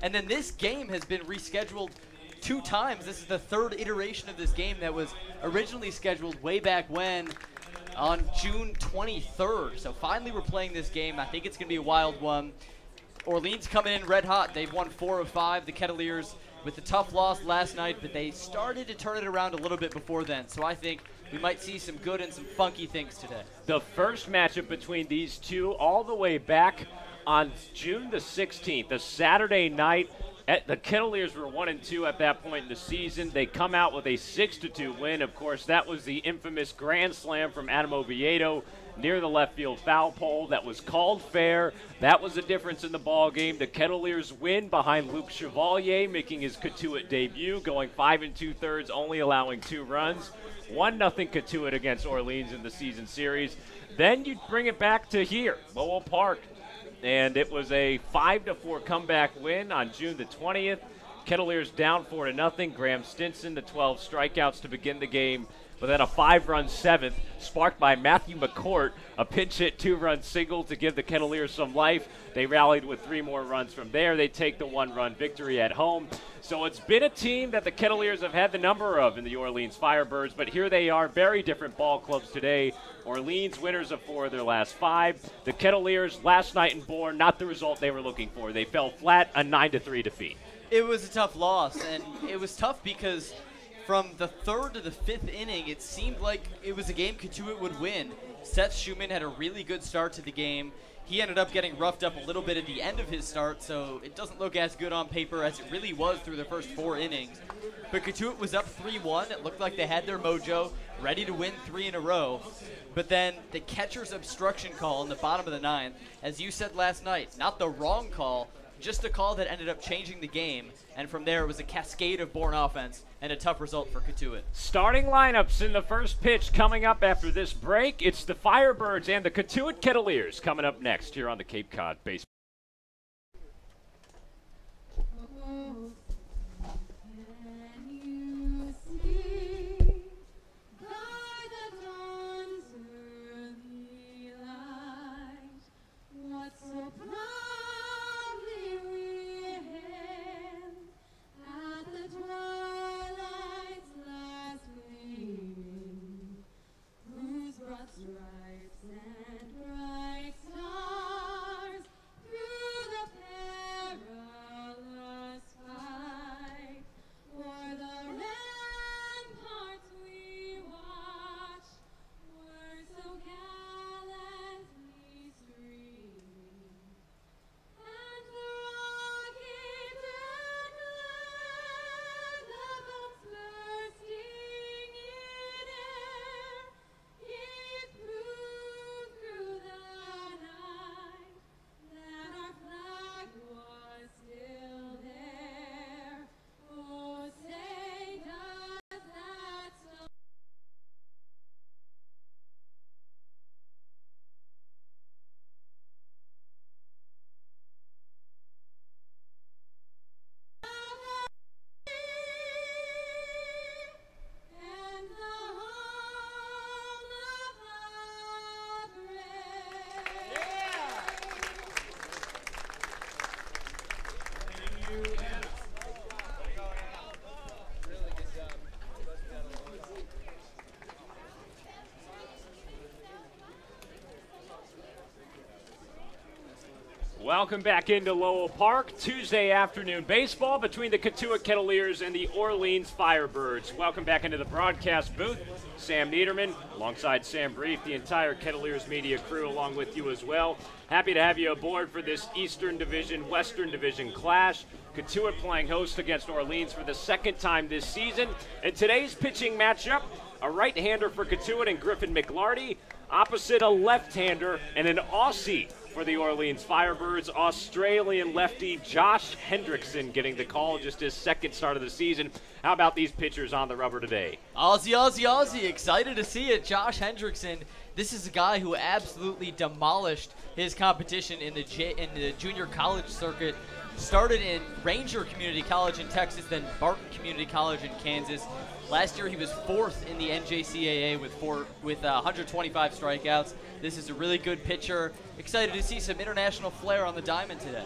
And then this game has been rescheduled 2 times. This is the 3rd iteration of this game that was originally scheduled way back when on June 23rd. So finally we're playing this game. I think it's going to be a wild one. Orleans coming in red hot. They've won 4 of 5. The Kettleers with a tough loss last night, but they started to turn it around a little bit before then. So I think we might see some good and some funky things today. The first matchup between these two all the way back on June the 16th, a Saturday night. The Kettleers were 1-2 at that point in the season. They come out with a 6-2 win. Of course, that was the infamous grand slam from Adam Oviedo near the left field foul pole that was called fair. That was the difference in the ball game. The Kettleers win behind Luke Chevalier, making his Cotuit debut, going 5 2/3, only allowing 2 runs. 1-0 Cotuit against Orleans in the season series. Then you bring it back to here, Lowell Park. And it was a 5-4 comeback win on June the 20th. Kettleers down 4-0. Graham Stinson, the 12 strikeouts to begin the game. But then a 5-run 7th, sparked by Matthew McCourt, a pinch hit 2-run single to give the Kettleers some life. They rallied with 3 more runs from there. They take the 1-run victory at home. So it's been a team that the Kettleers have had the number of in the Orleans Firebirds, but here they are, very different ball clubs today. Orleans winners of 4 of their last 5. The Kettleers last night in Bourne, not the result they were looking for. They fell flat, a 9-3 defeat. It was a tough loss, and it was tough because from the 3rd to the 5th inning, it seemed like it was a game Cotuit would win. Seth Schumann had a really good start to the game. He ended up getting roughed up a little bit at the end of his start, so it doesn't look as good on paper as it really was through the first 4 innings. But Cotuit was up 3-1. It looked like they had their mojo, ready to win 3 in a row. But then the catcher's obstruction call in the bottom of the 9th, as you said last night, not the wrong call, just a call that ended up changing the game. And from there, it was a cascade of Bourne offense and a tough result for Cotuit. Starting lineups in the first pitch coming up after this break. It's the Firebirds and the Cotuit Kettleers coming up next here on the Cape Cod Baseball. Welcome back into Lowell Park. Tuesday afternoon baseball between the Cotuit Kettleers and the Orleans Firebirds. Welcome back into the broadcast booth. Sam Niederman, alongside Sam Brief, the entire Kettleers media crew along with you as well. Happy to have you aboard for this Eastern Division, Western Division clash. Cotuit playing host against Orleans for the 2nd time this season. And today's pitching matchup, a right-hander for Cotuit and Griffin McLarty, opposite a left-hander and an Aussie for the Orleans Firebirds. Australian lefty Josh Hendrickson getting the call, just his 2nd start of the season. How about these pitchers on the rubber today? Aussie, Aussie, Aussie. Excited to see it. Josh Hendrickson. This is a guy who absolutely demolished his competition in the junior college circuit. Started in Ranger Community College in Texas, then Barton Community College in Kansas. Last year he was 4th in the NJCAA with 125 strikeouts. This is a really good pitcher. Excited to see some international flair on the diamond today.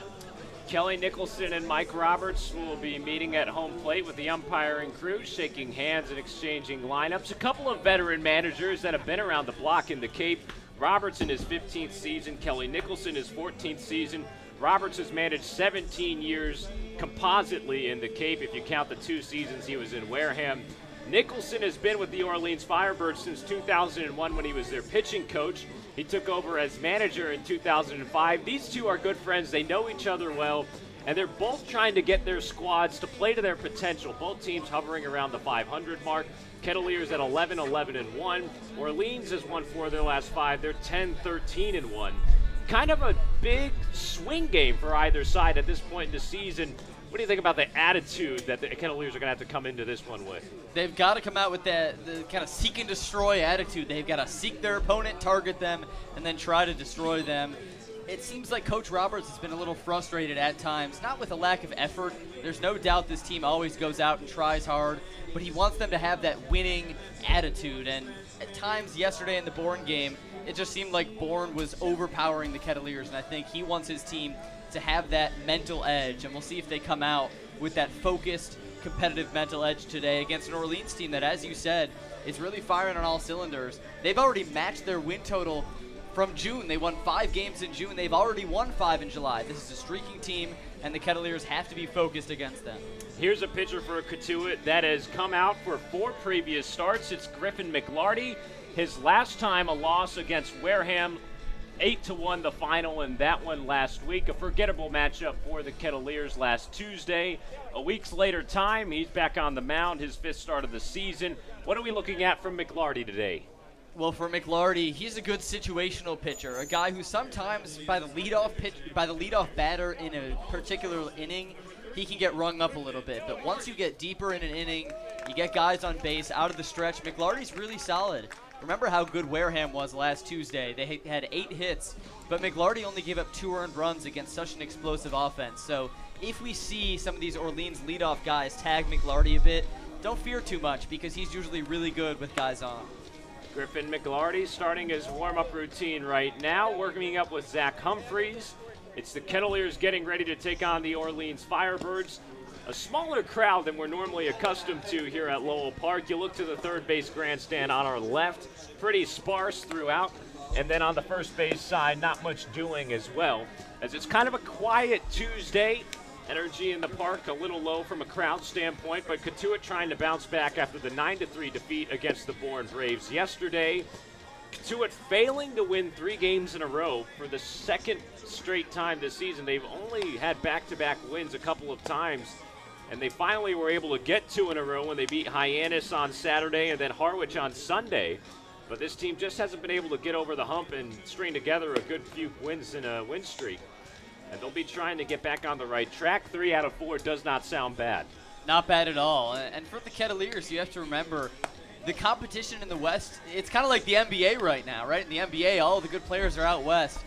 Kelly Nicholson and Mike Roberts will be meeting at home plate with the umpiring crew, shaking hands and exchanging lineups. A couple of veteran managers that have been around the block in the Cape. Roberts in his 15th season, Kelly Nicholson his 14th season. Roberts has managed 17 years compositely in the Cape, if you count the 2 seasons he was in Wareham. Nicholson has been with the Orleans Firebirds since 2001 when he was their pitching coach. He took over as manager in 2005. These two are good friends. They know each other well, and they're both trying to get their squads to play to their potential. Both teams hovering around the 500 mark. Kettleers at 11-11-1. Orleans has won 4 of their last 5. They're 10-13-1. Kind of a big swing game for either side at this point in the season. What do you think about the attitude that the Kettleers are going to have to come into this one with? They've got to come out with the kind of seek and destroy attitude. They've got to seek their opponent, target them, and then try to destroy them. It seems like Coach Roberts has been a little frustrated at times, not with a lack of effort. There's no doubt this team always goes out and tries hard, but he wants them to have that winning attitude. And at times yesterday in the Bourne game, it just seemed like Bourne was overpowering the Kettleers, and I think he wants his team to have that mental edge, and we'll see if they come out with that focused, competitive mental edge today against an Orleans team that, as you said, is really firing on all cylinders. They've already matched their win total from June. They won 5 games in June. They've already won 5 in July. This is a streaking team, and the Kettleers have to be focused against them. Here's a pitcher for Cotuit that has come out for 4 previous starts. It's Griffin McLarty. His last time a loss against Wareham, 8-1 the final in that one last week. A forgettable matchup for the Kettleers last Tuesday. A week's later time, he's back on the mound, his 5th start of the season. What are we looking at from McLarty today? Well, for McLarty, he's a good situational pitcher, a guy who sometimes by the leadoff batter in a particular inning, he can get rung up a little bit. But once you get deeper in an inning, you get guys on base out of the stretch. McLarty's really solid. Remember how good Wareham was last Tuesday. They had 8 hits, but McLarty only gave up 2 earned runs against such an explosive offense. So if we see some of these Orleans leadoff guys tag McLarty a bit, don't fear too much because he's usually really good with guys on. Griffin McLarty starting his warm-up routine right now, working up with Zach Humphreys. It's the Kettleers getting ready to take on the Orleans Firebirds. A smaller crowd than we're normally accustomed to here at Lowell Park. You look to the third base grandstand on our left, pretty sparse throughout. And then on the first base side, not much doing as well, as it's kind of a quiet Tuesday. Energy in the park a little low from a crowd standpoint, but Cotuit trying to bounce back after the 9-3 defeat against the Bourne Braves yesterday. Cotuit failing to win 3 games in a row for the 2nd straight time this season. They've only had back-to-back wins a couple of times, and they finally were able to get 2 in a row when they beat Hyannis on Saturday and then Harwich on Sunday. But this team just hasn't been able to get over the hump and string together a good few wins in a win streak. And they'll be trying to get back on the right track. 3 out of 4 does not sound bad. Not bad at all. And for the Kettleers, you have to remember the competition in the West, it's kind of like the NBA right now, right? In the NBA, all the good players are out West.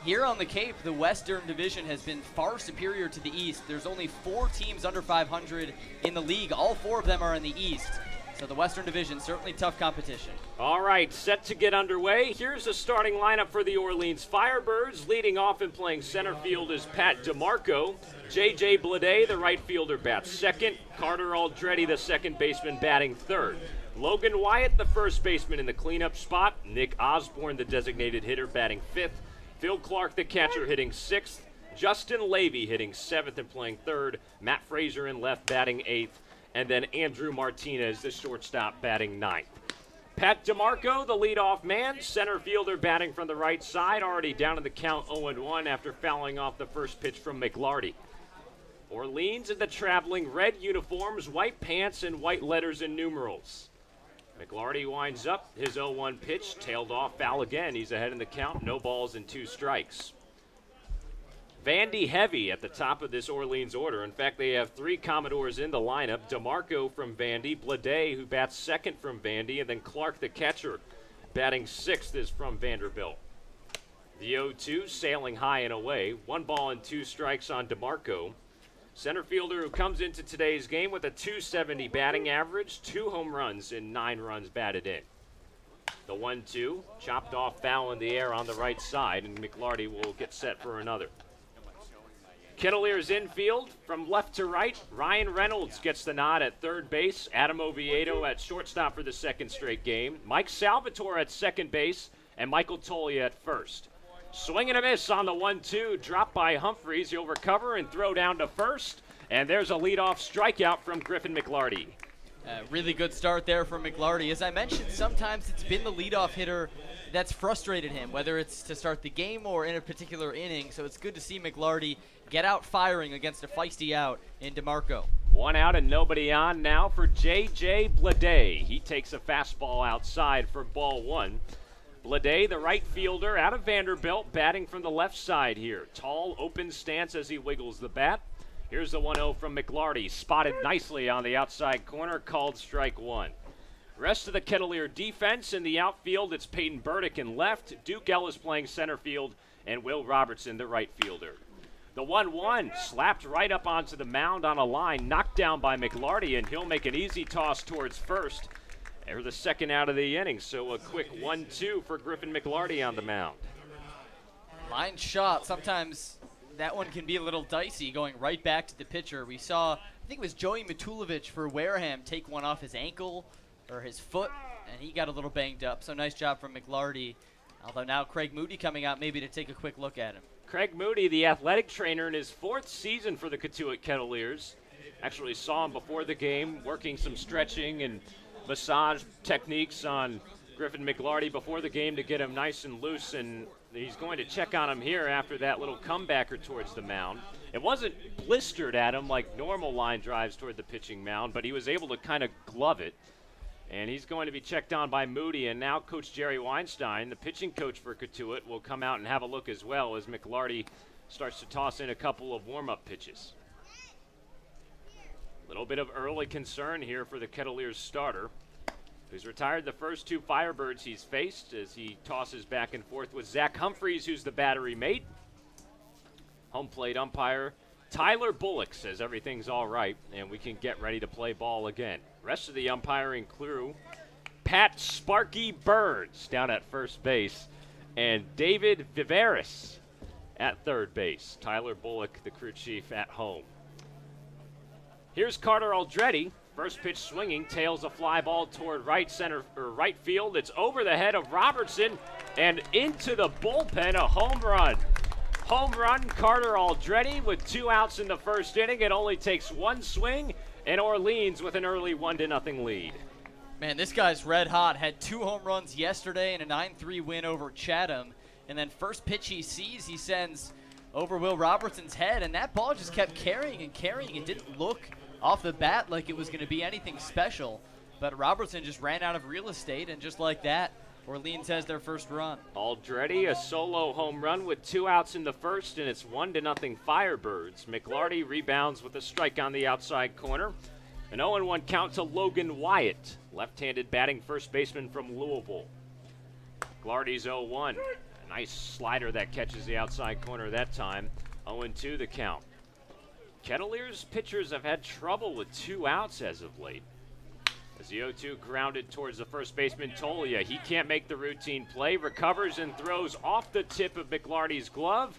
Here on the Cape, the Western Division has been far superior to the East. There's only 4 teams under 500 in the league. All 4 of them are in the East. So the Western Division, certainly tough competition. All right, set to get underway. Here's the starting lineup for the Orleans Firebirds. Leading off and playing center field is Pat DeMarco. J.J. Blade, the right fielder, bats second. Carter Aldretti, the second baseman, batting third. Logan Wyatt, the first baseman in the cleanup spot. Nick Osborne, the designated hitter, batting fifth. Phil Clark, the catcher, hitting sixth. Justin Levy hitting seventh and playing third. Matt Frazier in left, batting eighth. And then Andrew Martinez, the shortstop, batting ninth. Pat DeMarco, the leadoff man, center fielder, batting from the right side, already down in the count 0-1 after fouling off the first pitch from McLarty. Orleans in the traveling red uniforms, white pants, and white letters and numerals. McLarty winds up his 0-1 pitch, tailed off, foul again. He's ahead in the count, no balls and 2 strikes. Vandy heavy at the top of this Orleans order. In fact, they have 3 Commodores in the lineup. DeMarco from Vandy, Blade, who bats second from Vandy, and then Clark, the catcher, batting sixth, is from Vanderbilt. The 0-2 sailing high and away. 1 ball and 2 strikes on DeMarco. Center fielder who comes into today's game with a .270 batting average, 2 home runs and 9 runs batted in. The 1-2 chopped off, foul in the air on the right side, and McLarty will get set for another. Kettleers infield from left to right. Ryan Reynolds gets the nod at third base. Adam Oviedo at shortstop for the second straight game. Mike Salvatore at second base. And Michael Tolia at first. Swing and a miss on the 1-2. Dropped by Humphreys. He'll recover and throw down to first. And there's a leadoff strikeout from Griffin McLarty. Really good start there from McLarty. As I mentioned, sometimes it's been the leadoff hitter that's frustrated him, whether it's to start the game or in a particular inning. So it's good to see McLarty get out firing against a feisty out in DeMarco. One out and nobody on now for J.J. Blade. He takes a fastball outside for ball one. Blade, the right fielder out of Vanderbilt, batting from the left side here. Tall, open stance as he wiggles the bat. Here's the 1-0 from McLarty, spotted nicely on the outside corner, called strike one. Rest of the Kettleer defense in the outfield, it's Peyton Burdick in left, Duke Ellis playing center field, and Will Robertson, the right fielder. The 1-1 slapped right up onto the mound on a line, knocked down by McLarty, and he'll make an easy toss towards first. Or the second out of the inning, so a quick 1-2 for Griffin McLarty on the mound. Line shot, sometimes that one can be a little dicey going right back to the pitcher. We saw, I think it was Joey Matulovic for Wareham take one off his ankle or his foot, and he got a little banged up. So nice job from McLarty. Although now Craig Moody coming out maybe to take a quick look at him. Craig Moody, the athletic trainer in his fourth season for the Cotuit Kettleers. Actually saw him before the game working some stretching and massage techniques on Griffin McLarty before the game to get him nice and loose, and he's going to check on him here after that little comebacker towards the mound. It wasn't blistered at him like normal line drives toward the pitching mound, but he was able to kind of glove it. And he's going to be checked on by Moody, and now Coach Jerry Weinstein, the pitching coach for Cotuit, will come out and have a look as well as McLarty starts to toss in a couple of warm-up pitches. A little bit of early concern here for the Kettleers starter, who's retired the first two Firebirds he's faced as he tosses back and forth with Zach Humphreys, who's the battery mate. Home plate umpire Tyler Bullock says everything's all right and we can get ready to play ball again. Rest of the umpiring crew, Pat Sparky Birds down at first base and David Viveris at third base. Tyler Bullock, the crew chief, at home. Here's Carter Aldretti. First pitch swinging, tails a fly ball toward right field. It's over the head of Robertson and into the bullpen, a home run. Home run, Carter Aldretti with 2 outs in the first inning. It only takes one swing, and Orleans with an early 1-0 lead. Man, this guy's red hot. Had 2 home runs yesterday and a 9-3 win over Chatham. And then first pitch he sees, he sends over Will Robertson's head, and that ball just kept carrying and carrying. It didn't look off the bat like it was going to be anything special, but Robertson just ran out of real estate, and just like that, Orleans has their first run. Aldretti, a solo home run with 2 outs in the first, and it's 1-0 Firebirds. McLarty rebounds with a strike on the outside corner. An 0-1 count to Logan Wyatt, left-handed batting first baseman from Louisville. McLarty's 0-1. A nice slider that catches the outside corner that time. 0-2 the count. Kettleers pitchers have had trouble with 2 outs as of late. As the 0-2 grounded towards the first baseman, Tolia. He can't make the routine play, recovers and throws off the tip of McLarty's glove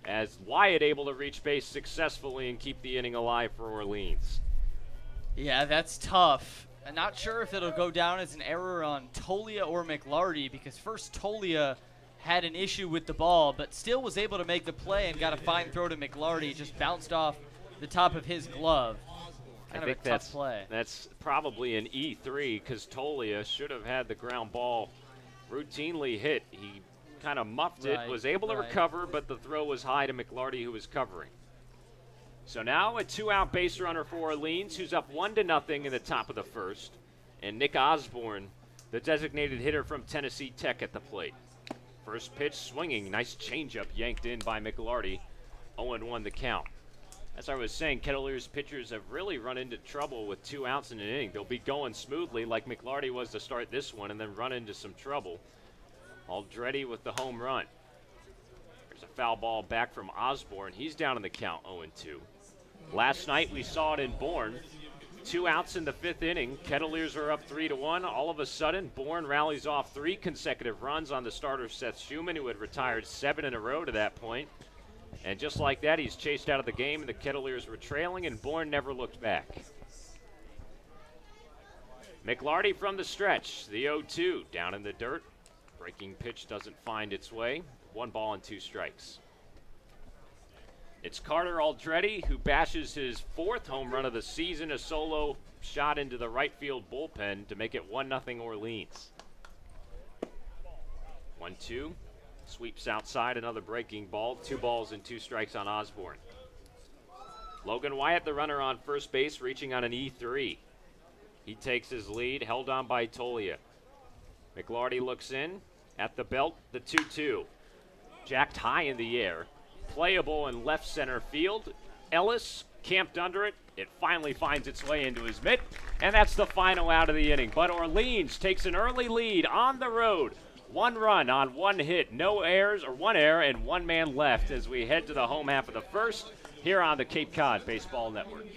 as Wyatt able to reach base successfully and keep the inning alive for Orleans. Yeah, that's tough. I'm not sure if it'll go down as an error on Tolia or McLarty, because first Tolia had an issue with the ball, but still was able to make the play and got a fine throw to McLarty. Just bounced off the top of his glove. I think that's probably an E3 because Tolia should have had the ground ball routinely hit. He kind of muffed it, was able to recover, but the throw was high to McLarty, who was covering. So now a 2-out base runner for Orleans, who's up 1-0 in the top of the first. And Nick Osborne, the designated hitter from Tennessee Tech, at the plate. First pitch swinging, nice changeup yanked in by McLarty. 0-1 the count. As I was saying, Kettleers pitchers have really run into trouble with 2 outs in an inning. They'll be going smoothly like McLarty was to start this one and then run into some trouble. Aldretti with the home run. There's a foul ball back from Osborne. He's down in the count, 0-2. Last night we saw it in Bourne. 2 outs in the 5th inning. Kettleers are up 3-1. All of a sudden, Bourne rallies off 3 consecutive runs on the starter Seth Schumann, who had retired 7 in a row to that point. And just like that, he's chased out of the game, and the Kettleers were trailing, and Bourne never looked back. McLarty from the stretch, the 0-2, down in the dirt. Breaking pitch doesn't find its way. 1 ball and 2 strikes. It's Carter Aldretti who bashes his 4th home run of the season, a solo shot into the right field bullpen to make it 1-0 Orleans. 1-2, sweeps outside, another breaking ball. 2 balls and 2 strikes on Osborne. Logan Wyatt, the runner on first base, reaching on an E3. He takes his lead, held on by Tolia. McLarty looks in, at the belt, the 2-2. Jacked high in the air. Playable in left center field. Ellis camped under it. It finally finds its way into his mitt, and that's the final out of the inning. But Orleans takes an early lead on the road. 1 run on 1 hit, no errors, or 1 error, and 1 man left as we head to the home half of the first here on the Cape Cod Baseball Network.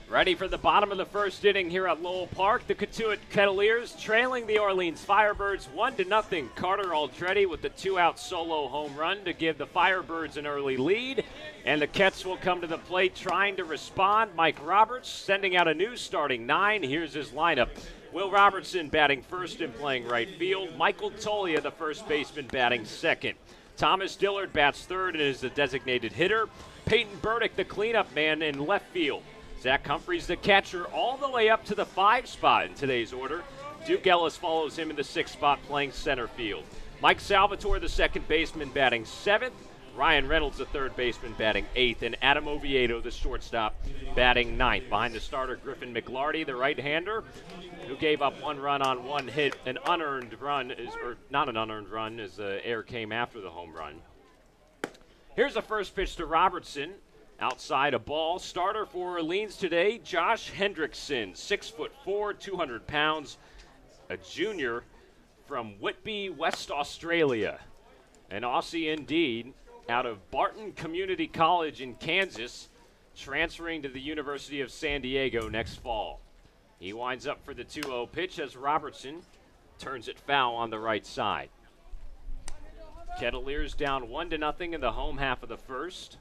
Ready for the bottom of the first inning here at Lowell Park. The Cotuit Kettleers trailing the Orleans Firebirds 1-0. Carter Aldretti with the 2-out solo home run to give the Firebirds an early lead. And the Kets will come to the plate trying to respond. Mike Roberts sending out a new starting 9. Here's his lineup. Will Robertson batting first and playing right field. Michael Tolia, the first baseman, batting second. Thomas Dillard bats third and is the designated hitter. Peyton Burdick, the cleanup man, in left field. Zach Humphreys, the catcher, all the way up to the 5 spot in today's order. Duke Ellis follows him in the 6th spot, playing center field. Mike Salvatore, the second baseman, batting 7th. Ryan Reynolds, the third baseman, batting 8th. And Adam Oviedo, the shortstop, batting 9th. Behind the starter, Griffin McLarty, the right-hander, who gave up 1 run on 1 hit. An unearned run, or not an unearned run, as the error came after the home run. Here's the first pitch to Robertson. Outside a ball. Starter for Orleans today, Josh Hendrickson, 6'4", 200 pounds, a junior from Whitby, West Australia. An Aussie indeed, out of Barton Community College in Kansas, transferring to the University of San Diego next fall. He winds up for the 2-0 pitch as Robertson turns it foul on the right side. Kettleers down 1-0 in the home half of the first.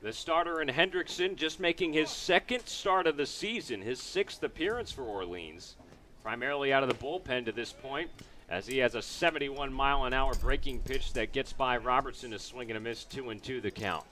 The starter in Hendrickson just making his 2nd start of the season, his 6th appearance for Orleans, primarily out of the bullpen to this point, as he has a 71-mile-an-hour breaking pitch that gets by Robertson, a swing and a miss, 2-2 the count.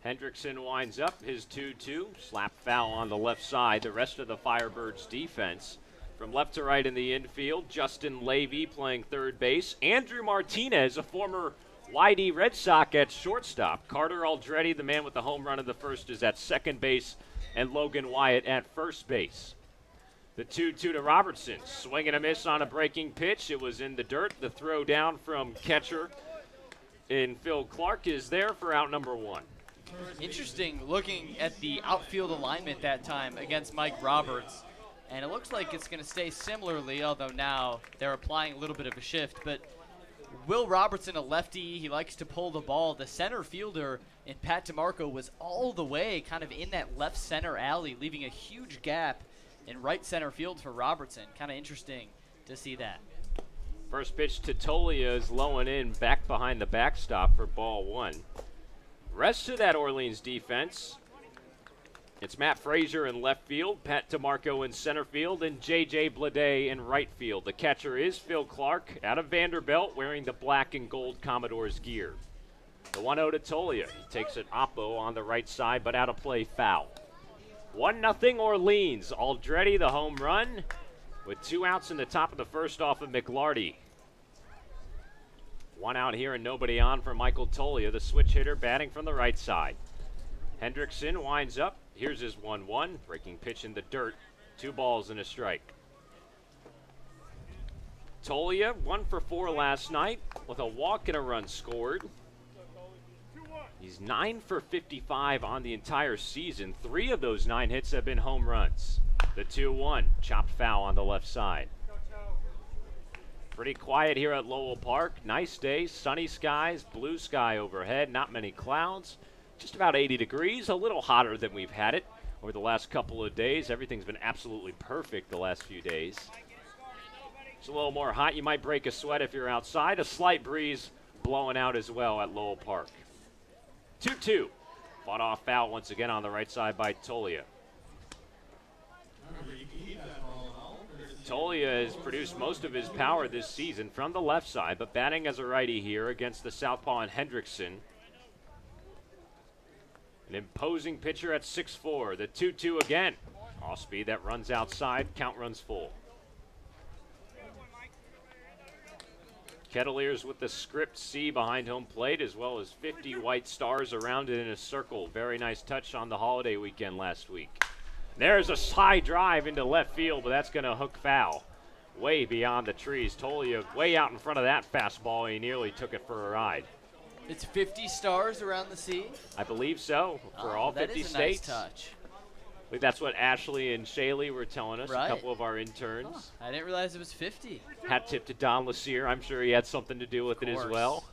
Hendrickson winds up his 2-2, slap foul on the left side. The rest of the Firebirds defense from left to right in the infield, Justin Levy playing third base, Andrew Martinez, a former YD Red Sox, at shortstop. Carter Aldretti, the man with the home run of the first, is at second base, and Logan Wyatt at first base. The 2-2 to Robertson. Swing and a miss on a breaking pitch. It was in the dirt. The throw down from catcher in Phil Clark is there for out number 1. Interesting looking at the outfield alignment that time against Mike Roberts. And it looks like it's going to stay similarly, although now they're applying a little bit of a shift. But Will Robertson, a lefty, he likes to pull the ball. The center fielder in Pat DeMarco was all the way kind of in that left center alley, leaving a huge gap in right center field for Robertson. Kind of interesting to see that. First pitch to Tolia is low and in, back behind the backstop for ball one. Rest of that Orleans defense, it's Matt Frazier in left field, Pat DeMarco in center field, and J.J. Blade in right field. The catcher is Phil Clark out of Vanderbilt, wearing the black and gold Commodores gear. The 1-0 to Tolia. He takes an oppo on the right side, but out of play, foul. 1-0 Orleans. Aldretti the home run with 2 outs in the top of the first off of McLarty. 1 out here and nobody on for Michael Tolia, the switch hitter batting from the right side. Hendrickson winds up. Here's his 1-1. Breaking pitch in the dirt. 2 balls and a strike. Tolia 1 for 4 last night with a walk and a run scored. He's 9 for 55 on the entire season. 3 of those 9 hits have been home runs. The 2-1, chopped foul on the left side. Pretty quiet here at Lowell Park. Nice day, sunny skies, blue sky overhead, not many clouds. Just about 80 degrees, a little hotter than we've had it over the last couple of days. Everything's been absolutely perfect the last few days. It's a little more hot. You might break a sweat if you're outside. A slight breeze blowing out as well at Lowell Park. 2-2. Fought off foul once again on the right side by Tolia. Tolia has produced most of his power this season from the left side, but batting as a righty here against the southpaw and Hendrickson. An imposing pitcher at 6'4". The 2-2 again. Off speed that runs outside. Count runs full. Kettleers with the script C behind home plate, as well as 50 white stars around it in a circle. Very nice touch on the holiday weekend last week. There's a high drive into left field, but that's going to hook foul. Way beyond the trees. Tolia way out in front of that fastball. He nearly took it for a ride. It's 50 stars around the sea? I believe so, for all 50 that is a states. Nice touch. I think that's what Ashley and Shaylee were telling us, right. A couple of our interns. I didn't realize it was 50. Hat tip to Don Lassier. I'm sure he had something to do with it as well.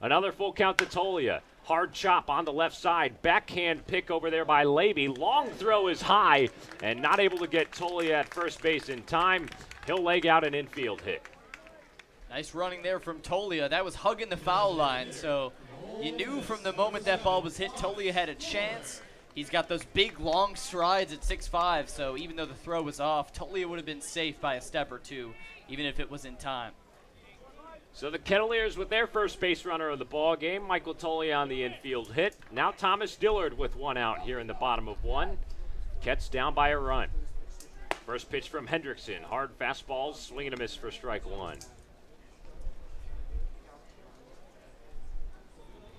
Another full count to Tolia. Hard chop on the left side. Backhand pick over there by Levy. Long throw is high and not able to get Tolia at first base in time. He'll leg out an infield hit. Nice running there from Tolia. That was hugging the foul line, so you knew from the moment that ball was hit, Tolia had a chance. He's got those big, long strides at 6'5", so even though the throw was off, Tolia would have been safe by a step or two, even if it was in time. So the Kettleers with their first base runner of the ball game. Michael Tolia on the infield hit. Now Thomas Dillard with 1 out here in the bottom of 1. Ket's down by a run. First pitch from Hendrickson. Hard fastballs, swing and a miss for strike 1.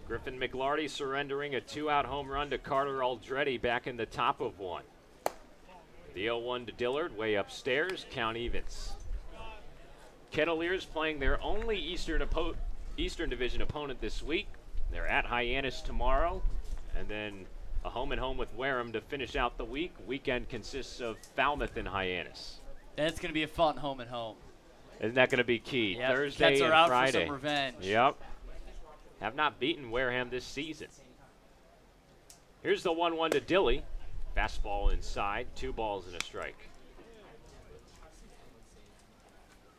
Griffin McLarty surrendering a 2-out home run to Carter Aldretti back in the top of 1. The 0-1 to Dillard, way upstairs, count evens. Kettleers playing their only Eastern Division opponent this week. They're at Hyannis tomorrow, and then a home-and-home with Wareham to finish out the week. Weekend consists of Falmouth and Hyannis. That's going to be a fun home-and-home. Isn't that going to be key? Yep. Thursday Cats are and out Friday. for some revenge. Yep. Have not beaten Wareham this season. Here's the 1-1 to Dilly. Fastball inside, 2 balls and a strike.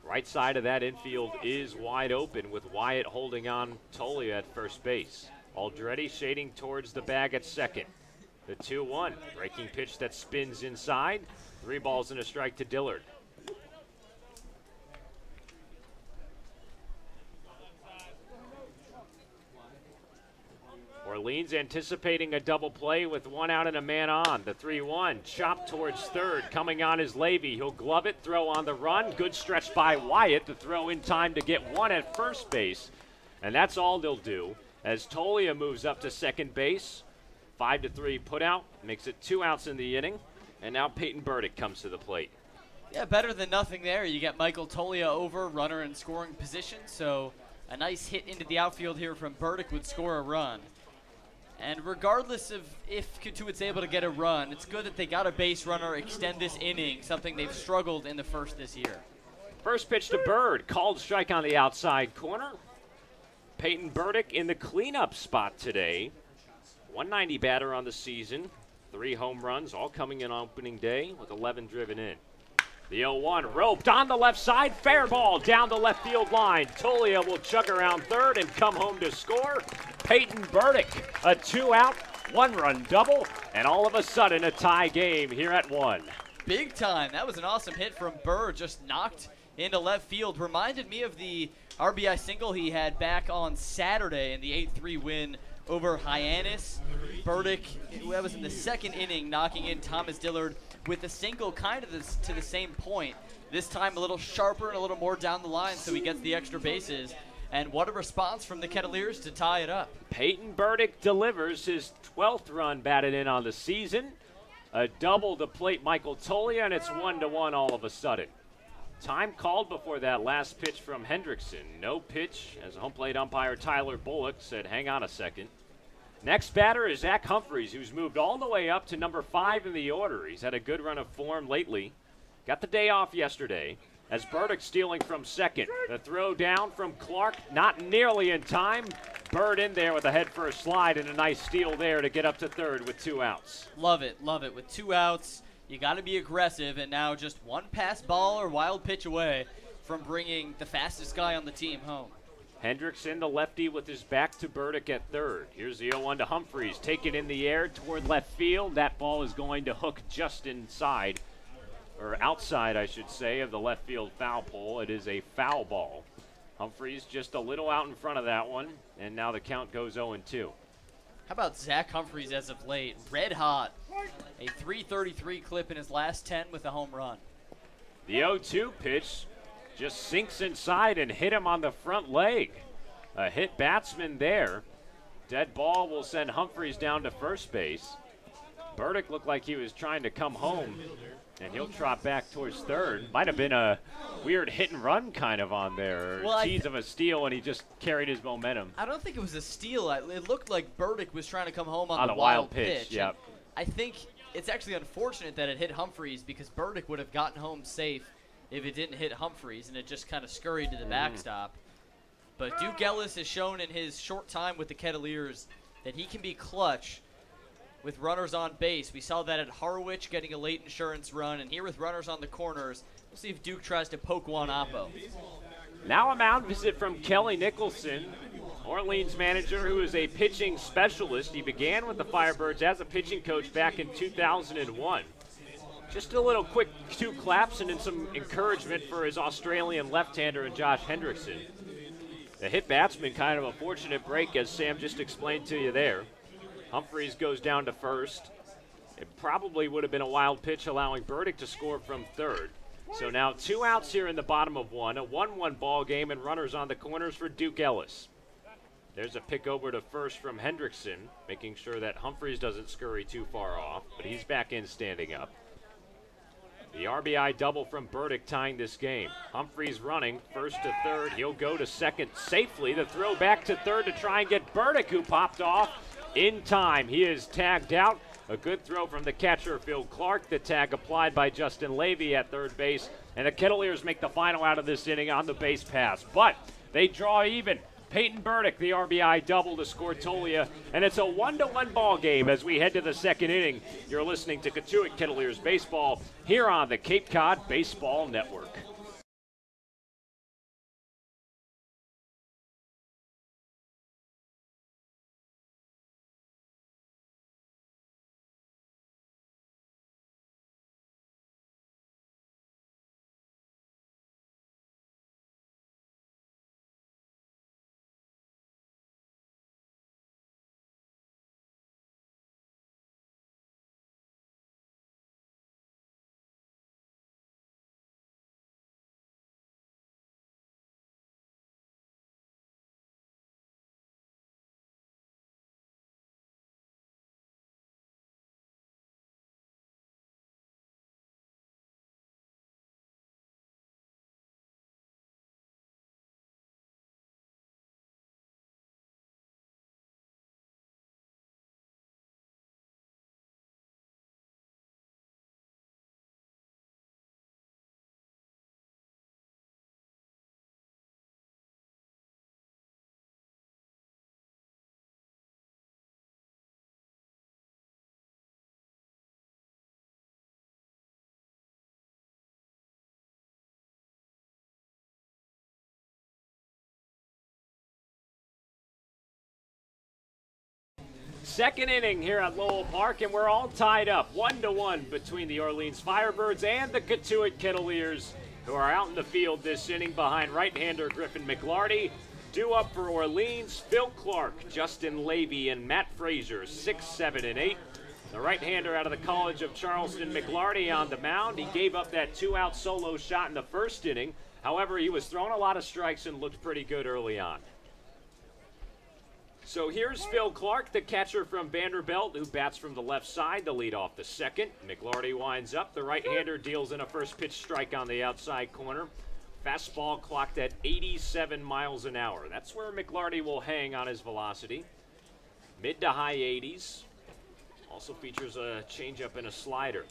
Right side of that infield is wide open with Wyatt holding on Tolia at first base. Aldretti shading towards the bag at second. The 2-1, breaking pitch that spins inside. 3 balls and a strike to Dillard. Orleans anticipating a double play with 1 out and a man on. The 3-1, chopped towards third. Coming on is Levy. He'll glove it, throw on the run. Good stretch by Wyatt. The throw in time to get 1 at first base. And that's all they'll do as Tolia moves up to second base. 5-3 put out. Makes it 2 outs in the inning. And now Peyton Burdick comes to the plate. Yeah, better than nothing there. You get Michael Tolia over, runner in scoring position. So a nice hit into the outfield here from Burdick would score a run. And regardless of if Cotuit's able to get a run, it's good that they got a base runner extend this inning, something they've struggled in the first this year. First pitch to Bird, called strike on the outside corner. Peyton Burdick in the cleanup spot today. 190 batter on the season, 3 home runs, all coming in on opening day with 11 driven in. The 0-1 roped on the left side. Fair ball down the left field line. Tolia will chug around third and come home to score. Peyton Burdick, a 2-out, 1-run double, and all of a sudden a tie game here at 1. Big time. That was an awesome hit from Burr, just knocked into left field. Reminded me of the RBI single he had back on Saturday in the 8-3 win over Hyannis. Burdick, that was in the second inning, knocking in Thomas Dillard with a single kind of to the same point. This time a little sharper and a little more down the line, so he gets the extra bases. And what a response from the Kettleers to tie it up. Peyton Burdick delivers his 12th run batted in on the season. A double to plate Michael Tolia, and it's 1-1 all of a sudden. Time called before that last pitch from Hendrickson. No pitch, as home plate umpire Tyler Bullock said, hang on a second. Next batter is Zach Humphreys, who's moved all the way up to number 5 in the order. He's had a good run of form lately. Got the day off yesterday. As Burdick stealing from second. The throw down from Clark, not nearly in time. Bird in there with a head-first slide and a nice steal there to get up to third with 2 outs. Love it, love it. With 2 outs, you got to be aggressive, and now just one pass ball or wild pitch away from bringing the fastest guy on the team home. Hendrickson, the lefty, with his back to Burdick at third. Here's the 0-1 to Humphreys. Take it in the air toward left field. That ball is going to hook just inside, or outside, I should say, of the left field foul pole. It is a foul ball. Humphreys just a little out in front of that one, and now the count goes 0-2. How about Zach Humphreys as of late? Red hot. A .333 clip in his last 10 with a home run. The 0-2 pitch just sinks inside and hit him on the front leg. A hit batsman there. Dead ball will send Humphreys down to first base. Burdick looked like he was trying to come home, and he'll trot back towards third. Might have been a weird hit and run kind of on there. Well, tease of a steal, and he just carried his momentum. I don't think it was a steal. It looked like Burdick was trying to come home on the wild pitch. Yep. I think it's actually unfortunate that it hit Humphreys, because Burdick would have gotten home safe if it didn't hit Humphreys, and it just kind of scurried to the backstop. But Duke Ellis has shown in his short time with the Kettleers that he can be clutch with runners on base. We saw that at Harwich getting a late insurance run, and here with runners on the corners, we'll see if Duke tries to poke one oppo. Now a mound visit from Kelly Nicholson, Orleans manager who is a pitching specialist. He began with the Firebirds as a pitching coach back in 2001. Just a little quick 2 claps and then some encouragement for his Australian left-hander and Josh Hendrickson. The hit batsman, kind of a fortunate break, as Sam just explained to you there. Humphreys goes down to first. It probably would have been a wild pitch, allowing Burdick to score from third. So now 2 outs here in the bottom of 1, a 1-1 ball game, and runners on the corners for Duke Ellis. There's a pick over to first from Hendrickson, making sure that Humphreys doesn't scurry too far off, but he's back in standing up. The RBI double from Burdick tying this game. Humphreys running first to third. He'll go to second safely. The throw back to third to try and get Burdick, who popped off in time. He is tagged out. A good throw from the catcher, Phil Clark. The tag applied by Justin Levy at third base. And the Kettleers make the final out of this inning on the base pass. But they draw even. Peyton Burdick, the RBI double to score Tolia, and it's a 1-1 ball game as we head to the second inning. You're listening to Cotuit Kettleers Baseball here on the Cape Cod Baseball Network. Second inning here at Lowell Park, and we're all tied up 1-1 between the Orleans Firebirds and the Cotuit Kettleers, who are out in the field this inning behind right-hander Griffin McLarty. Due up for Orleans, Phil Clark, Justin Levy, and Matt Frazier, 6, 7, and 8. The right-hander out of the College of Charleston, McLarty, on the mound. He gave up that 2-out solo shot in the first inning. However, he was throwing a lot of strikes and looked pretty good early on. So here's Phil Clark, the catcher from Vanderbilt, who bats from the left side to lead off the second. McLarty winds up. The right-hander deals in a first pitch strike on the outside corner. Fastball clocked at 87 miles an hour. That's where McLarty will hang on his velocity. Mid to high 80s. Also features a changeup and a slider.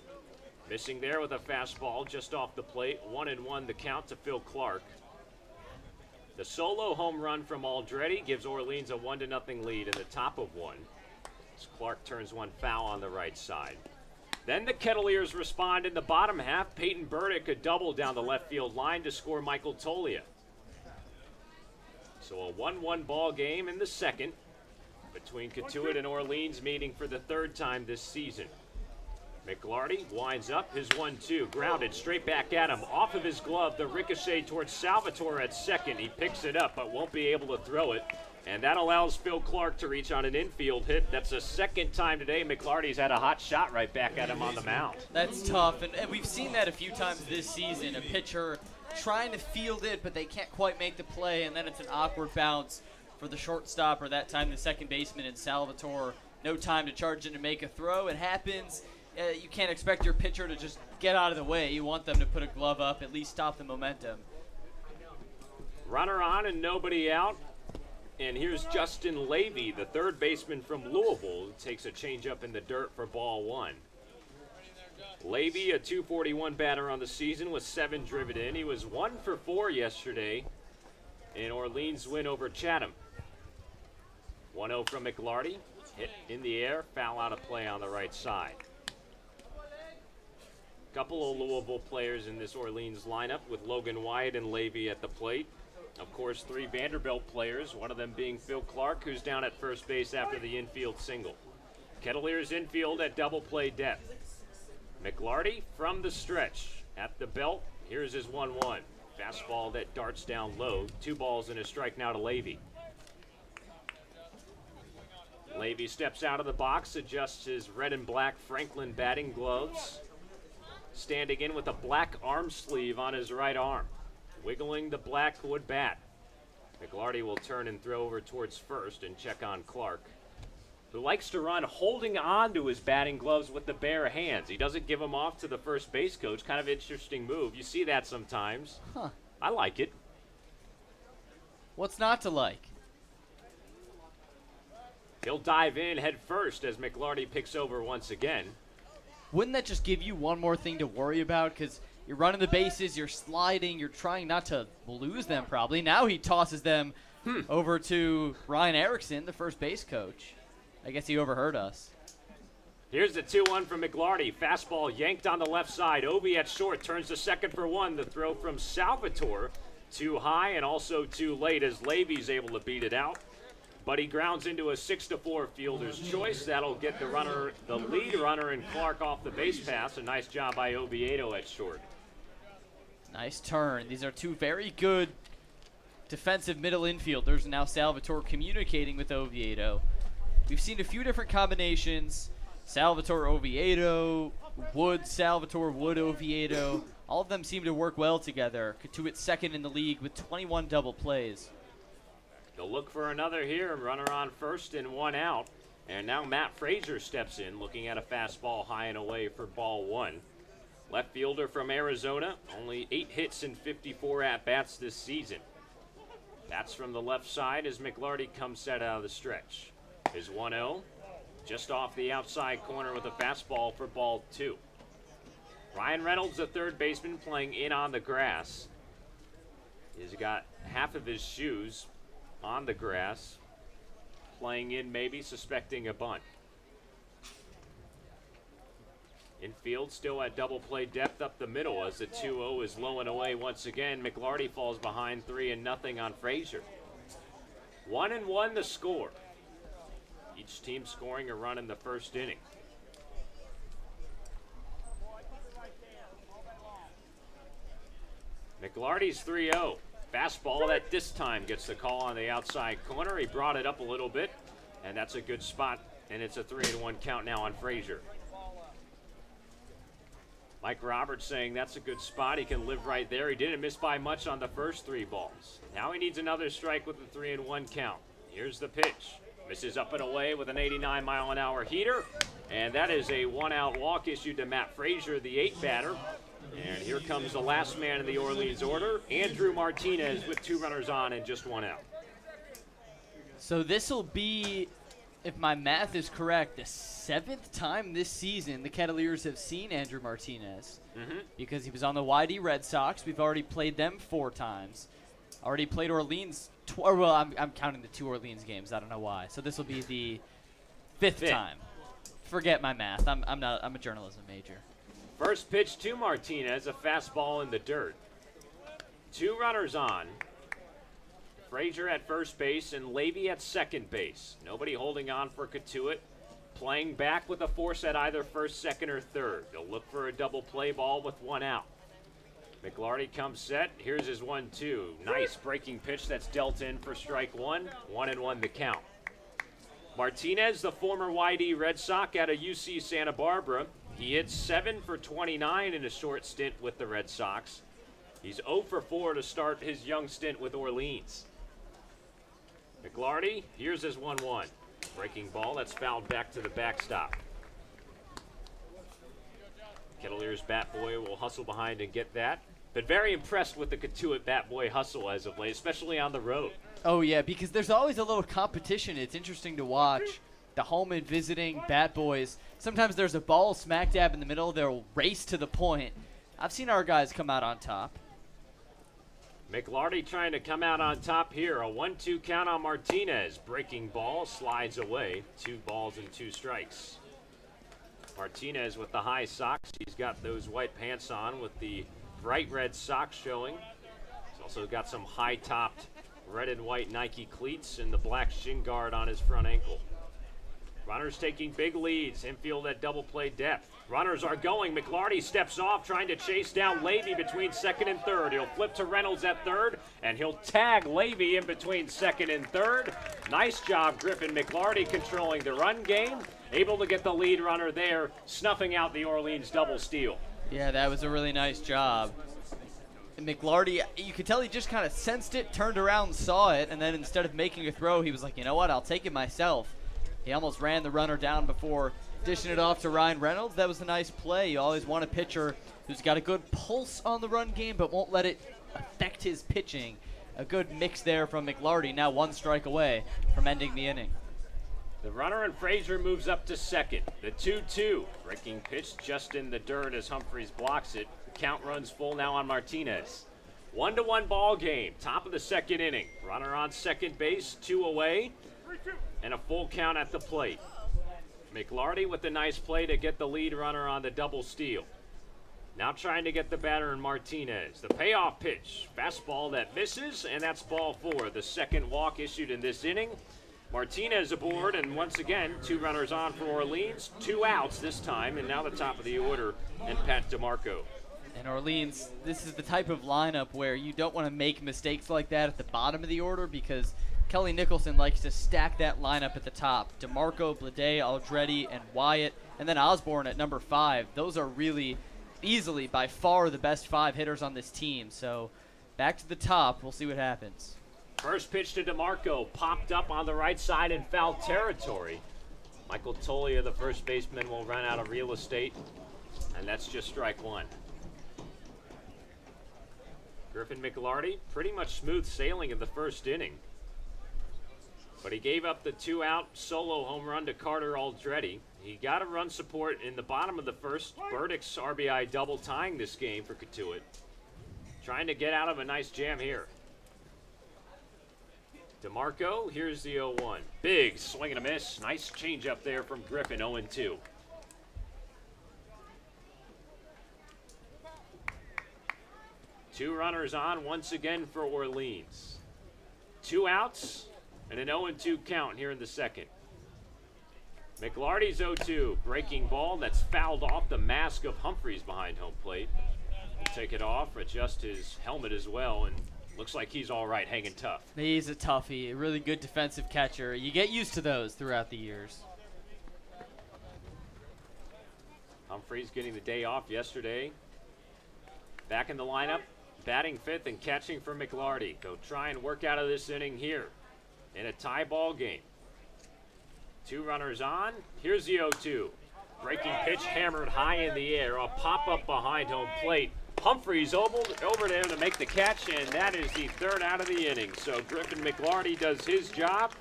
Missing there with a fastball just off the plate. 1-1 the count to Phil Clark. The solo home run from Aldretti gives Orleans a 1-0 lead in the top of one, as Clark turns one foul on the right side. Then the Kettleers respond in the bottom half. Peyton Burdick a double down the left field line to score Michael Tolia. So a 1-1 ball game in the second between Cotuit and Orleans, meeting for the third time this season. McLarty winds up his 1-2, grounded straight back at him. Off of his glove, the ricochet towards Salvatore at second. He picks it up but won't be able to throw it. And that allows Phil Clark to reach on an infield hit. That's the second time today McLarty's had a hot shot right back at him on the mound. That's tough, and we've seen that a few times this season. A pitcher trying to field it, but they can't quite make the play, and then it's an awkward bounce for the shortstop, or that time the second baseman in Salvatore. No time to charge in to make a throw. It happens. You can't expect your pitcher to just get out of the way. You want them to put a glove up, at least stop the momentum. Runner on and nobody out. And here's Justin Levy, the third baseman from Louisville, who takes a changeup in the dirt for ball one. Levy, a .241 batter on the season with 7 driven in. He was 1 for 4 yesterday in Orleans' win over Chatham. 1-0 from McLarty. Hit in the air, foul out of play on the right side. Couple of Louisville players in this Orleans lineup with Logan Wyatt and Levy at the plate. Of course, 3 Vanderbilt players, one of them being Phil Clark, who's down at first base after the infield single. Kettleers infield at double play depth. McLarty from the stretch at the belt. Here's his 1-1. Fastball that darts down low. 2 balls and a strike now to Levy. Levy steps out of the box, adjusts his red and black Franklin batting gloves. Standing in with a black arm sleeve on his right arm, wiggling the black wood bat. McLarty will turn and throw over towards first and check on Clark, who likes to run holding on to his batting gloves with the bare hands. He doesn't give them off to the first base coach. Kind of interesting move. You see that sometimes. Huh. I like it. What's not to like? He'll dive in head first as McLarty picks over once again. Wouldn't that just give you one more thing to worry about? Because you're running the bases, you're sliding, you're trying not to lose them probably. Now he tosses them over to Ryan Erickson, the first base coach. I guess he overheard us. Here's the 2-1 from McLarty. Fastball yanked on the left side. Obi at short turns to second for one. The throw from Salvatore too high and also too late as Levy's able to beat it out. But he grounds into a 6-4 fielder's choice. That'll get the lead runner and Clark off the base pass. A nice job by Oviedo at short. Nice turn. These are 2 very good defensive middle infielders. And now Salvatore communicating with Oviedo. We've seen a few different combinations. Salvatore, Oviedo, Wood, Salvatore, Wood, Oviedo. All of them seem to work well together. Cotuit second in the league with 21 double plays. They'll look for another here, and runner on first and 1 out. And now Matt Frazier steps in, looking at a fastball high and away for ball 1. Left fielder from Arizona, only 8 hits and 54 at-bats this season. Bats from the left side as McLarty comes set out of the stretch. His 1-0, just off the outside corner with a fastball for ball 2. Ryan Reynolds, the third baseman, playing in on the grass. He's got half of his shoes on the grass, playing in maybe, suspecting a bunt. Infield still at double play depth up the middle as the 2-0 is low and away once again. McLarty falls behind 3-0 on Frazier. 1-1 the score. Each team scoring a run in the first inning. McLarty's 3-0. Fastball that this time gets the call on the outside corner. He brought it up a little bit, and that's a good spot, and it's a 3-1 count now on Frazier. Mike Roberts saying that's a good spot. He can live right there. He didn't miss by much on the first 3 balls. Now he needs another strike with the 3-1 count. Here's the pitch. Misses up and away with an 89-mile-an-hour heater, and that is a 1-out walk issued to Matt Frazier, the 8 batter. And here comes the last man in the Orleans order, Andrew Martinez, with 2 runners on and just 1 out. So this will be, if my math is correct, the 7th time this season the Kettleers have seen Andrew Martinez. Because he was on the YD Red Sox. We've already played them 4 times. Already played Orleans, well, I'm counting the 2 Orleans games. I don't know why. So this will be the 5th time. Forget my math. I'm a journalism major. First pitch to Martinez, a fastball in the dirt. 2 runners on. Frazier at first base and Levy at second base. Nobody holding on for Cotuit. Playing back with a force at either first, second, or third. They'll look for a double play ball with 1 out. McLarty comes set. Here's his 1-2. Nice breaking pitch that's dealt in for strike 1. 1-1 the count. Martinez, the former YD Red Sox out of UC Santa Barbara. He hit 7 for 29 in a short stint with the Red Sox. He's 0 for 4 to start his young stint with Orleans. McLarty, here's his 1-1. Breaking ball, that's fouled back to the backstop. Kettleers bat boy will hustle behind and get that. Been very impressed with the Cotuit bat boy hustle as of late, especially on the road. Oh, yeah, because there's always a little competition. It's interesting to watch. The home and visiting bat boys. Sometimes there's a ball smack dab in the middle. They'll race to the point. I've seen our guys come out on top. McLarty trying to come out on top here. A 1-2 count on Martinez. Breaking ball slides away. 2 balls and 2 strikes. Martinez with the high socks. He's got those white pants on with the bright red socks showing. He's also got some high-topped red and white Nike cleats and the black shin guard on his front ankle. Runners taking big leads. Infield at double play depth. Runners are going. McLarty steps off, trying to chase down Levy between second and third. He'll flip to Reynolds at third, and he'll tag Levy in between second and third. Nice job, Griffin McLarty, controlling the run game. Able to get the lead runner there, snuffing out the Orleans double steal. Yeah, that was a really nice job. And McLarty, you could tell he just kind of sensed it, turned around, saw it, and then instead of making a throw, he was like, you know what, I'll take it myself. He almost ran the runner down before dishing it off to Ryan Reynolds. That was a nice play. You always want a pitcher who's got a good pulse on the run game but won't let it affect his pitching. A good mix there from McLarty, now 1 strike away from ending the inning. The runner and Frazier moves up to second. The 2-2. Breaking pitch just in the dirt as Humphreys blocks it. Count runs full now on Martinez. 1-1 ball game. Top of the second inning. Runner on second base, 2 away. And a full count at the plate. McLarty with the nice play to get the lead runner on the double steal. Now trying to get the batter in Martinez. The payoff pitch. Fastball that misses, and that's ball 4. The second walk issued in this inning. Martinez aboard, and once again, 2 runners on for Orleans. 2 outs this time, and now the top of the order, and Pat DeMarco. And Orleans, this is the type of lineup where you don't want to make mistakes like that at the bottom of the order because Kelly Nicholson likes to stack that lineup at the top. DeMarco, Blade, Aldretti, and Wyatt, and then Osborne at number 5. Those are really easily by far the best 5 hitters on this team. So back to the top. We'll see what happens. First pitch to DeMarco, popped up on the right side in foul territory. Michael Tolia, the first baseman, will run out of real estate, and that's just strike 1. Griffin McLarty, pretty much smooth sailing in the first inning. But he gave up the 2-out solo home run to Carter Aldretti. He got a run support in the bottom of the first. Burdick's RBI double tying this game for Cotuit. Trying to get out of a nice jam here. DeMarco, here's the 0-1. Big swing and a miss. Nice changeup there from Griffin, 0-2. Two runners on once again for Orleans. 2 outs and an 0-2 count here in the second. McLarty's 0-2. Breaking ball that's fouled off the mask of Humphreys behind home plate. He'll take it off, adjust his helmet as well, and looks like he's all right, hanging tough. He's a toughie, a really good defensive catcher. You get used to those throughout the years. Humphreys getting the day off yesterday. Back in the lineup, batting fifth and catching for McLarty. They'll try and work out of this inning here in a tie ball game. 2 runners on. Here's the 0-2. Breaking pitch hammered high in the air. A pop-up behind home plate. Humphreys over to him to make the catch, and that is the 3rd out of the inning. So Griffin McLarty does his job.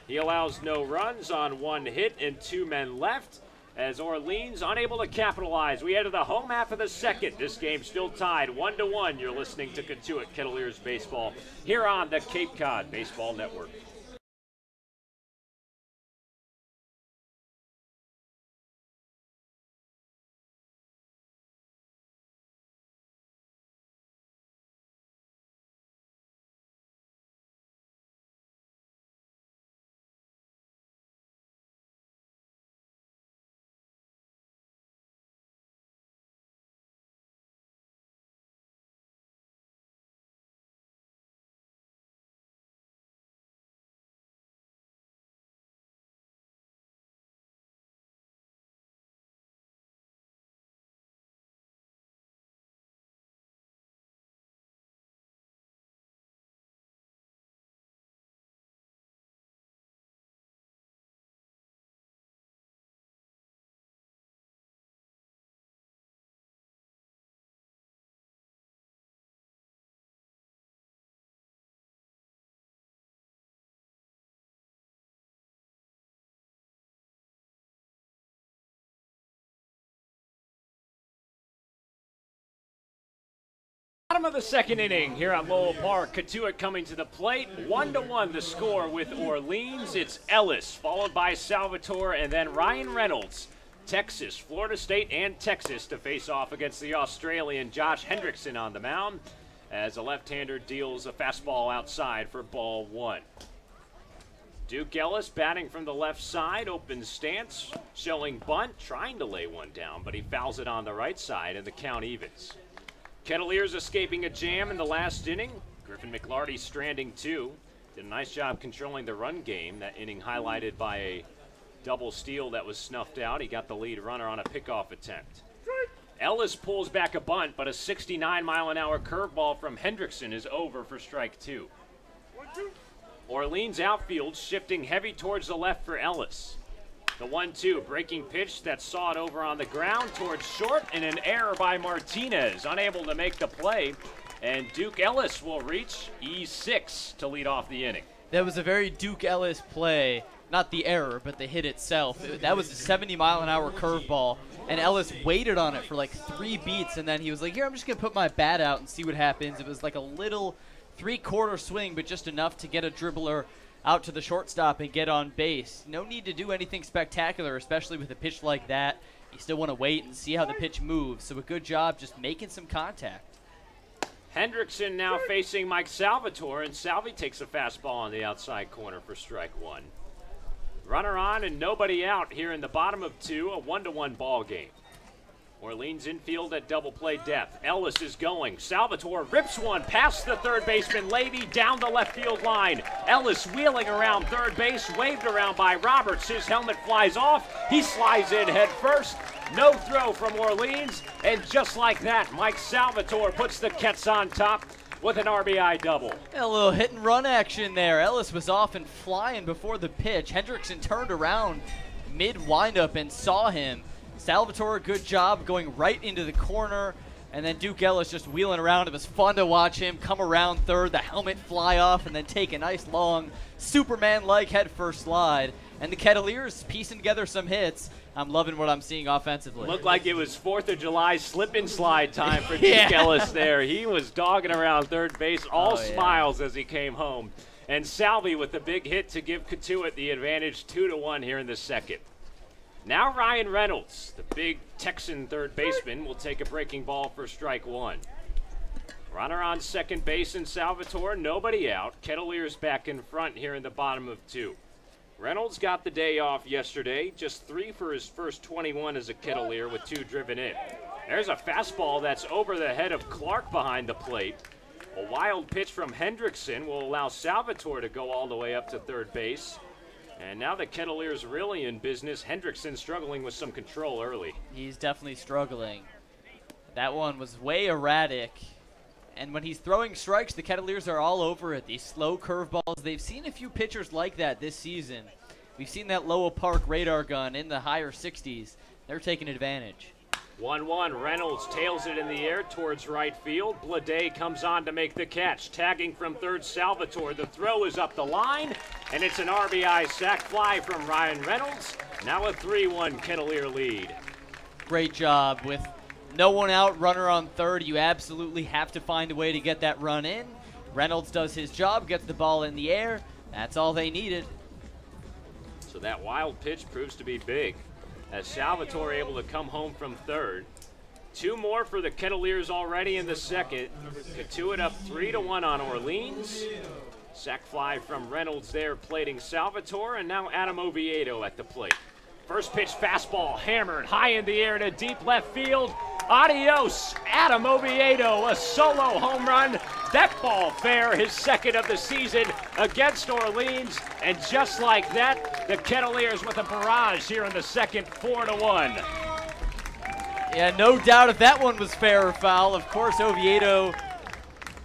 He allows no runs on 1 hit and 2 men left, as Orleans unable to capitalize. We head to the home half of the 2nd. This game still tied 1-1. You're listening to Cotuit Kettleers Baseball here on the Cape Cod Baseball Network. Bottom of the 2nd inning here at Lowell Park. Cotuit coming to the plate. 1-1 the score with Orleans. It's Ellis, followed by Salvatore, and then Ryan Reynolds. Texas, Florida State, and Texas to face off against the Australian Josh Hendrickson on the mound, as a left-hander deals a fastball outside for ball 1. Duke Ellis batting from the left side, open stance, showing bunt, trying to lay one down, but he fouls it on the right side, and the count evens. Kettleers escaping a jam in the last inning. Griffin McLarty stranding 2. Did a nice job controlling the run game. That inning highlighted by a double steal that was snuffed out. He got the lead runner on a pickoff attempt. Ellis pulls back a bunt, but a 69-mile-an-hour curveball from Hendrickson is over for strike 2. Orleans outfield shifting heavy towards the left for Ellis. The 1-2 breaking pitch that saw it over on the ground towards short, and an error by Martinez, unable to make the play. And Duke Ellis will reach E6 to lead off the inning. That was a very Duke Ellis play. Not the error, but the hit itself. That was a 70-mile-an-hour curveball, and Ellis waited on it for like 3 beats, and then he was like, here, I'm just going to put my bat out and see what happens. It was like a little 3/4 swing, but just enough to get a dribbler out to the shortstop and get on base. No need to do anything spectacular, especially with a pitch like that. You still want to wait and see how the pitch moves, so a good job just making some contact. Hendrickson now facing Mike Salvatore, and Salvi takes a fastball on the outside corner for strike 1. Runner on and nobody out here in the bottom of 2, a 1-1 ball game. Orleans infield at double play depth. Ellis is going. Salvatore rips one past the third baseman Lady down the left field line. Ellis wheeling around third base, waved around by Roberts. His helmet flies off. He slides in head first. No throw from Orleans. And just like that, Mike Salvatore puts the Kets on top with an RBI double. A little hit and run action there. Ellis was off and flying before the pitch. Hendrickson turned around mid windup and saw him. Salvatore, good job going right into the corner, and then Duke Ellis just wheeling around. It was fun to watch him come around third, the helmet fly off, and then take a nice long Superman-like head first slide. And the Kettleers piecing together some hits. I'm loving what I'm seeing offensively. Looked like it was 4th of July slip and slide time for Duke Ellis there. He was dogging around third base, all smiles as he came home. And Salvi with the big hit to give Cotuit the advantage 2-1 here in the 2nd. Now Ryan Reynolds, the big Texan third baseman, will take a breaking ball for strike 1. Runner on second base in Salvatore, nobody out. Kettleers back in front here in the bottom of 2. Reynolds got the day off yesterday, just 3 for his first 21 as a Kettleer with 2 driven in. There's a fastball that's over the head of Clark behind the plate. A wild pitch from Hendrickson will allow Salvatore to go all the way up to third base. And now the Kettleers really in business. Hendrickson struggling with some control early. He's definitely struggling. That one was way erratic. And when he's throwing strikes, the Kettleers are all over it. These slow curveballs. They've seen a few pitchers like that this season. We've seen that Lowell Park radar gun in the higher 60s. They're taking advantage. 1-1. Reynolds tails it in the air towards right field. Blade comes on to make the catch. Tagging from third, Salvatore. The throw is up the line, and it's an RBI sac fly from Ryan Reynolds. Now a 3-1 Kettleer lead. Great job. With no one out, runner on third, you absolutely have to find a way to get that run in. Reynolds does his job, gets the ball in the air. That's all they needed. So that wild pitch proves to be big, as Salvatore able to come home from third. 2 more for the Kettleers already in the second. Cotuit up 3-1 on Orleans. Sac fly from Reynolds there plating Salvatore, and now Adam Oviedo at the plate. First pitch fastball hammered high in the air to deep left field. Adios, Adam Oviedo, a solo home run. That ball fair, his second of the season against Orleans. And just like that, the Kettleers with a barrage here in the second, 4-1. Yeah, no doubt if that one was fair or foul. Of course, Oviedo,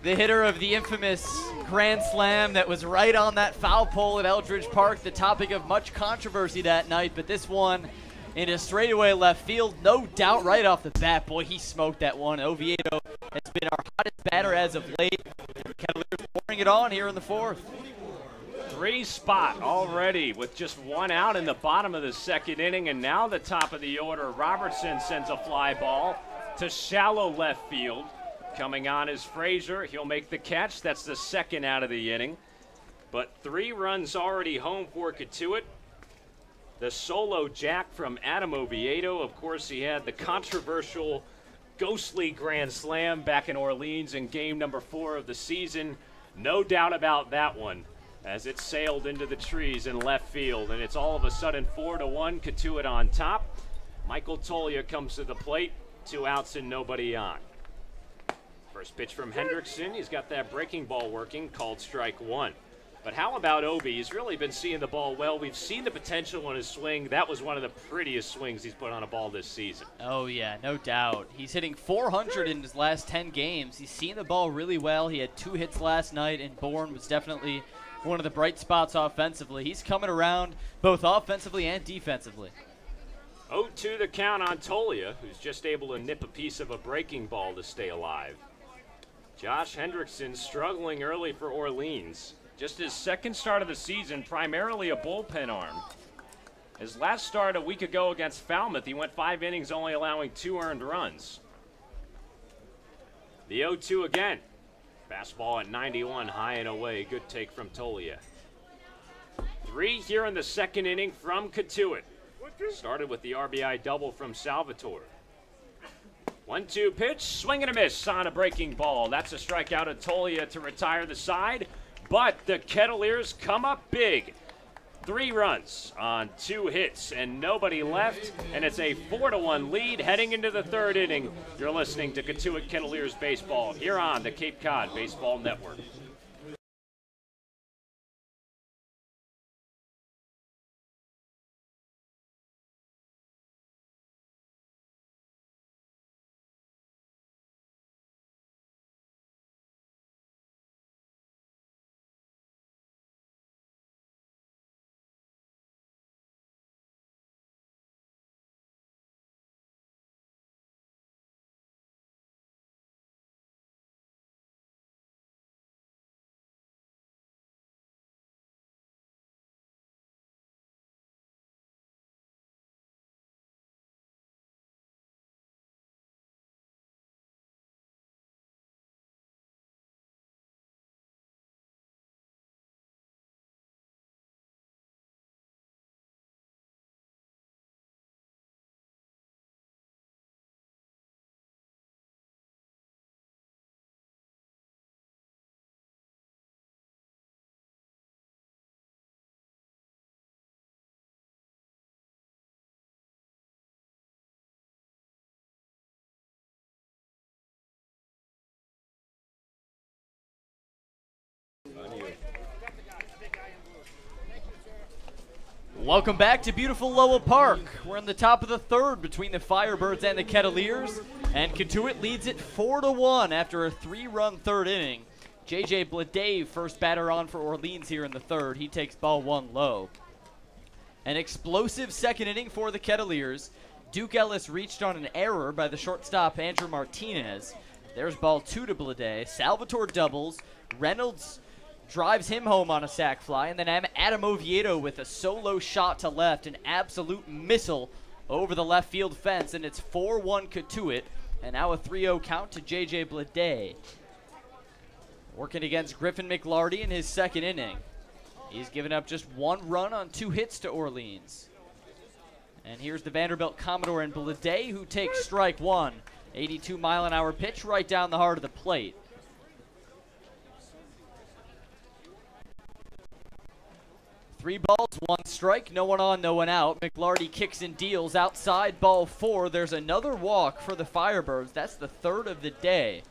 the hitter of the infamous grand slam that was right on that foul pole at Eldridge Park, the topic of much controversy that night. But this one in a straightaway left field, no doubt right off the bat. Boy, he smoked that one. Oviedo has been our hottest batter as of late. Kettleers pouring it on here in the fourth. 3 spot already with just 1 out in the bottom of the second inning, and now the top of the order. Robertson sends a fly ball to shallow left field. Coming on is Frazier. He'll make the catch. That's the second out of the inning. But 3 runs already home for Cotuit. The solo jack from Adam Oviedo. Of course, he had the controversial, ghostly grand slam back in Orleans in game number 4 of the season. No doubt about that one, as it sailed into the trees in left field. And it's all of a sudden 4-1, Cotuit on top. Michael Tolia comes to the plate. 2 outs and nobody on. First pitch from Hendrickson. He's got that breaking ball working, called strike 1. But how about Obi? He's really been seeing the ball well. We've seen the potential in his swing. That was one of the prettiest swings he's put on a ball this season. Oh, yeah, no doubt. He's hitting 400 in his last 10 games. He's seen the ball really well. He had 2 hits last night, and Bourne was definitely one of the bright spots offensively. He's coming around both offensively and defensively. 0-2 the count on Tolia, who's just able to nip a piece of a breaking ball to stay alive. Josh Hendrickson struggling early for Orleans. Just his second start of the season, primarily a bullpen arm. His last start a week ago against Falmouth, he went 5 innings, only allowing 2 earned runs. The 0-2 again. Fastball at 91, high and away. Good take from Tolia. 3 here in the second inning from Cotuit. Started with the RBI double from Salvatore. 1-2 pitch, swing and a miss on a breaking ball. That's a strikeout of Tolia to retire the side. But the Kettleers come up big. 3 runs on 2 hits and nobody left. And it's a 4-1 lead heading into the third inning. You're listening to Cotuit Kettleers Baseball here on the Cape Cod Baseball Network. you. Welcome back to beautiful Lowell Park. We're in the top of the third between the Firebirds and the Kettleers, and Cotuit leads it 4-1 after a 3-run third inning. J.J. Blade, first batter on for Orleans here in the third. He takes ball one low. An explosive second inning for the Kettleers. Duke Ellis reached on an error by the shortstop Andrew Martinez. There's ball two to Blade. Salvatore doubles. Reynolds drives him home on a sac fly, and then Adam Oviedo with a solo shot to left, an absolute missile over the left field fence, and it's 4-1 Cotuit, and now a 3-0 count to J.J. Blade. Working against Griffin McLarty in his second inning. He's given up just one run on 2 hits to Orleans. And here's the Vanderbilt Commodore and Blade, who takes strike one. 82-mile-an-hour pitch right down the heart of the plate. Three balls, one strike, no one on, no one out. McLarty kicks and deals outside, ball 4. There's another walk for the Firebirds. That's the third of the day.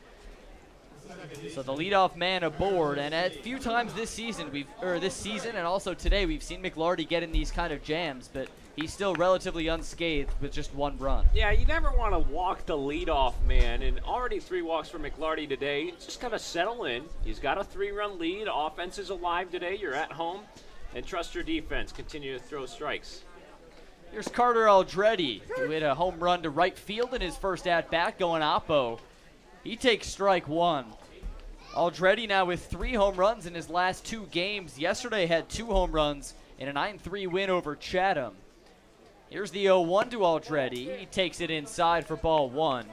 So the leadoff man aboard, and a few times this season, and also today, we've seen McLarty get in these kind of jams, but he's still relatively unscathed with just one run. Yeah, you never want to walk the leadoff man, and already 3 walks for McLarty today. Just got to settle in. He's got a 3-run lead. Offense is alive today. You're at home. And trust your defense. Continue to throw strikes. Here's Carter Aldretti, who hit a home run to right field in his first at-bat, going oppo. He takes strike one. Aldretti now with 3 home runs in his last 2 games. Yesterday had 2 home runs in a 9-3 win over Chatham. Here's the 0-1 to Aldretti. He takes it inside for ball 1.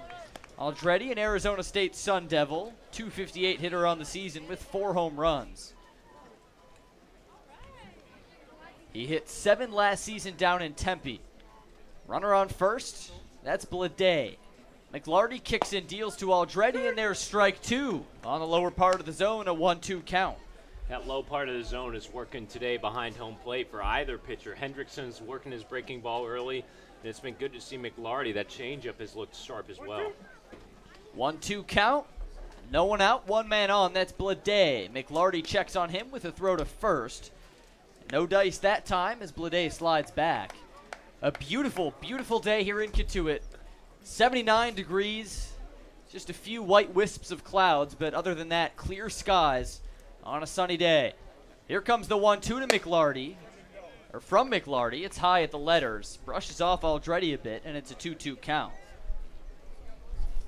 Aldretti, an Arizona State Sun Devil, .258 hitter on the season with 4 home runs. He hit 7 last season down in Tempe. Runner on first, that's Blade. McLarty kicks and deals to Aldretti, and there's strike 2. On the lower part of the zone, a 1-2 count. That low part of the zone is working today behind home plate for either pitcher. Hendrickson's working his breaking ball early, and it's been good to see McLarty. That changeup has looked sharp as well. 1-2 count. No one out, 1 man on, that's Blade. McLarty checks on him with a throw to first. No dice that time as Blade slides back. A beautiful, beautiful day here in Cotuit. 79 degrees, just a few white wisps of clouds, but other than that, clear skies on a sunny day. Here comes the 1-2 to McLarty, or from McLarty. It's high at the letters, brushes off Aldretti a bit, and it's a 2-2 count.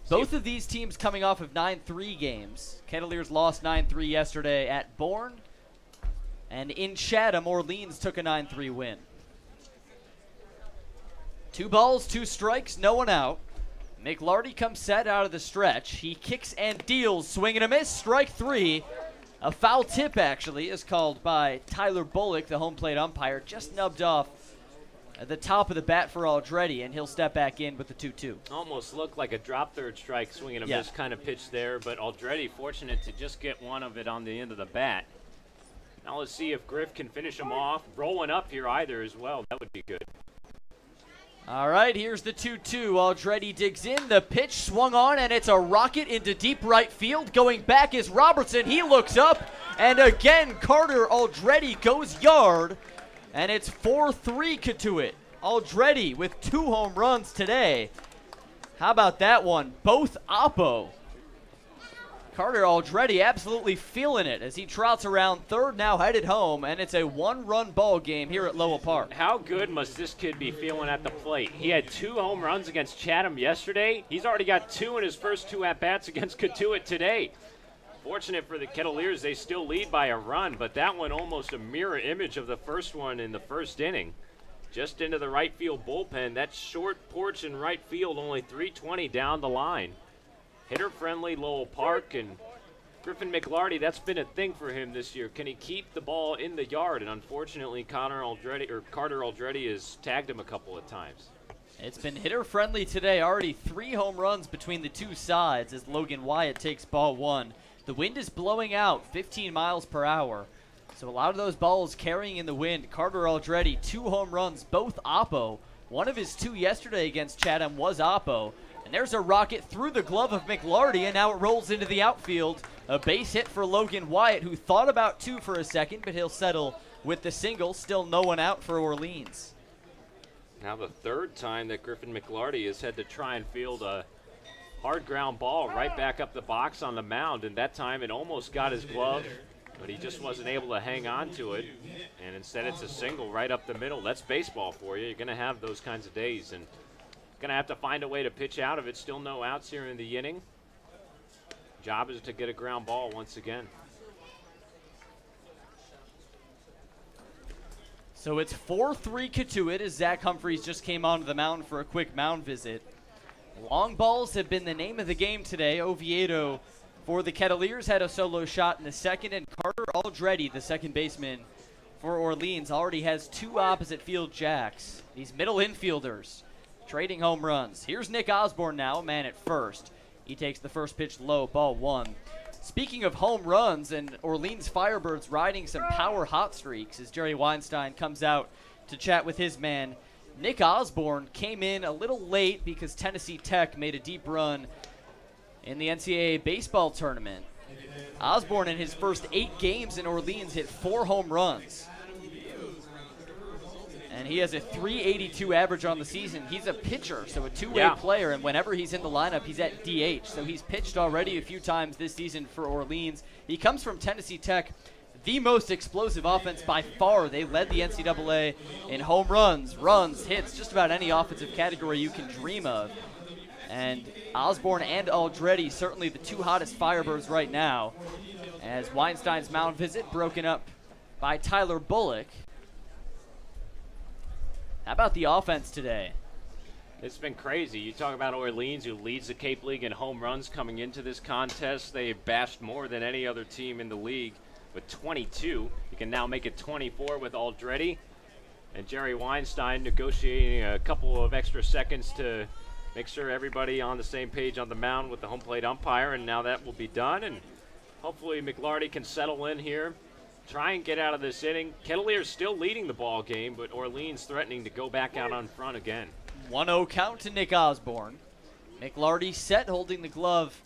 Both of these teams coming off of 9-3 games. Kettleers lost 9-3 yesterday at Bourne. And in Chatham, Orleans took a 9-3 win. 2 balls, 2 strikes, no one out. McLarty comes set out of the stretch. He kicks and deals, swing and a miss, strike 3. A foul tip, actually, is called by Tyler Bullock, the home plate umpire. Just nubbed off at the top of the bat for Aldretti, and he'll step back in with the 2-2. Almost looked like a drop third strike, swing and a miss kind of pitch there, but Aldretti fortunate to just get one of it on the end of the bat. Now let's see if Griff can finish him off. Rolling up here either as well. That would be good. All right, here's the 2-2. Aldretti digs in. The pitch swung on, and it's a rocket into deep right field. Going back is Robertson. He looks up, and again, Carter Aldretti goes yard, and it's 4-3 Cotuit. Aldretti with 2 home runs today. How about that one? Both oppo. Carter Aldretti absolutely feeling it as he trots around third, now headed home, and it's a 1-run ball game here at Lowell Park. How good must this kid be feeling at the plate? He had 2 home runs against Chatham yesterday. He's already got 2 in his first 2 at-bats against Cotuit today. Fortunate for the Kettleers, they still lead by a run, but that one almost a mirror image of the first one in the first inning. Just into the right field bullpen. That short porch in right field, only 320 down the line. Hitter-friendly Lowell Park, and Griffin McLarty, that's been a thing for him this year. Can he keep the ball in the yard? And unfortunately, Carter Aldretti has tagged him a couple of times. It's been hitter-friendly today. Already 3 home runs between the 2 sides as Logan Wyatt takes ball 1. The wind is blowing out 15 miles per hour. So a lot of those balls carrying in the wind. Carter Aldretti, 2 home runs, both oppo. One of his 2 yesterday against Chatham was oppo. And there's a rocket through the glove of McLarty, and now it rolls into the outfield. A base hit for Logan Wyatt, who thought about 2 for a second, but he'll settle with the single. Still no one out for Orleans. Now the third time that Griffin McLarty has had to try and field a hard ground ball right back up the box on the mound, and that time it almost got his glove, but he just wasn't able to hang on to it, and instead it's a single right up the middle. That's baseball for you. You're going to have those kinds of days, and going to have to find a way to pitch out of it. Still no outs here in the inning. Job is to get a ground ball once again. So it's 4-3 Cotuit as Zach Humphreys just came onto the mound for a quick mound visit. Long balls have been the name of the game today. Oviedo for the Kettleers had a solo shot in the second, and Carter Aldretti, the second baseman for Orleans, already has 2 opposite field jacks. These middle infielders trading home runs. Here's Nick Osborne now, a man at first. He takes the first pitch low, ball 1. Speaking of home runs and Orleans Firebirds riding some power hot streaks as Jerry Weinstein comes out to chat with his man, Nick Osborne came in a little late because Tennessee Tech made a deep run in the NCAA baseball tournament. Osborne in his first 8 games in Orleans hit 4 home runs. And he has a .382 average on the season. He's a pitcher, so a two-way player, and whenever he's in the lineup, he's at DH. So he's pitched already a few times this season for Orleans. He comes from Tennessee Tech, the most explosive offense by far. They led the NCAA in home runs, hits, just about any offensive category you can dream of. And Osborne and Aldretti, certainly the 2 hottest Firebirds right now, as Weinstein's mound visit broken up by Tyler Bullock. How about the offense today? It's been crazy. You talk about Orleans, who leads the Cape League in home runs coming into this contest. They bashed more than any other team in the league with 22. You can now make it 24 with Aldretti. And Jerry Weinstein negotiating a couple of extra seconds to make sure everybody on the same page on the mound with the home plate umpire. And now that will be done. And hopefully McLarty can settle in here, try and get out of this inning. Kettleers still leading the ball game, but Orleans threatening to go back out on front again. 1-0 count to Nick Osborne. McLarty set, holding the glove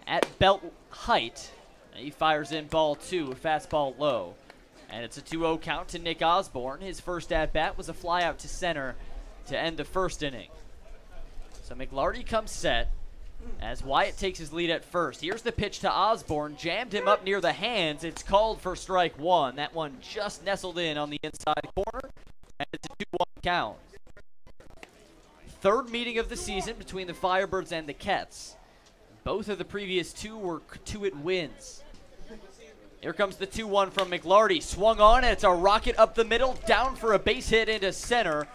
at belt height. And he fires in ball 2, a fastball low. And it's a 2-0 count to Nick Osborne. His first at-bat was a fly out to center to end the first inning. So McLarty comes set as Wyatt takes his lead at first. Here's the pitch to Osborne, jammed him up near the hands. It's called for strike 1. That one just nestled in on the inside corner, and it's a 2-1 count. Third meeting of the season between the Firebirds and the Kets. Both of the previous 2 were Cotuit wins. Here comes the 2-1 from McLarty. Swung on, and it's a rocket up the middle, down for a base hit into center.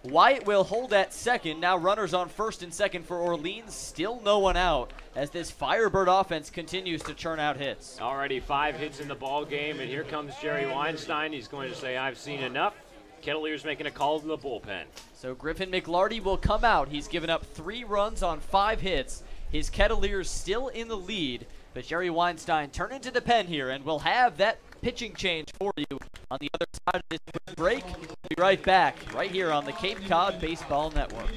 Wyatt will hold at second. Now runners on first and second for Orleans. Still no one out as this Firebird offense continues to churn out hits. Already 5 hits in the ball game, and here comes Jerry Weinstein. He's going to say, I've seen enough. Kettleers making a call to the bullpen. So Griffin McLarty will come out. He's given up 3 runs on 5 hits. His Kettleers still in the lead, but Jerry Weinstein turn into the pen here, and we'll have that pitching change for you on the other side of this break. We'll be right back right here on the Cape Cod Baseball Network.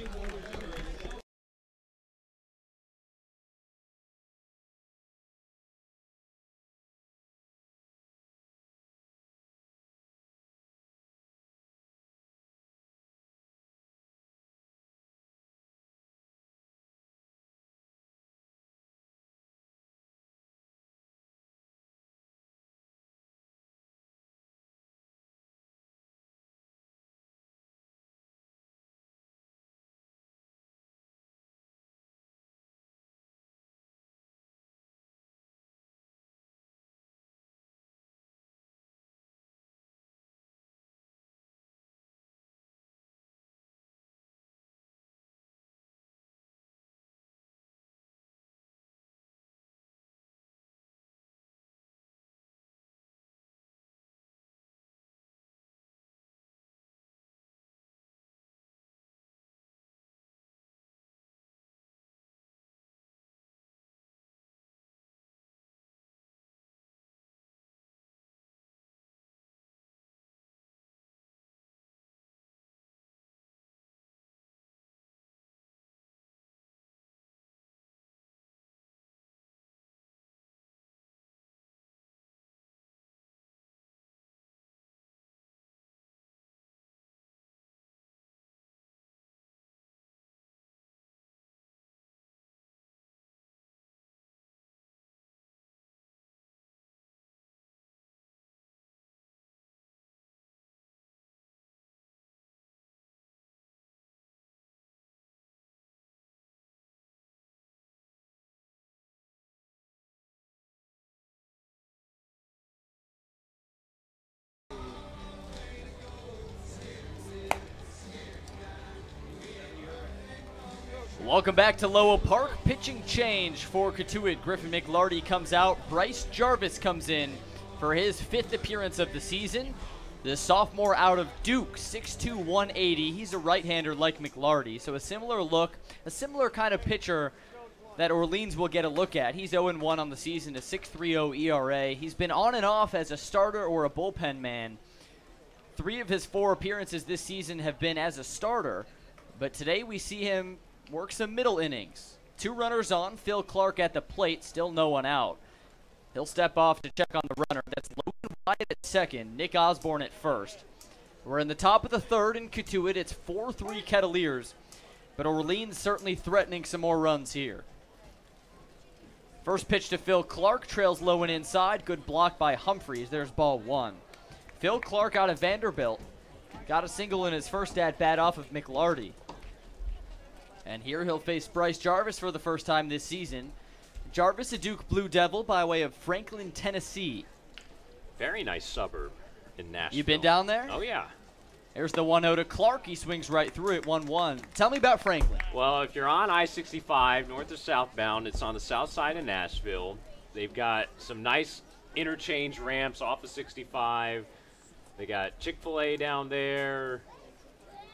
Welcome back to Lowell Park. Pitching change for Cotuit. Griffin McLarty comes out. Bryce Jarvis comes in for his 5th appearance of the season. The sophomore out of Duke, 6'2", 180. He's a right-hander like McLarty, so a similar look, a similar kind of pitcher that Orleans will get a look at. He's 0-1 on the season, a 6.30 ERA. He's been on and off as a starter or a bullpen man. 3 of his 4 appearances this season have been as a starter, but today we see him work some middle innings. 2 runners on, Phil Clark at the plate, still no one out. He'll step off to check on the runner. That's Logan Wyatt at second, Nick Osborne at first. We're in the top of the 3rd in Cotuit. It's 4-3 Kettleers, but Orleans certainly threatening some more runs here. First pitch to Phil Clark, trails low and inside. Good block by Humphreys. There's ball 1. Phil Clark out of Vanderbilt. Got a single in his first at-bat off of McLarty. And here he'll face Bryce Jarvis for the first time this season. Jarvis, a Duke Blue Devil by way of Franklin, Tennessee. Very nice suburb in Nashville. You been down there? Oh, yeah. There's the 1-0 to Clark. He swings right through it, 1-1. Tell me about Franklin. Well, if you're on I-65, north or southbound, it's on the south side of Nashville. They've got some nice interchange ramps off of 65. They got Chick-fil-A down there.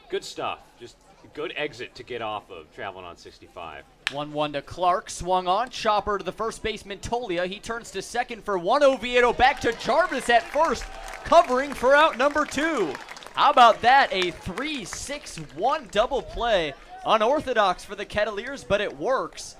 Good stuff. Just a good exit to get off of traveling on 65. 1-1 to Clark, swung on, chopper to the first baseman Tolia. He turns to second for 1. Oviedo back to Jarvis at first, covering for out number 2. How about that? A 3-6-1 double play. Unorthodox for the Kettleers, but it works.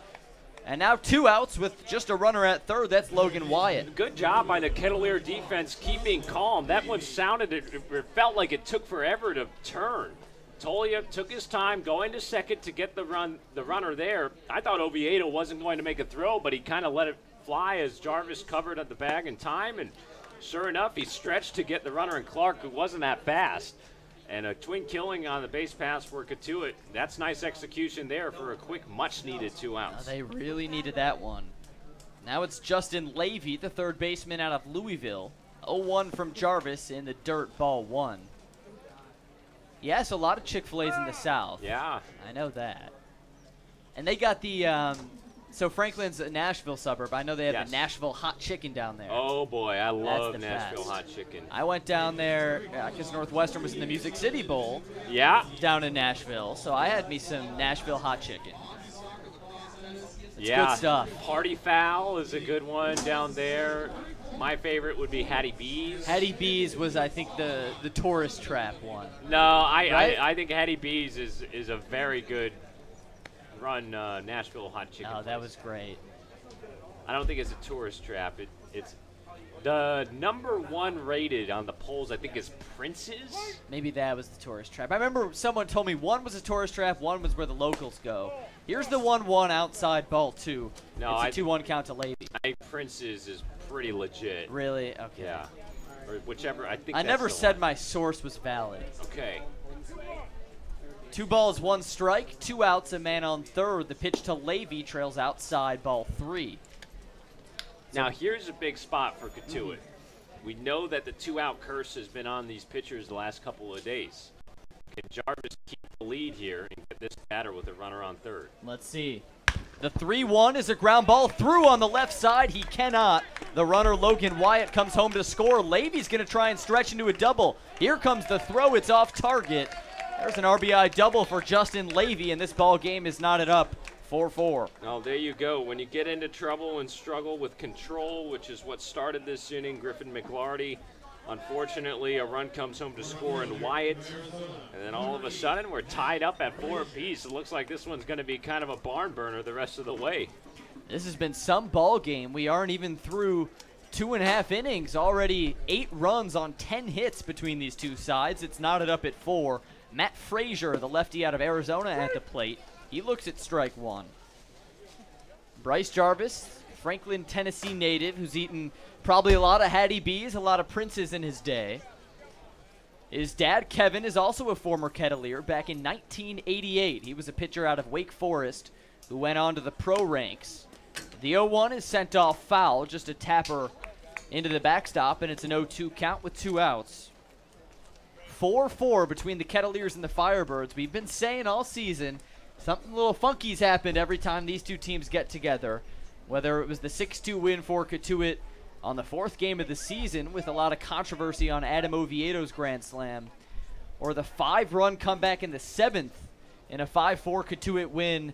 And now 2 outs with just a runner at third. That's Logan Wyatt. Good job by the Kettleer defense keeping calm. That one sounded, it felt like it took forever to turn. Tolia took his time going to second to get the runner there. I thought Oviedo wasn't going to make a throw, but he kind of let it fly as Jarvis covered at the bag in time, and sure enough, he stretched to get the runner in Clark, who wasn't that fast. And a twin killing on the base pass for Cotuit. That's nice execution there for a quick, much-needed 2 outs. They really needed that one. Now it's Justin Levy, the third baseman out of Louisville. 0-1 from Jarvis in the dirt, ball 1. Yes, a lot of Chick-fil-A's in the South. Yeah. I know that. And they got the, so Franklin's a Nashville suburb. I know they have the Nashville hot chicken down there. Oh, boy, I love Nashville hot chicken. I went down there because Northwestern was in the Music City Bowl. Yeah. Down in Nashville, so I had me some Nashville hot chicken. It's good stuff. Party Fowl is a good one down there. My favorite would be Hattie B's. Hattie B's was, I think, the tourist trap one. No, I think Hattie B's is a very good run Nashville hot chicken. Oh, that was great. I don't think it's a tourist trap. It's the number 1 rated on the polls, I think, is Prince's. Maybe that was the tourist trap. I remember someone told me 1 was a tourist trap, 1 was where the locals go. Here's the 1-1 outside, ball 2. No, it's a 2-1 count to Levy. I think Prince's is pretty legit. Really? Okay. Yeah. Or whichever. I think. I never said my source was valid. Okay. 2 balls, 1 strike, 2 outs, a man on third. The pitch to Levy trails outside, ball 3. Now here's a big spot for Cotuit. We know that the 2-out curse has been on these pitchers the last couple of days. Can Jarvis keep the lead here and get this batter with a runner on third? Let's see. The 3-1 is a ground ball through on the left side. He cannot. The runner, Logan Wyatt, comes home to score. Levy's going to try and stretch into a double. Here comes the throw. It's off target. There's an RBI double for Justin Levy, and this ball game is knotted up 4-4. Oh, there you go. When you get into trouble and struggle with control, which is what started this inning, Griffin McLarty, unfortunately, a run comes home to score in Wyatt. And then all of a sudden, we're tied up at 4 apiece. It looks like this one's going to be kind of a barn burner the rest of the way. This has been some ball game. We aren't even through 2.5 innings. Already 8 runs on 10 hits between these two sides. It's knotted up at 4. Matt Frazier, the lefty out of Arizona, at the plate. He looks at strike 1. Bryce Jarvis, Franklin, Tennessee native, who's eaten probably a lot of Hattie B's, a lot of Prince's in his day. His dad, Kevin, is also a former Kettleer. Back in 1988, he was a pitcher out of Wake Forest who went on to the pro ranks. The 0-1 is sent off foul, just a tapper into the backstop, and it's an 0-2 count with 2 outs. 4-4 between the Kettleers and the Firebirds. We've been saying all season, Something a little funky's happened every time these two teams get together, whether it was the 6-2 win for Cotuit on the 4th game of the season with a lot of controversy on Adam Oviedo's Grand Slam, or the 5-run comeback in the 7th in a 5-4 Cotuit win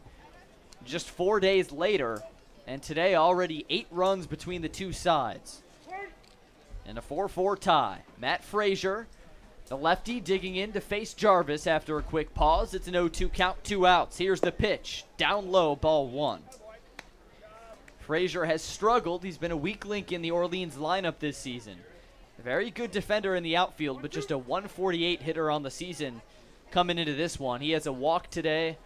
just 4 days later, and today already 8 runs between the two sides. And a 4-4 tie. Matt Frazier, the lefty, digging in to face Jarvis after a quick pause. It's an 0-2 count, 2 outs. Here's the pitch. Down low, ball 1. Frazier has struggled. He's been a weak link in the Orleans lineup this season. A very good defender in the outfield, but just a 148 hitter on the season coming into this one. He has a walk today.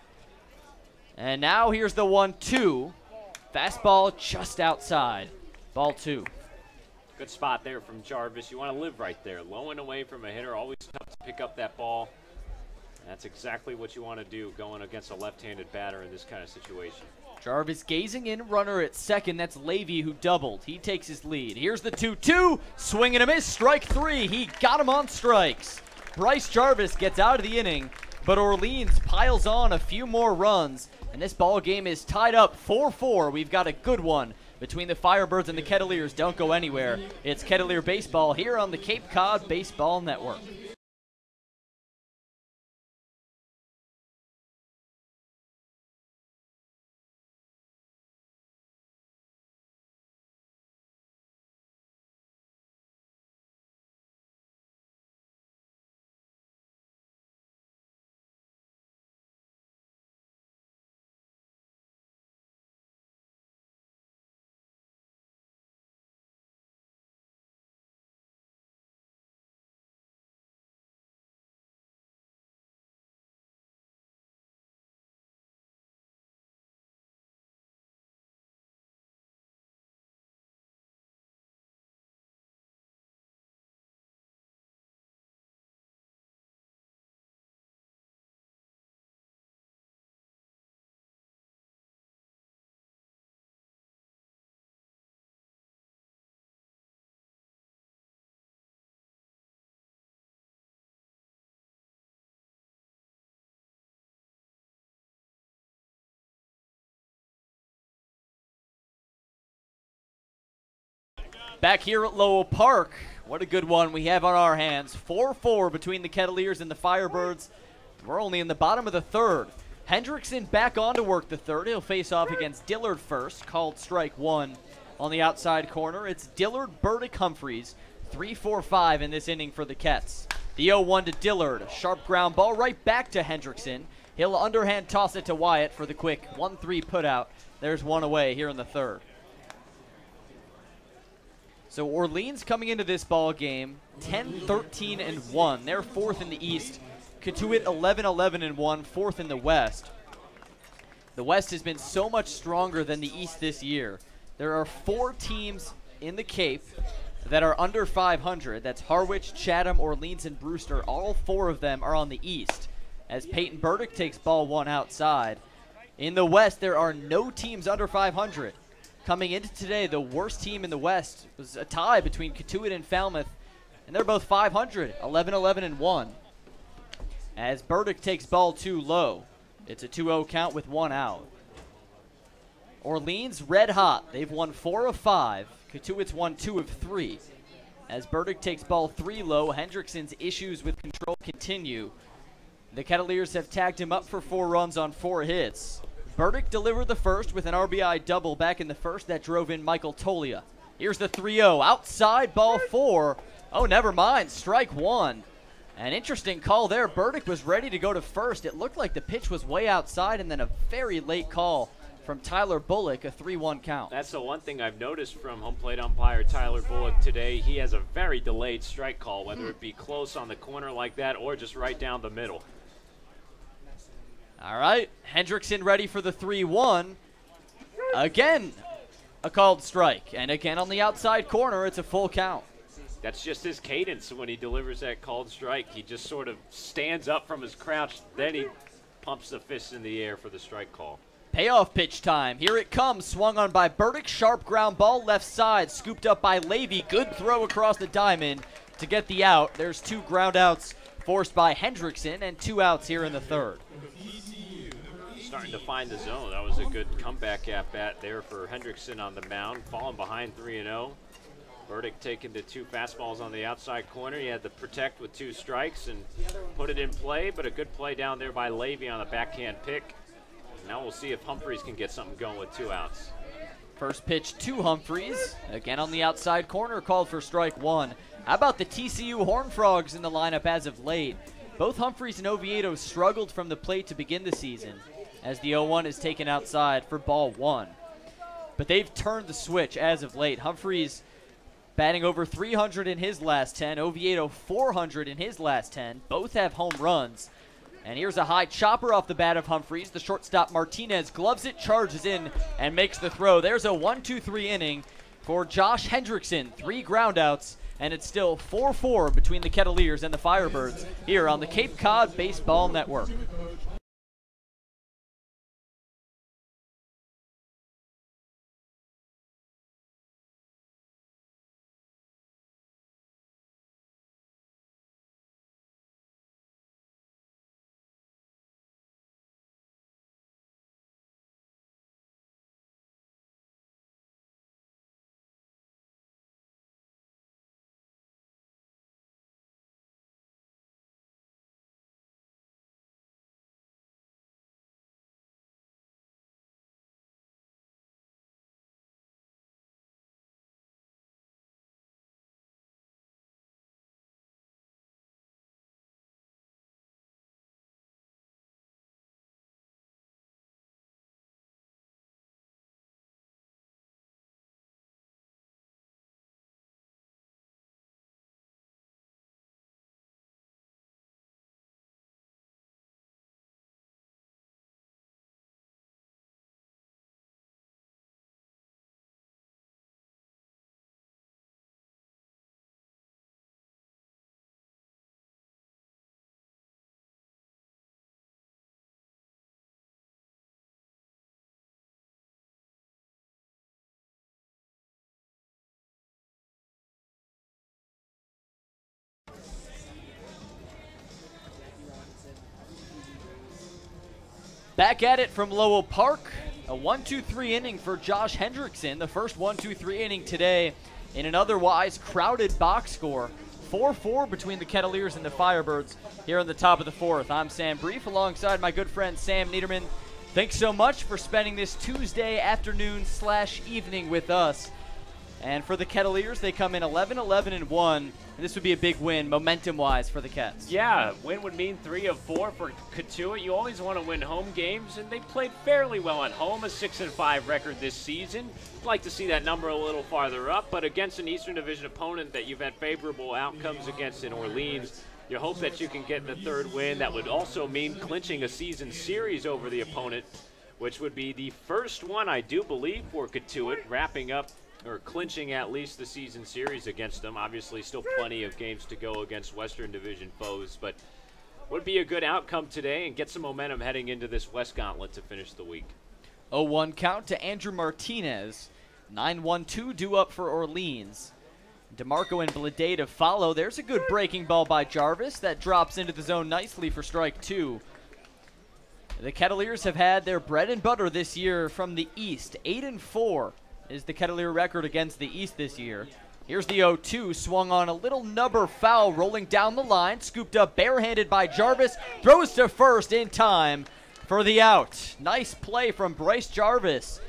And now here's the 1-2. Fastball just outside. Ball 2. Good spot there from Jarvis. You want to live right there. Low and away from a hitter. Always tough to pick up that ball. That's exactly what you want to do going against a left-handed batter in this kind of situation. Jarvis gazing in, runner at second. That's Levy who doubled. He takes his lead. Here's the 2-2. Swing and a miss. Strike 3. He got him on strikes. Bryce Jarvis gets out of the inning, but Orleans piles on a few more runs, and this ball game is tied up 4-4. We've got a good one between the Firebirds and the Kettleers. Don't go anywhere. It's Kettleer Baseball here on the Cape Cod Baseball Network. Back here at Lowell Park, what a good one we have on our hands. 4-4 between the Kettleers and the Firebirds. We're only in the bottom of the 3rd. Hendrickson back on to work the 3rd. He'll face off against Dillard first, called strike 1 on the outside corner. It's Dillard, Burdick, Humphreys, 3-4-5 in this inning for the Kets. The 0-1 to Dillard, sharp ground ball right back to Hendrickson. He'll underhand toss it to Wyatt for the quick 1-3 putout. There's one away here in the 3rd. So Orleans coming into this ball game 10-13-1. They're 4th in the East. Cotuit 11-11-1, 4th in the West. The West has been so much stronger than the East this year. There are 4 teams in the Cape that are under 500. That's Harwich, Chatham, Orleans, and Brewster. All 4 of them are on the East, as Peyton Burdick takes ball 1 outside. In the West, there are no teams under 500. Coming into today, the worst team in the West was a tie between Cotuit and Falmouth, and they're both 500, 11-11-1. As Burdick takes ball 2 low. It's a 2-0 count with 1 out. Orleans red hot. They've won 4 of 5. Cotuit's won 2 of 3. As Burdick takes ball 3 low, Hendrickson's issues with control continue. The Kettleers have tagged him up for 4 runs on 4 hits. Burdick delivered the first with an RBI double back in the 1st that drove in Michael Tolia. Here's the 3-0. Outside, ball 4. Oh, never mind. Strike 1. An interesting call there. Burdick was ready to go to first. It looked like the pitch was way outside, and then a very late call from Tyler Bullock, a 3-1 count. That's the one thing I've noticed from home plate umpire Tyler Bullock today. He has a very delayed strike call, whether it be close on the corner like that or just right down the middle. All right, Hendrickson ready for the 3-1. Again, a called strike. And again on the outside corner, it's a full count. That's just his cadence when he delivers that called strike. He just sort of stands up from his crouch, then he pumps the fist in the air for the strike call. Payoff pitch time. Here it comes. Swung on by Burdick. Sharp ground ball left side. Scooped up by Levy. Good throw across the diamond to get the out. There's 2 ground outs forced by Hendrickson and 2 outs here in the 3rd. starting to find the zone. That was a good comeback at bat there for Hendrickson on the mound, falling behind 3-0. Burdick taking the 2 fastballs on the outside corner. He had to protect with 2 strikes and put it in play, but a good play down there by Levy on the backhand pick. Now we'll see if Humphreys can get something going with 2 outs. First pitch to Humphreys, again on the outside corner, called for strike 1. How about the TCU Horned Frogs in the lineup as of late? Both Humphreys and Oviedo struggled from the plate to begin the season, as the 0-1 is taken outside for ball 1. But they've turned the switch as of late. Humphreys batting over 300 in his last 10. Oviedo 400 in his last 10. Both have home runs. And here's a high chopper off the bat of Humphreys. The shortstop Martinez gloves it, charges in, and makes the throw. There's a 1-2-3 inning for Josh Hendrickson. 3 groundouts, and it's still 4-4 between the Kettleers and the Firebirds here on the Cape Cod Baseball Network. Back at it from Lowell Park. A 1-2-3 inning for Josh Hendrickson. The first 1-2-3 inning today in an otherwise crowded box score. 4-4 between the Kettleers and the Firebirds here in the top of the 4th. I'm Sam Brief alongside my good friend Sam Niederman. Thanks so much for spending this Tuesday afternoon / evening with us. And for the Kettleers, they come in 11-11-1. And this would be a big win, momentum-wise, for the Cats. Yeah, win would mean 3 of 4 for Cotuit. You always want to win home games, and they played fairly well at home, a 6-5 record this season. I'd like to see that number a little farther up, but against an Eastern Division opponent that you've had favorable outcomes against in Orleans, you hope that you can get the 3rd win. That would also mean clinching a season series over the opponent, which would be the first one, I do believe, for Cotuit, wrapping up or clinching at least the season series against them. Obviously, still plenty of games to go against Western Division foes, but would be a good outcome today and get some momentum heading into this West Gauntlet to finish the week. 0-1 count to Andrew Martinez. 9-1-2 due up for Orleans. DeMarco and Blade to follow. There's a good breaking ball by Jarvis that drops into the zone nicely for strike 2. The Kettleers have had their bread and butter this year from the East. 8-4 is the Kettleer record against the East this year. Here's the 0-2, swung on a little nubber foul, rolling down the line, scooped up barehanded by Jarvis, throws to first in time for the out. Nice play from Bryce Jarvis.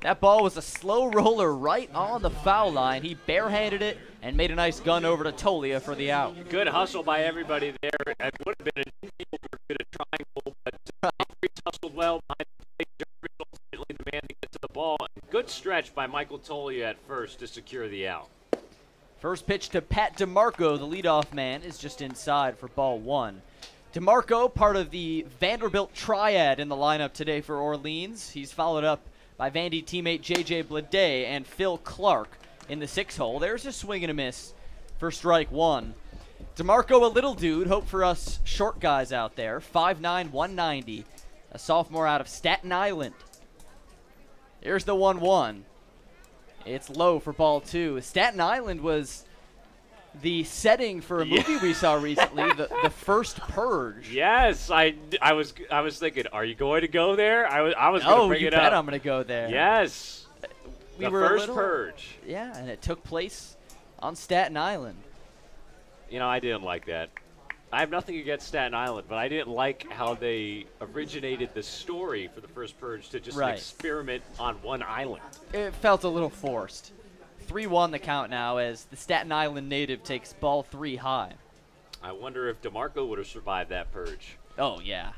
That ball was a slow roller right on the foul line. He barehanded it and made a nice gun over to Tolia for the out. Good hustle by everybody there. It would have been an infield or a triangle, but Humphreys hustled well behind the plate. Jarvis ultimately the man to get to the ball. Good stretch by Michael Tolia at first to secure the out. First pitch to Pat DeMarco, the leadoff man, is just inside for ball 1. DeMarco, part of the Vanderbilt triad in the lineup today for Orleans. He's followed up by Vandy teammate J.J. Blade and Phil Clark in the 6 hole. There's a swing and a miss for strike 1. DeMarco, a little dude, hope for us short guys out there. 5'9", 190, a sophomore out of Staten Island. Here's the 1-1. It's low for ball 2. Staten Island was the setting for a movie we saw recently, the first Purge. Yes, I was thinking, are you going to go there? I was going to bring it up. Oh, you bet I'm going to go there. Yes. We the were first Purge. Yeah, and it took place on Staten Island. You know, I didn't like that. I have nothing against Staten Island, but I didn't like how they originated the story for the first Purge to just an experiment on one island. It felt a little forced. 3-1 the count now as the Staten Island native takes ball 3 high. I wonder if DeMarco would have survived that Purge. Oh, yeah.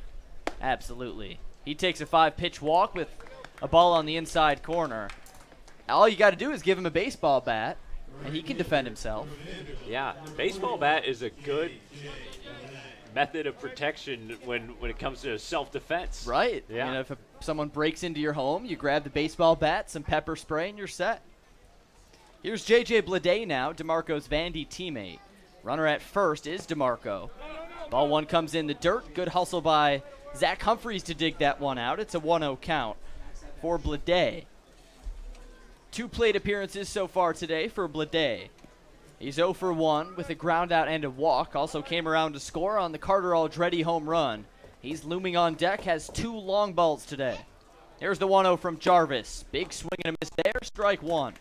Absolutely. He takes a 5-pitch walk with a ball on the inside corner. All you got to do is give him a baseball bat, and he can defend himself. Yeah, baseball bat is a good method of protection when it comes to self-defense. Right. Yeah. You know, if someone breaks into your home, you grab the baseball bat, some pepper spray, and you're set. Here's J.J. Blade now, DeMarco's Vandy teammate. Runner at first is DeMarco. Ball 1 comes in the dirt. Good hustle by Zach Humphreys to dig that one out. It's a 1-0 count for Blade. 2 plate appearances so far today for Blade. He's 0 for 1 with a ground out and a walk. Also came around to score on the Carter Aldretti home run. He's looming on deck, has 2 long balls today. Here's the 1-0 from Jarvis. Big swing and a miss there, strike 1.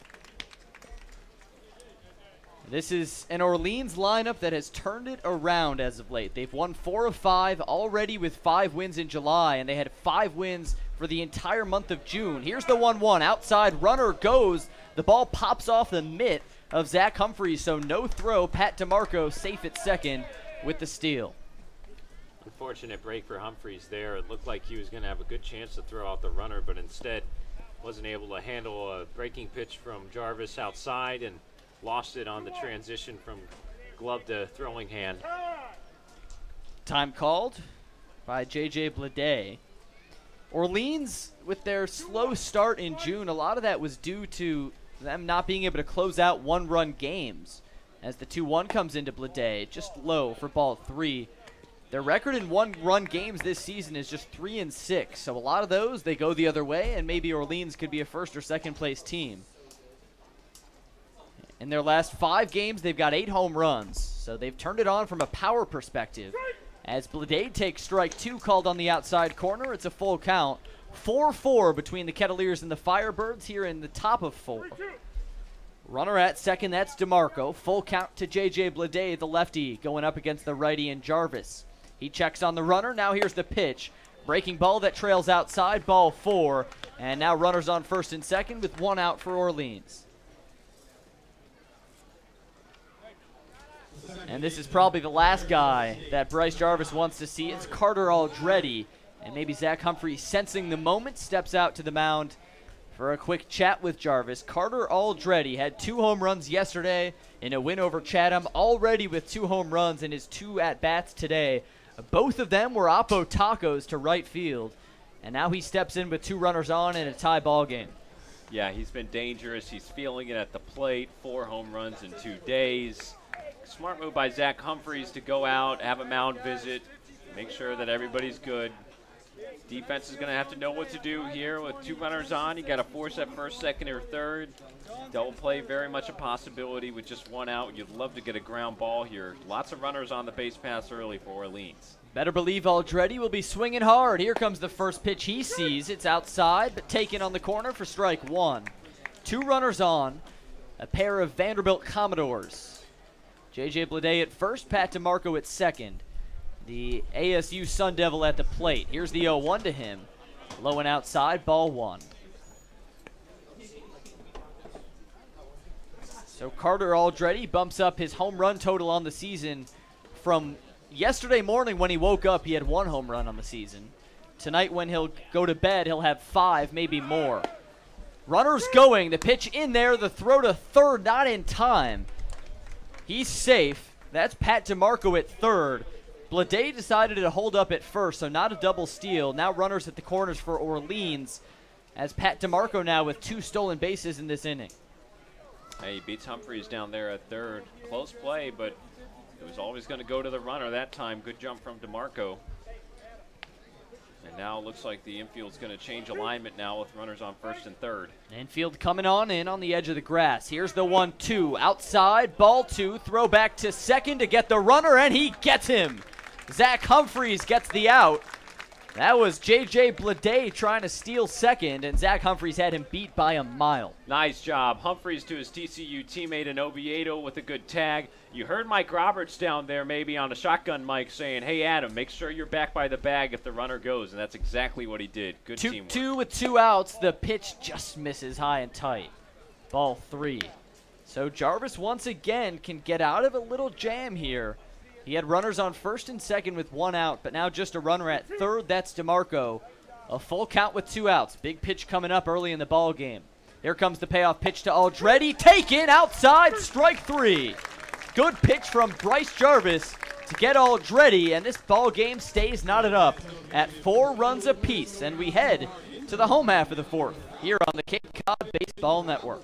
This is an Orleans lineup that has turned it around as of late. They've won 4 of 5 already with 5 wins in July, and they had 5 wins for the entire month of June. Here's the 1-1. Outside, runner goes. The ball pops off the mitt of Zach Humphreys, so no throw. Pat DeMarco safe at second with the steal. Unfortunate break for Humphreys there. It looked like he was going to have a good chance to throw out the runner, but instead wasn't able to handle a breaking pitch from Jarvis outside and lost it on the transition from glove to throwing hand. Time called by J.J. Blade. Orleans, with their slow start in June, a lot of that was due to them not being able to close out 1-run games. As the 2-1 comes into Blade, just low for ball 3. Their record in 1-run games this season is just 3-6. So a lot of those, they go the other way, and maybe Orleans could be a first or second place team. In their last 5 games, they've got 8 home runs. So they've turned it on from a power perspective. As Blade takes strike 2 called on the outside corner, it's a full count. 4-4 between the Kettleers and the Firebirds here in the top of 4. Runner at second, that's DeMarco. Full count to J.J. Blade, the lefty, going up against the righty and Jarvis. He checks on the runner. Now here's the pitch. Breaking ball that trails outside, ball 4. And now runners on first and second with 1 out for Orleans. And this is probably the last guy that Bryce Jarvis wants to see. It's Carter Aldretti. And maybe Zach Humphreys, sensing the moment, steps out to the mound for a quick chat with Jarvis. Carter Aldretti had 2 home runs yesterday in a win over Chatham, already with 2 home runs in his 2 at-bats today. Both of them were Oppo tacos to right field. And now he steps in with 2 runners on in a tie ball game. Yeah, he's been dangerous. He's feeling it at the plate. 4 home runs in 2 days. Smart move by Zach Humphreys to go out, have a mound visit, make sure that everybody's good. Defense is going to have to know what to do here with 2 runners on. You got to force at first, second, or third. Double play, very much a possibility with just 1 out. You'd love to get a ground ball here. Lots of runners on the base pass early for Orleans. Better believe Aldretti will be swinging hard. Here comes the first pitch he sees. It's outside, but taken on the corner for strike 1. 2 runners on, a pair of Vanderbilt Commodores. J.J. Blade at first, Pat DeMarco at second. The ASU Sun Devil at the plate. Here's the 0-1 to him. Low and outside, ball 1. So Carter Aldretti bumps up his home run total on the season from yesterday morning when he woke up. He had 1 home run on the season. Tonight when he'll go to bed, he'll have 5, maybe more. Runners going, the pitch in there, the throw to third, not in time. He's safe. That's Pat DeMarco at third. Blade decided to hold up at first, so not a double steal. Now runners at the corners for Orleans, as Pat DeMarco now with 2 stolen bases in this inning. Hey, he beats Humphreys down there at third. Close play, but it was always going to go to the runner that time. Good jump from DeMarco. And Now it looks like the infield's going to change alignment now with runners on first and third. Infield coming on in on the edge of the grass. Here's the 1-2. Outside, ball 2. Throw back to second to get the runner, and he gets him. Zach Humphreys gets the out. That was J.J. Blade trying to steal second, and Zach Humphreys had him beat by a mile. Nice job. Humphreys to his TCU teammate in Oviedo with a good tag. You heard Mike Roberts down there maybe on a shotgun mic saying, hey, Adam, make sure you're back by the bag if the runner goes, and that's exactly what he did. Good teamwork. 2-2 with 2 outs. The pitch just misses high and tight. Ball 3. So Jarvis once again can get out of a little jam here. He had runners on first and second with 1 out, but now just a runner at third. That's DeMarco. A full count with 2 outs. Big pitch coming up early in the ball game. Here comes the payoff pitch to Aldretti. Taken outside, strike 3. Good pitch from Bryce Jarvis to get Aldretti, and this ball game stays knotted up at 4 runs apiece. And we head to the home half of the 4th here on the Cape Cod Baseball Network.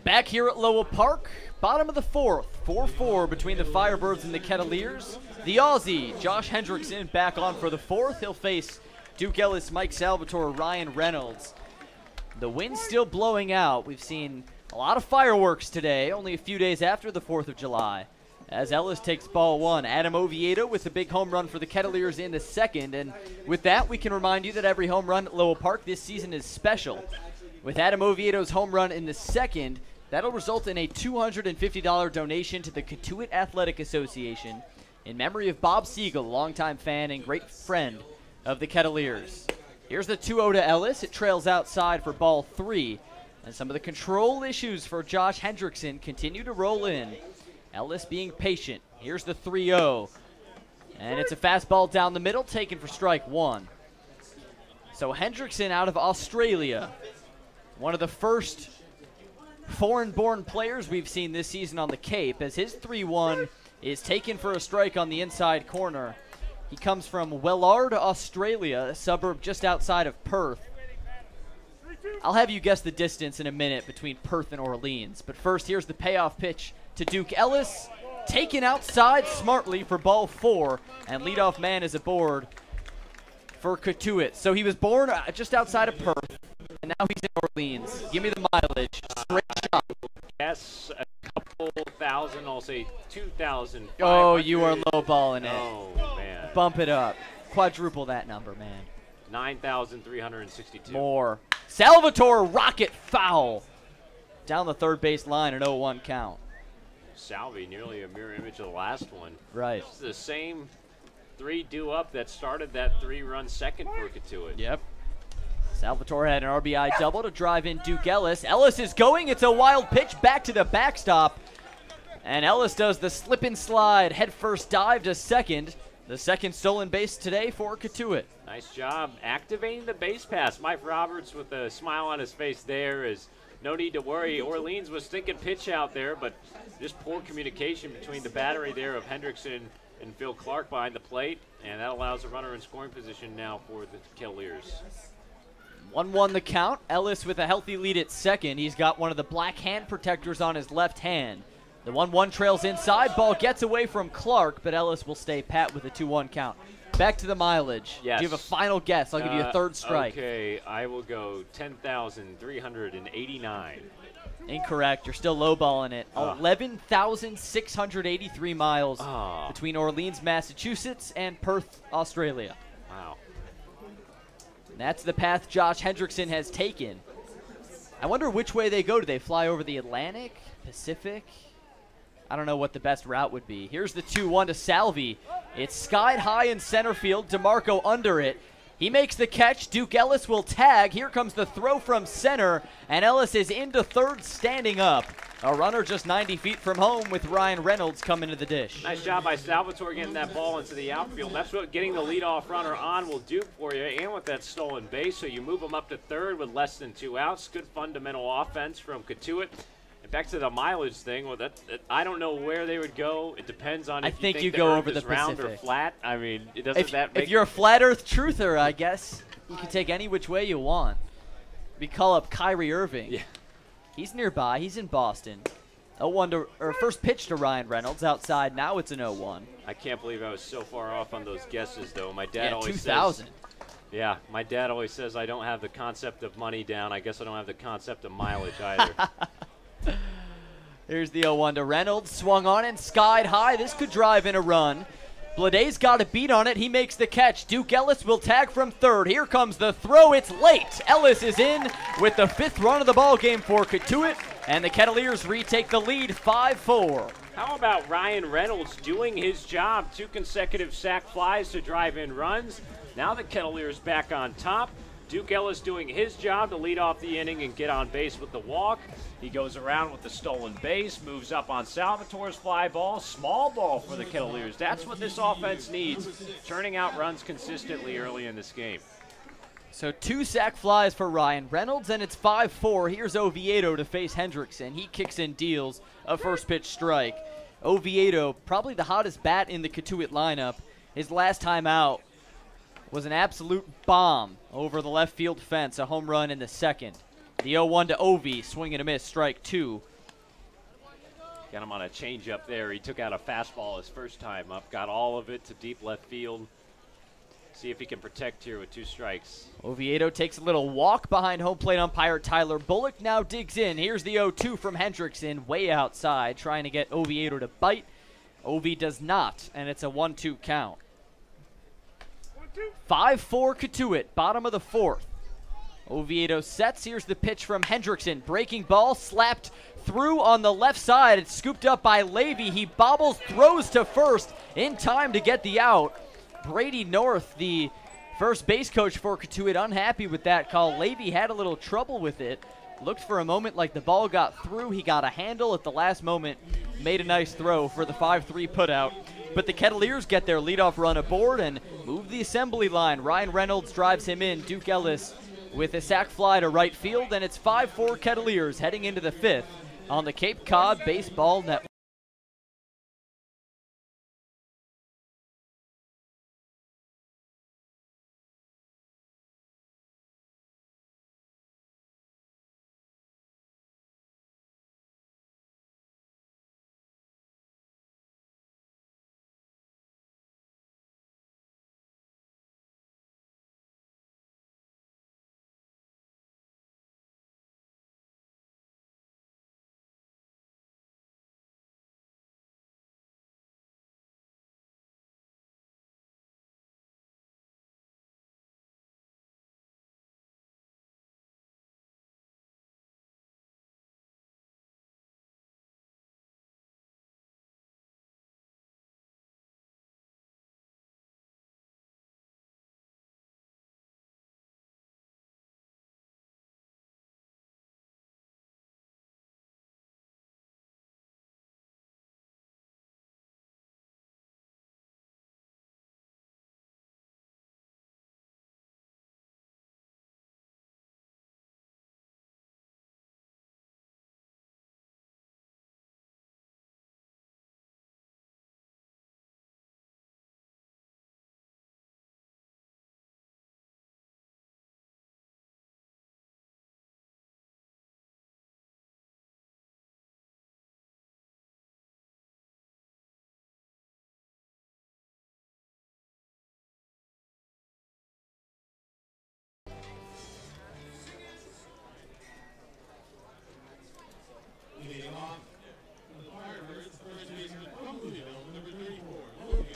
Back here at Lowell Park, bottom of the 4th, 4-4 between the Firebirds and the Kettleers. The Aussie, Josh Hendrickson, back on for the 4th. He'll face Duke Ellis, Mike Salvatore, Ryan Reynolds. The wind's still blowing out. We've seen a lot of fireworks today, only a few days after the 4th of July. As Ellis takes ball 1, Adam Oviedo with a big home run for the Kettleers in the 2nd. And with that, we can remind you that every home run at Lowell Park this season is special. With Adam Oviedo's home run in the 2nd, that'll result in a $250 donation to the Cotuit Athletic Association in memory of Bob Siegel, longtime fan and great friend of the Kettleers. Here's the 2-0 to Ellis. It trails outside for ball 3. And some of the control issues for Josh Hendrickson continue to roll in. Ellis being patient. Here's the 3-0. And it's a fastball down the middle, taken for strike 1. So Hendrickson out of Australia, one of the first foreign-born players we've seen this season on the Cape, as his 3-1 is taken for a strike on the inside corner. He comes from Wellard, Australia, a suburb just outside of Perth. I'll have you guess the distance in a minute between Perth and Orleans, but first here's the payoff pitch to Duke Ellis, taken outside smartly for ball 4, and leadoff man is aboard for Cotuit. So he was born just outside of Perth, and now he's in Orleans. Give me the mileage. Straight shot. Yes, a couple thousand. I'll say 2,000. Oh, you are lowballing it. Oh, man. Bump it up. Quadruple that number, man. 9,362. More. Salvatore rocket foul. Down the third base line, an 0-1 count. Salvi, nearly a mirror image of the last one. Right. It's the same 3 due up that started that 3-run second for Cotuit. Yep. Salvatore had an RBI double to drive in Duke Ellis. Ellis is going. It's a wild pitch back to the backstop. And Ellis does the slip and slide, head first dive to second. The second stolen base today for Cotuit. Nice job activating the base pass. Mike Roberts with a smile on his face there is no need to worry. Orleans was thinking pitch out there, but just poor communication between the battery there of Hendrickson and Phil Clark behind the plate. And that allows a runner in scoring position now for the Kettleers. 1-1 the count. Ellis with a healthy lead at second. He's got one of the black hand protectors on his left hand. The 1-1 trails inside. Ball gets away from Clark, but Ellis will stay pat with a 2-1 count. back to the mileage. Yes. Do you have a final guess? I'll give you a third strike. Okay, I will go 10,389. Incorrect. You're still lowballing it. 11,683 miles between Orleans, Massachusetts, and Perth, Australia. Wow. And that's the path Josh Hendrickson has taken. I wonder which way they go. Do they fly over the Atlantic, Pacific? I don't know what the best route would be. Here's the 2-1 to Salvi. It's skied high in center field. DeMarco under it. He makes the catch. Duke Ellis will tag. Here comes the throw from center, and Ellis is into third standing up. A runner just 90 feet from home with Ryan Reynolds coming to the dish. Nice job by Salvatore getting that ball into the outfield. That's what getting the leadoff runner on will do for you, and with that stolen base. So you move them up to third with less than 2 outs. Good fundamental offense from Cotuit. And back to the mileage thing. Well, I don't know where they would go. It depends on if you think you go over the Pacific. Round or flat. I mean, it doesn't if you're a flat Earth truther, I guess you can take any which way you want. We call up Kyrie Irving. Yeah. He's nearby. He's in Boston. 0-1 or first pitch to Ryan Reynolds outside. Now it's an 0-1. I can't believe I was so far off on those guesses, though. My dad always 2000. says. Yeah, my dad always says I don't have the concept of money down. I guess I don't have the concept of mileage either. Here's the 0-1 to Reynolds. Swung on and skied high. This could drive in a run. Bladay's got a beat on it. He makes the catch. Duke Ellis will tag from third. Here comes the throw. It's late. Ellis is in with the 5th run of the ball game for Cotuit, and the Kettleers retake the lead 5-4. How about Ryan Reynolds doing his job? 2 consecutive sac flies to drive in runs. Now the Kettleers back on top. Duke Ellis doing his job to lead off the inning and get on base with the walk. He goes around with the stolen base, moves up on Salvatore's fly ball. Small ball for the Kettleers. That's what this offense needs, turning out runs consistently early in this game. So 2 sac flies for Ryan Reynolds, and it's 5-4. Here's Oviedo to face Hendrickson. He kicks in deals a first pitch strike. Oviedo, probably the hottest bat in the Cotuit lineup. His last time out was an absolute bomb over the left field fence, a home run in the second. The 0-1 to Ovi, swing and a miss, strike 2. Got him on a changeup there. He took out a fastball his first time up, got all of it to deep left field. See if he can protect here with 2 strikes. Oviedo takes a little walk behind home plate umpire Tyler Bullock, now digs in. Here's the 0-2 from Hendrickson, way outside, trying to get Oviedo to bite. Ovi does not, and it's a 1-2 count. 5-4 Cotuit, bottom of the 4th. Oviedo sets. Here's the pitch from Hendrickson. Breaking ball, slapped through on the left side. It's scooped up by Levy. He bobbles, throws to first in time to get the out. Brady North, the first base coach for Cotuit, unhappy with that call. Levy had a little trouble with it. Looked for a moment like the ball got through. He got a handle at the last moment. Made a nice throw for the 5-3 putout. But the Kettleers get their leadoff run aboard and move the assembly line. Ryan Reynolds drives him in. Duke Ellis with a sac fly to right field, and it's 5-4 Kettleers heading into the 5th on the Cape Cod Baseball Network.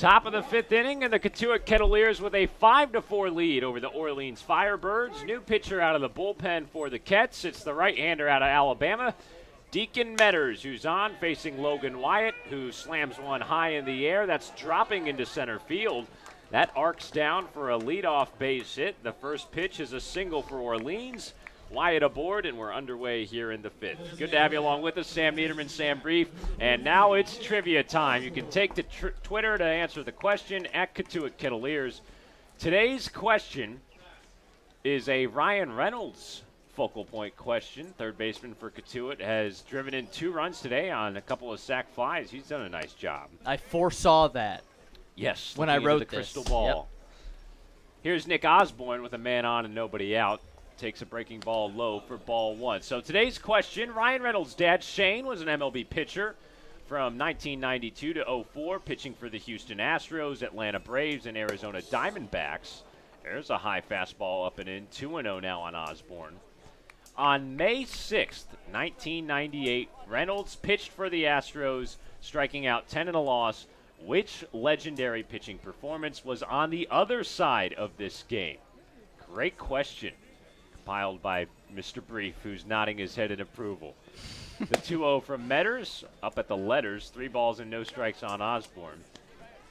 Top of the 5th inning, and the Cotuit Kettleers with a 5-4 lead over the Orleans Firebirds. New pitcher out of the bullpen for the Kets. It's the right-hander out of Alabama, Deacon Metters, who's on, facing Logan Wyatt, who slams one high in the air. That's dropping into center field. That arcs down for a leadoff base hit. The first pitch is a single for Orleans. Wyatt aboard, and we're underway here in the 5th. Good to have you along with us, Sam Niederman, Sam Brief. And now it's trivia time. You can take to Twitter to answer the question at Cotuit Kettleers. Today's question is a Ryan Reynolds focal point question. Third baseman for Cotuit has driven in 2 runs today on a couple of sac flies. He's done a nice job. I foresaw that. Yes, when I wrote the this. crystal ball. Yep. Here's Nick Osborne with a man on and nobody out. Takes a breaking ball low for ball 1. So today's question, Ryan Reynolds' dad, Shane, was an MLB pitcher from 1992 to 04, pitching for the Houston Astros, Atlanta Braves, and Arizona Diamondbacks. There's a high fastball up and in, 2-0 now on Osborne. On May 6th, 1998, Reynolds pitched for the Astros, striking out 10 in a loss. Which legendary pitching performance was on the other side of this game? Great question. Compiled by Mr. Brief, who's nodding his head in approval. The 2-0 from Metters, up at the letters, 3 balls and no strikes on Osborne.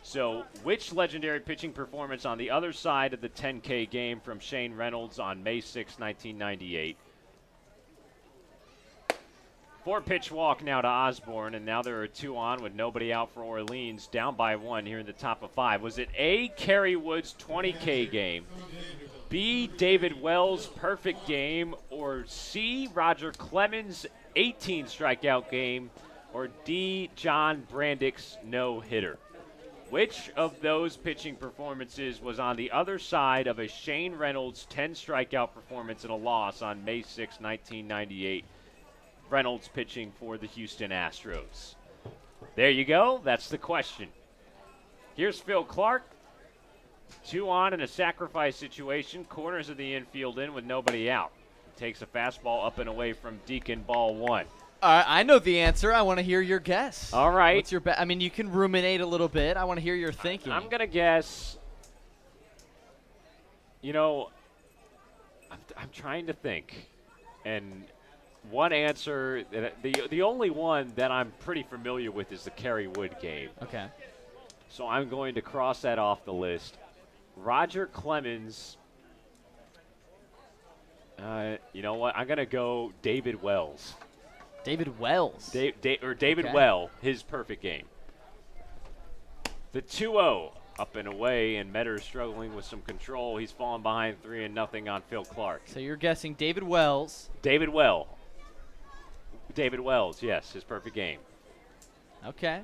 So, which legendary pitching performance on the other side of the 10K game from Shane Reynolds on May 6, 1998? 4-pitch walk now to Osborne, and now there are 2 on with nobody out for Orleans, down by 1 here in the top of 5. Was it A, Kerry Wood's 20K game, B, David Wells' perfect game, or C, Roger Clemens' 18 strikeout game, or D, John Brandick's no-hitter? Which of those pitching performances was on the other side of a Shane Reynolds 10 strikeout performance and a loss on May 6, 1998? Reynolds pitching for the Houston Astros. There you go. That's the question. Here's Phil Clark. 2 on in a sacrifice situation. Corners of the infield in with nobody out. Takes a fastball up and away from Deacon, ball 1. I know the answer. I want to hear your guess. All right. What's your I mean, you can ruminate a little bit. I want to hear your thinking. I'm going to guess. You know, I'm trying to think. And one answer, the only one that I'm pretty familiar with is the Kerry Wood game. Okay. So I'm going to cross that off the list. Roger Clemens. You know what? I'm going to go David Wells. David Wells. David Okay. Well, his perfect game. The 2-0 up and away, and Metters struggling with some control. He's fallen behind 3-0 on Phil Clark. So you're guessing David Wells. David Wells, yes, his perfect game. Okay.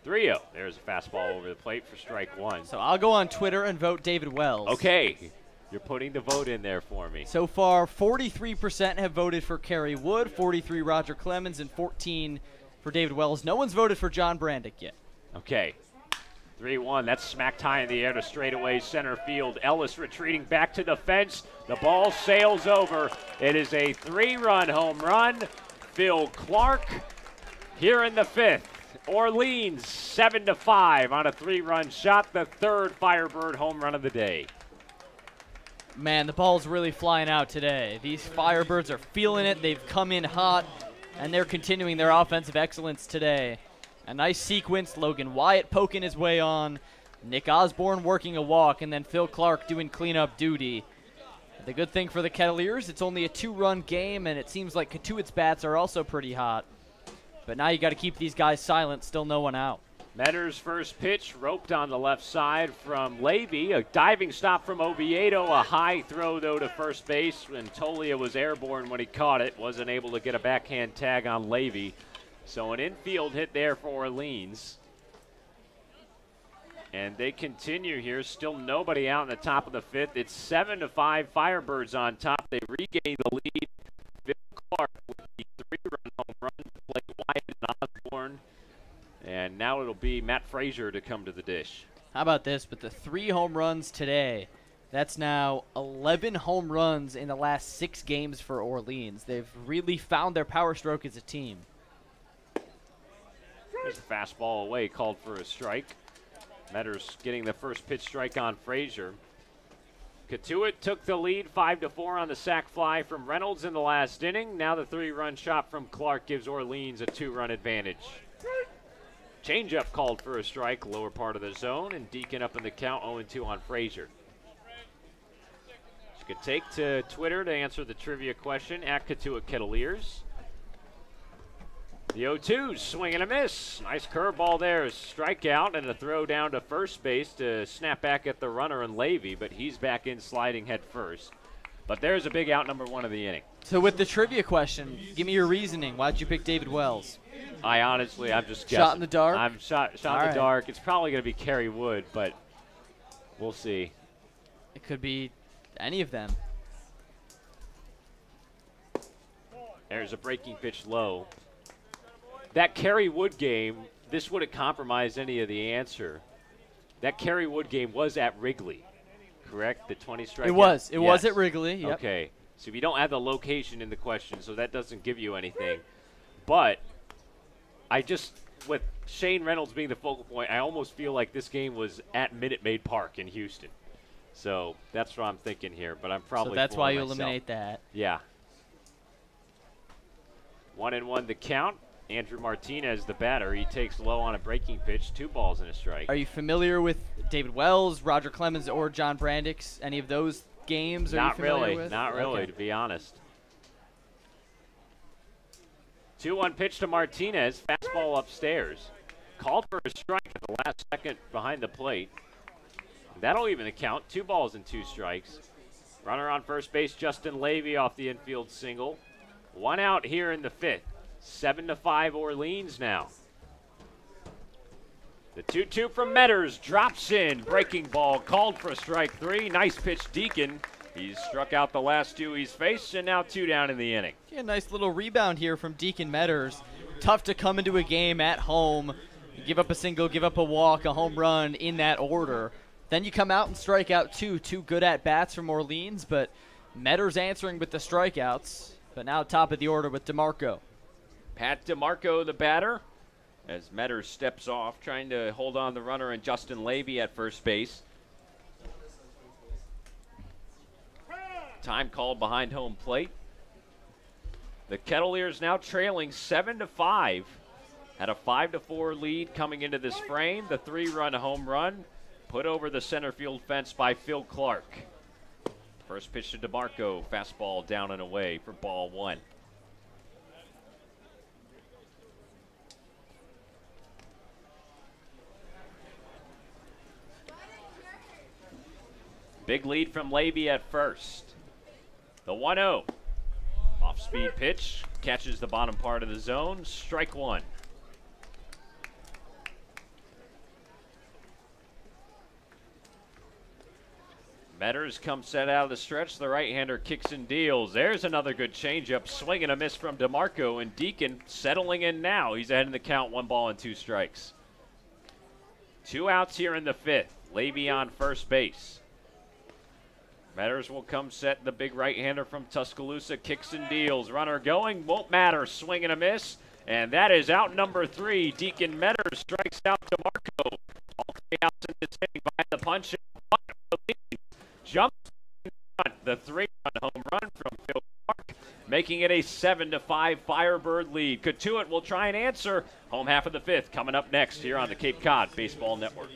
3-0. There's a fastball over the plate for strike 1. So I'll go on Twitter and vote David Wells. Okay. You're putting the vote in there for me. So far, 43% have voted for Kerry Wood, 43 Roger Clemens, and 14 for David Wells. No one's voted for John Brandick yet. Okay. 3-1. That's smacked high in the air to straightaway center field. Ellis retreating back to the fence. The ball sails over. It is a 3-run home run. Phil Clark here in the 5th. Orleans 7-5 on a 3-run shot. The 3rd Firebird home run of the day. Man, the ball's really flying out today. These Firebirds are feeling it. They've come in hot, and they're continuing their offensive excellence today. A nice sequence. Logan Wyatt poking his way on. Nick Osborne working a walk, and then Phil Clark doing cleanup duty. The good thing for the Kettleers, it's only a 2-run game, and it seems like Cotuit's bats are also pretty hot. But now you got to keep these guys silent. Still no one out. Metters' first pitch roped on the left side from Levy. A diving stop from Oviedo. A high throw, though, to first base. And Tolia was airborne when he caught it. Wasn't able to get a backhand tag on Levy. So an infield hit there for Orleans. And they continue here. Still nobody out in the top of the 5th. It's 7-5. Firebirds on top. They regain the lead. Phil Clark with the 3-run home run to play Wyatt and Osborne. And now it'll be Matt Frazier to come to the dish. How about this? But the 3 home runs today, that's now 11 home runs in the last 6 games for Orleans. They've really found their power stroke as a team. There's a fastball away, called for a strike. Metters getting the first pitch strike on Frazier. Cotuit took the lead 5-4 on the sac fly from Reynolds in the last inning. Now the 3-run shot from Clark gives Orleans a 2-run advantage. Changeup called for a strike, lower part of the zone, and Deacon up in the count 0-2 on Frazier. You could take to Twitter to answer the trivia question at Cotuit Kettleers. The 0-2, swing and a miss. Nice curveball there. Strikeout and a throw down to first base to snap back at the runner and Levy, but he's back in sliding head first. But there's a big out, number 1 of the inning. So with the trivia question, give me your reasoning. Why'd you pick David Wells? I'm just guessing. Shot in the dark? I'm shot in the dark. It's probably going to be Kerry Wood, but we'll see. It could be any of them. There's a breaking pitch low. That Kerry Wood game, this would have compromised any of the answer. That Kerry Wood game was at Wrigley, correct? The 20 strikeout? It was. It Yes. was at Wrigley. Yep. Okay. So we don't have the location in the question, so that doesn't give you anything. But with Shane Reynolds being the focal point, I almost feel like this game was at Minute Maid Park in Houston. So that's what I'm thinking here, but I'm probably So that's why you myself. eliminate that. Yeah. 1-1 the count. Andrew Martinez, the batter, he takes low on a breaking pitch, 2 balls and a strike. Are you familiar with David Wells, Roger Clemens, or John Brandix? Any of those games? Not really, with? not really, to be honest. 2-1 pitch to Martinez, fastball upstairs. Called for a strike at the last second behind the plate. That'll even the count, 2 balls and 2 strikes. Runner on first base, Justin Levy off the infield single. 1 out here in the 5th. 7-5 Orleans now. The 2-2 from Metters drops in. Breaking ball called for strike 3. Nice pitch, Deacon. He's struck out the last 2 he's faced, and now 2 down in the inning. Yeah, nice little rebound here from Deacon Metters. Tough to come into a game at home, give up a single, give up a walk, a home run in that order. Then you come out and strike out 2 good at-bats from Orleans, but Metters answering with the strikeouts. But now top of the order with DeMarco. Pat DeMarco, the batter, as Metters steps off, trying to hold on the runner and Justin Levy at first base. Time called behind home plate. The Kettleers now trailing 7-5. Had a 5-4 lead coming into this frame. The 3-run home run put over the center field fence by Phil Clark. First pitch to DeMarco, fastball down and away for ball 1. Big lead from Levy at first. The 1-0. Off-speed pitch. Catches the bottom part of the zone. Strike 1. Metters comes set out of the stretch. The right-hander kicks and deals. There's another good changeup. Swing and a miss from DeMarco. And Deacon settling in now. He's ahead in the count. 1 ball and 2 strikes. 2 outs here in the 5th. Levy on first base. Metters will come set. The big right-hander from Tuscaloosa kicks and deals. Runner going, won't matter. Swing and a miss. And that is out number 3. Deacon Metters strikes out DeMarco. All 3 outs in this inning behind the punch. Jumps in front. The 3-run home run from Phil Clark, making it a 7-5 Firebird lead. Cotuit will try and answer. Home half of the 5th coming up next here on the Cape Cod Baseball Network.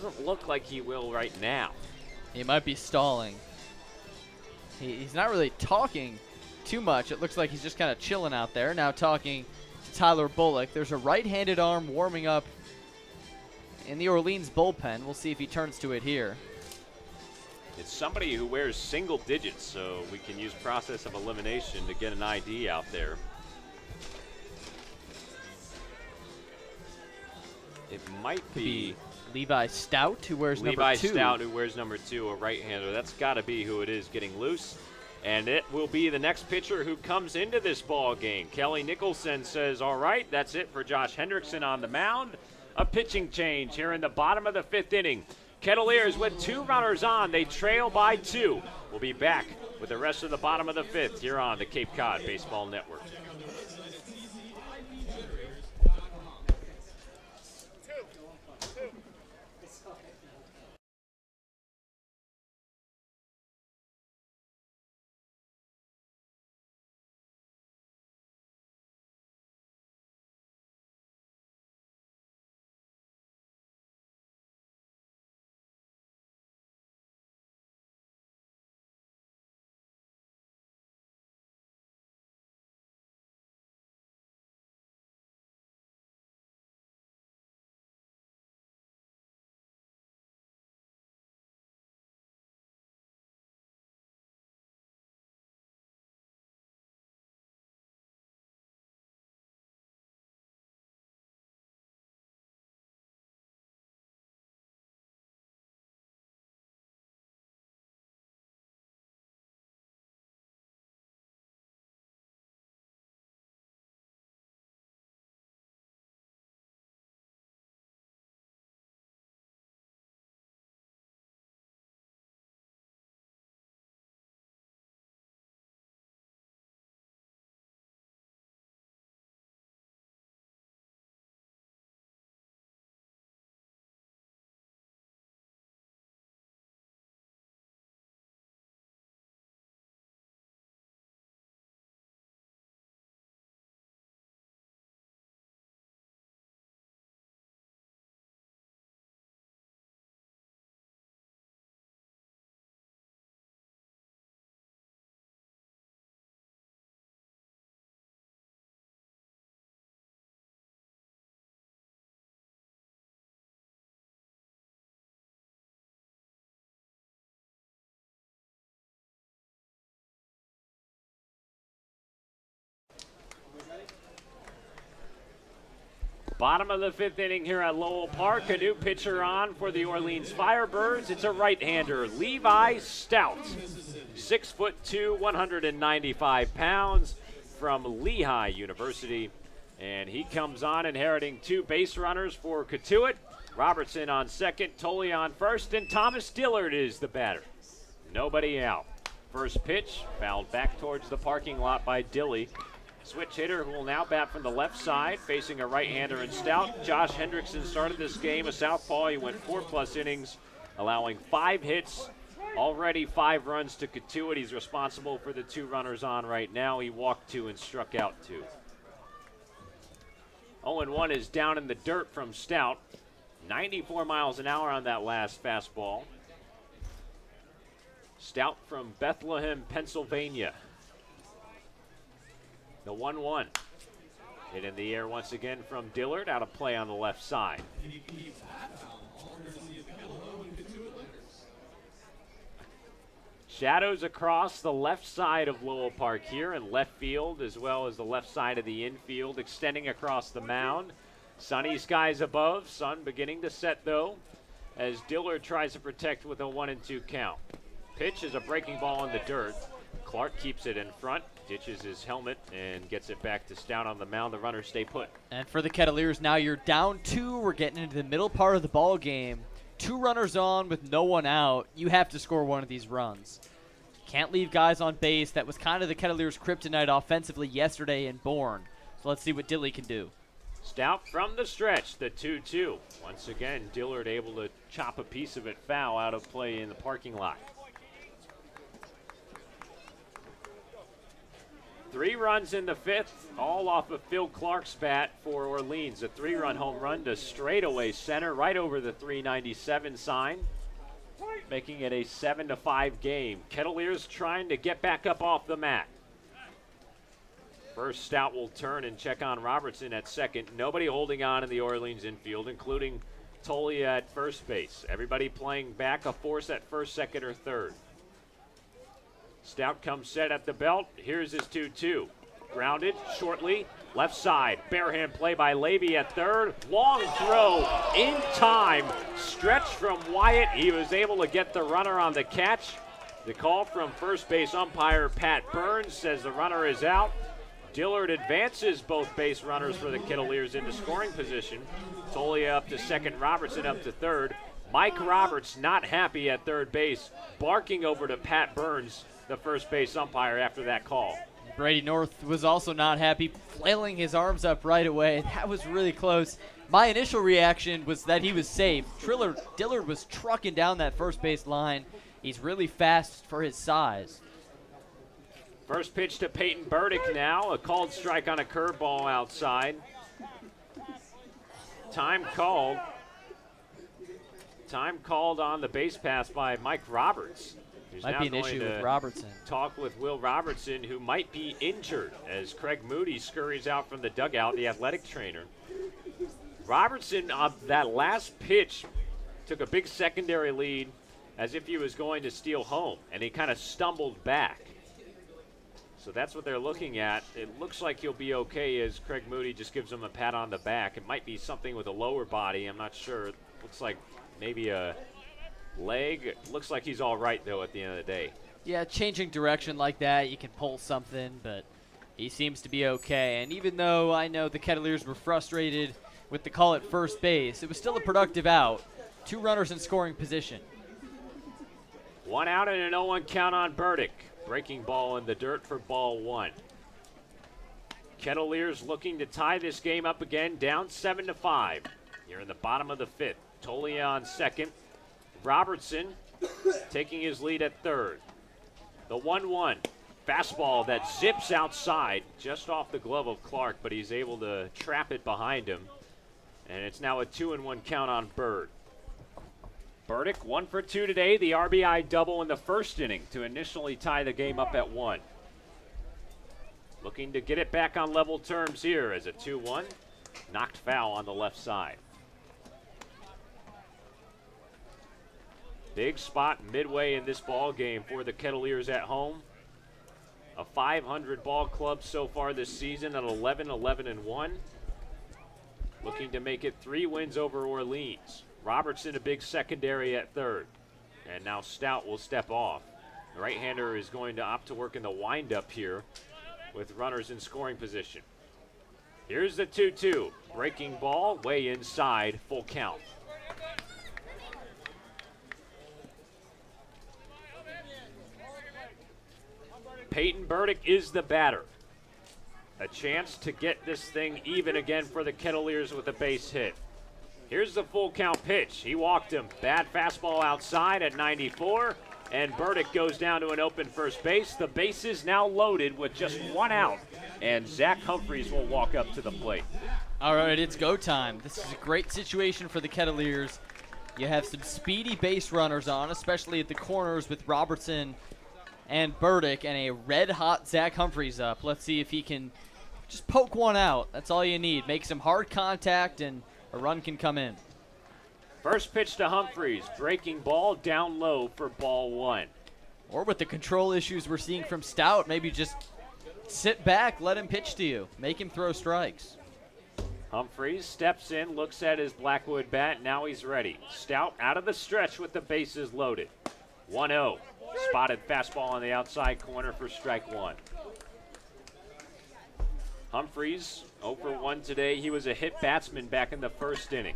Doesn't look like he will right now. He might be stalling. He's not really talking too much. It looks like he's just kind of chilling out there. Now talking to Tyler Bullock. There's a right-handed arm warming up in the Orleans bullpen. We'll see if he turns to it here. It's somebody who wears single digits, so we can use process of elimination to get an ID out there. It might be Levi Stout, who wears number 2. Levi Stout, who wears number 2, a right-hander. That's got to be who it is getting loose. And it will be the next pitcher who comes into this ball game. Kelly Nicholson says, all right, that's it for Josh Hendrickson on the mound. A pitching change here in the bottom of the 5th inning. Kettleers with 2 runners on. They trail by 2. We'll be back with the rest of the bottom of the 5th here on the Cape Cod Baseball Network. Bottom of the 5th inning here at Lowell Park. A new pitcher on for the Orleans Firebirds. It's a right-hander, Levi Stout. 6'2", 195 pounds from Lehigh University. And he comes on inheriting 2 base runners for Cotuit. Robertson on second, Tolley on first, and Thomas Dillard is the batter. Nobody out. First pitch, fouled back towards the parking lot by Dilly. Switch hitter who will now bat from the left side, facing a right-hander in Stout. Josh Hendrickson started this game a southpaw. He went 4+ innings, allowing 5 hits, already 5 runs to Cotuit. He's responsible for the 2 runners on right now. He walked 2 and struck out 2. 0-1 is down in the dirt from Stout. 94 miles an hour on that last fastball. Stout from Bethlehem, Pennsylvania. The 1-1. Hit in the air once again from Dillard, out of play on the left side. Shadows across the left side of Lowell Park here in left field, as well as the left side of the infield, extending across the mound. Sunny skies above, sun beginning to set though, as Dillard tries to protect with a 1-2 count. Pitch is a breaking ball in the dirt. Clark keeps it in front, ditches his helmet, and gets it back to Stout on the mound. The runners stay put. And for the Kettleers, now you're down 2. We're getting into the middle part of the ball game. 2 runners on with no one out. You have to score one of these runs. Can't leave guys on base. That was kind of the Kettleers' kryptonite offensively yesterday in Bourne. So let's see what Dilly can do. Stout from the stretch, the 2-2. Once again, Dillard able to chop a piece of it foul out of play in the parking lot. 3 runs in the 5th, all off of Phil Clark's bat for Orleans. A 3-run home run to straightaway center right over the 397 sign, making it a 7-5 game. Kettleers trying to get back up off the mat. First, Stout will turn and check on Robertson at second. Nobody holding on in the Orleans infield, including Tolia at first base. Everybody playing back, a force at first, second, or third. Stout comes set at the belt. Here's his 2-2. Grounded shortly, left side. Barehand play by Levy at third. Long throw in time. Stretch from Wyatt. He was able to get the runner on the catch. The call from first base umpire Pat Burns says the runner is out. Dillard advances both base runners for the Kettleers into scoring position. Tolia up to second, Robertson up to third. Mike Roberts not happy at third base, barking over to Pat Burns, the first base umpire, after that call. Brady North was also not happy, flailing his arms up right away. That was really close. My initial reaction was that he was safe. Dillard was trucking down that first base line. He's really fast for his size. First pitch to Peyton Burdick now. A called strike on a curveball outside. Time called. Time called on the base pass by Mike Roberts. Might be an issue with Robertson. Talk with Will Robertson, who might be injured, as Craig Moody scurries out from the dugout, the athletic trainer. Robertson, that last pitch, took a big secondary lead as if he was going to steal home, and he kind of stumbled back. So that's what they're looking at. It looks like he'll be okay as Craig Moody just gives him a pat on the back. It might be something with a lower body. I'm not sure. It looks like maybe a leg. It looks like he's all right, though, at the end of the day. Yeah, changing direction like that, you can pull something, but he seems to be okay. And even though I know the Kettleers were frustrated with the call at first base, it was still a productive out. 2 runners in scoring position. 1 out and an 0-1 count on Burdick. Breaking ball in the dirt for ball 1. Kettleers looking to tie this game up again, down 7-5. Here in the bottom of the 5th. Tolia on second. Robertson taking his lead at third. The 1-1. Fastball that zips outside just off the glove of Clark, but he's able to trap it behind him. And it's now a 2-1 count on Bird. Burdick 1 for 2 today, the RBI double in the first inning to initially tie the game up at 1. Looking to get it back on level terms here as a 2-1. Knocked foul on the left side. Big spot midway in this ball game for the Kettleers at home. A 500 ball club so far this season at 11-11-1. Looking to make it 3 wins over Orleans. Robertson a big secondary at third. And now Stout will step off. The right-hander is going to opt to work in the windup here with runners in scoring position. Here's the 2-2. Breaking ball, way inside, full count. Peyton Burdick is the batter. A chance to get this thing even again for the Kettleers with a base hit. Here's the full count pitch. He walked him. Bad fastball outside at 94, and Burdick goes down to an open first base. The base is now loaded with just 1 out, and Zach Humphreys will walk up to the plate. All right, it's go time. This is a great situation for the Kettleers. You have some speedy base runners on, especially at the corners with Robertson and Burdick, and a red-hot Zach Humphreys up. Let's see if he can just poke one out. That's all you need. Make some hard contact, and a run can come in. First pitch to Humphreys. Breaking ball down low for ball 1. Or with the control issues we're seeing from Stout, maybe just sit back, let him pitch to you. Make him throw strikes. Humphreys steps in, looks at his Blackwood bat. Now he's ready. Stout out of the stretch with the bases loaded. 1-0. Spotted fastball on the outside corner for strike 1. Humphreys 0 for 1 today. He was a hit batsman back in the first inning.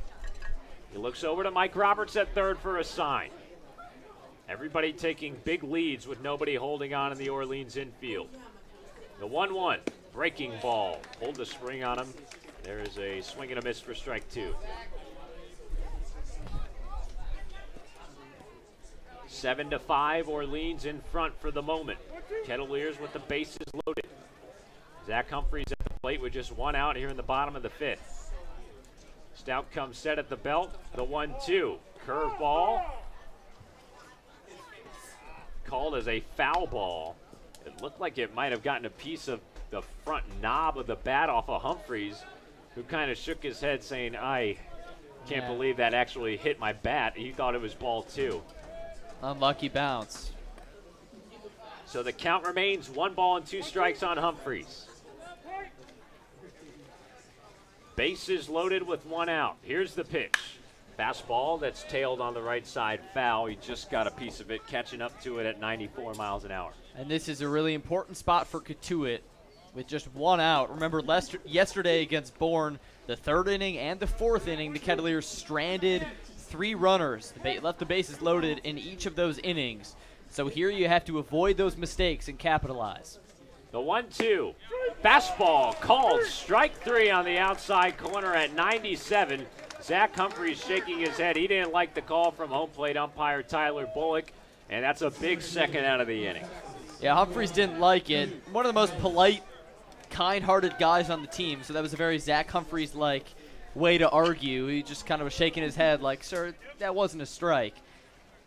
He looks over to Mike Roberts at third for a sign. Everybody taking big leads with nobody holding on in the Orleans infield. The 1-1. Breaking ball. Hold the spring on him. There is a swing and a miss for strike 2. 7-5, Orleans in front for the moment. Kettleers with the bases loaded. Zach Humphreys at the plate with just one out here in the bottom of the 5th. Stout comes set at the belt. The 1-2. Curveball. Called as a foul ball. It looked like it might have gotten a piece of the front knob of the bat off of Humphreys, who kind of shook his head saying, I can't believe that actually hit my bat. He thought it was ball 2. Unlucky bounce. So the count remains 1 ball and 2 strikes on Humphreys. Bases loaded with 1 out. Here's the pitch. Fastball that's tailed on the right side, foul. He just got a piece of it, catching up to it at 94 miles an hour. And this is a really important spot for Cotuit with just 1 out. Remember, yesterday against Bourne, the 3rd inning and the 4th inning, the Kettleers stranded 3 runners. They left the bases loaded in each of those innings. So here you have to avoid those mistakes and capitalize. The 1-2. Fastball called strike 3 on the outside corner at 97. Zach Humphreys shaking his head. He didn't like the call from home plate umpire Tyler Bullock, and that's a big second out of the inning. Yeah, Humphreys didn't like it. One of the most polite, kind-hearted guys on the team, so that was a very Zach Humphreys-like way to argue. He just kind of was shaking his head like, sir, that wasn't a strike.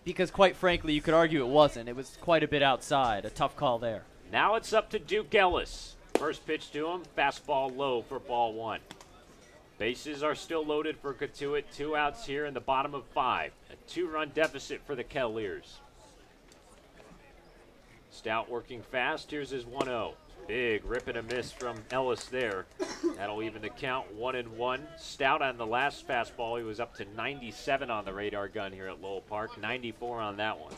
Because quite frankly, you could argue it wasn't. It was quite a bit outside. A tough call there. Now it's up to Duke Ellis. First pitch to him, fastball low for ball 1. Bases are still loaded for Cotuit. 2 outs here in the bottom of 5. A 2-run deficit for the Kettleers. Stout working fast. Here's his 1-0. Big rip and a miss from Ellis there. That'll even the count, 1-1. Stout on the last fastball. He was up to 97 on the radar gun here at Lowell Park. 94 on that one.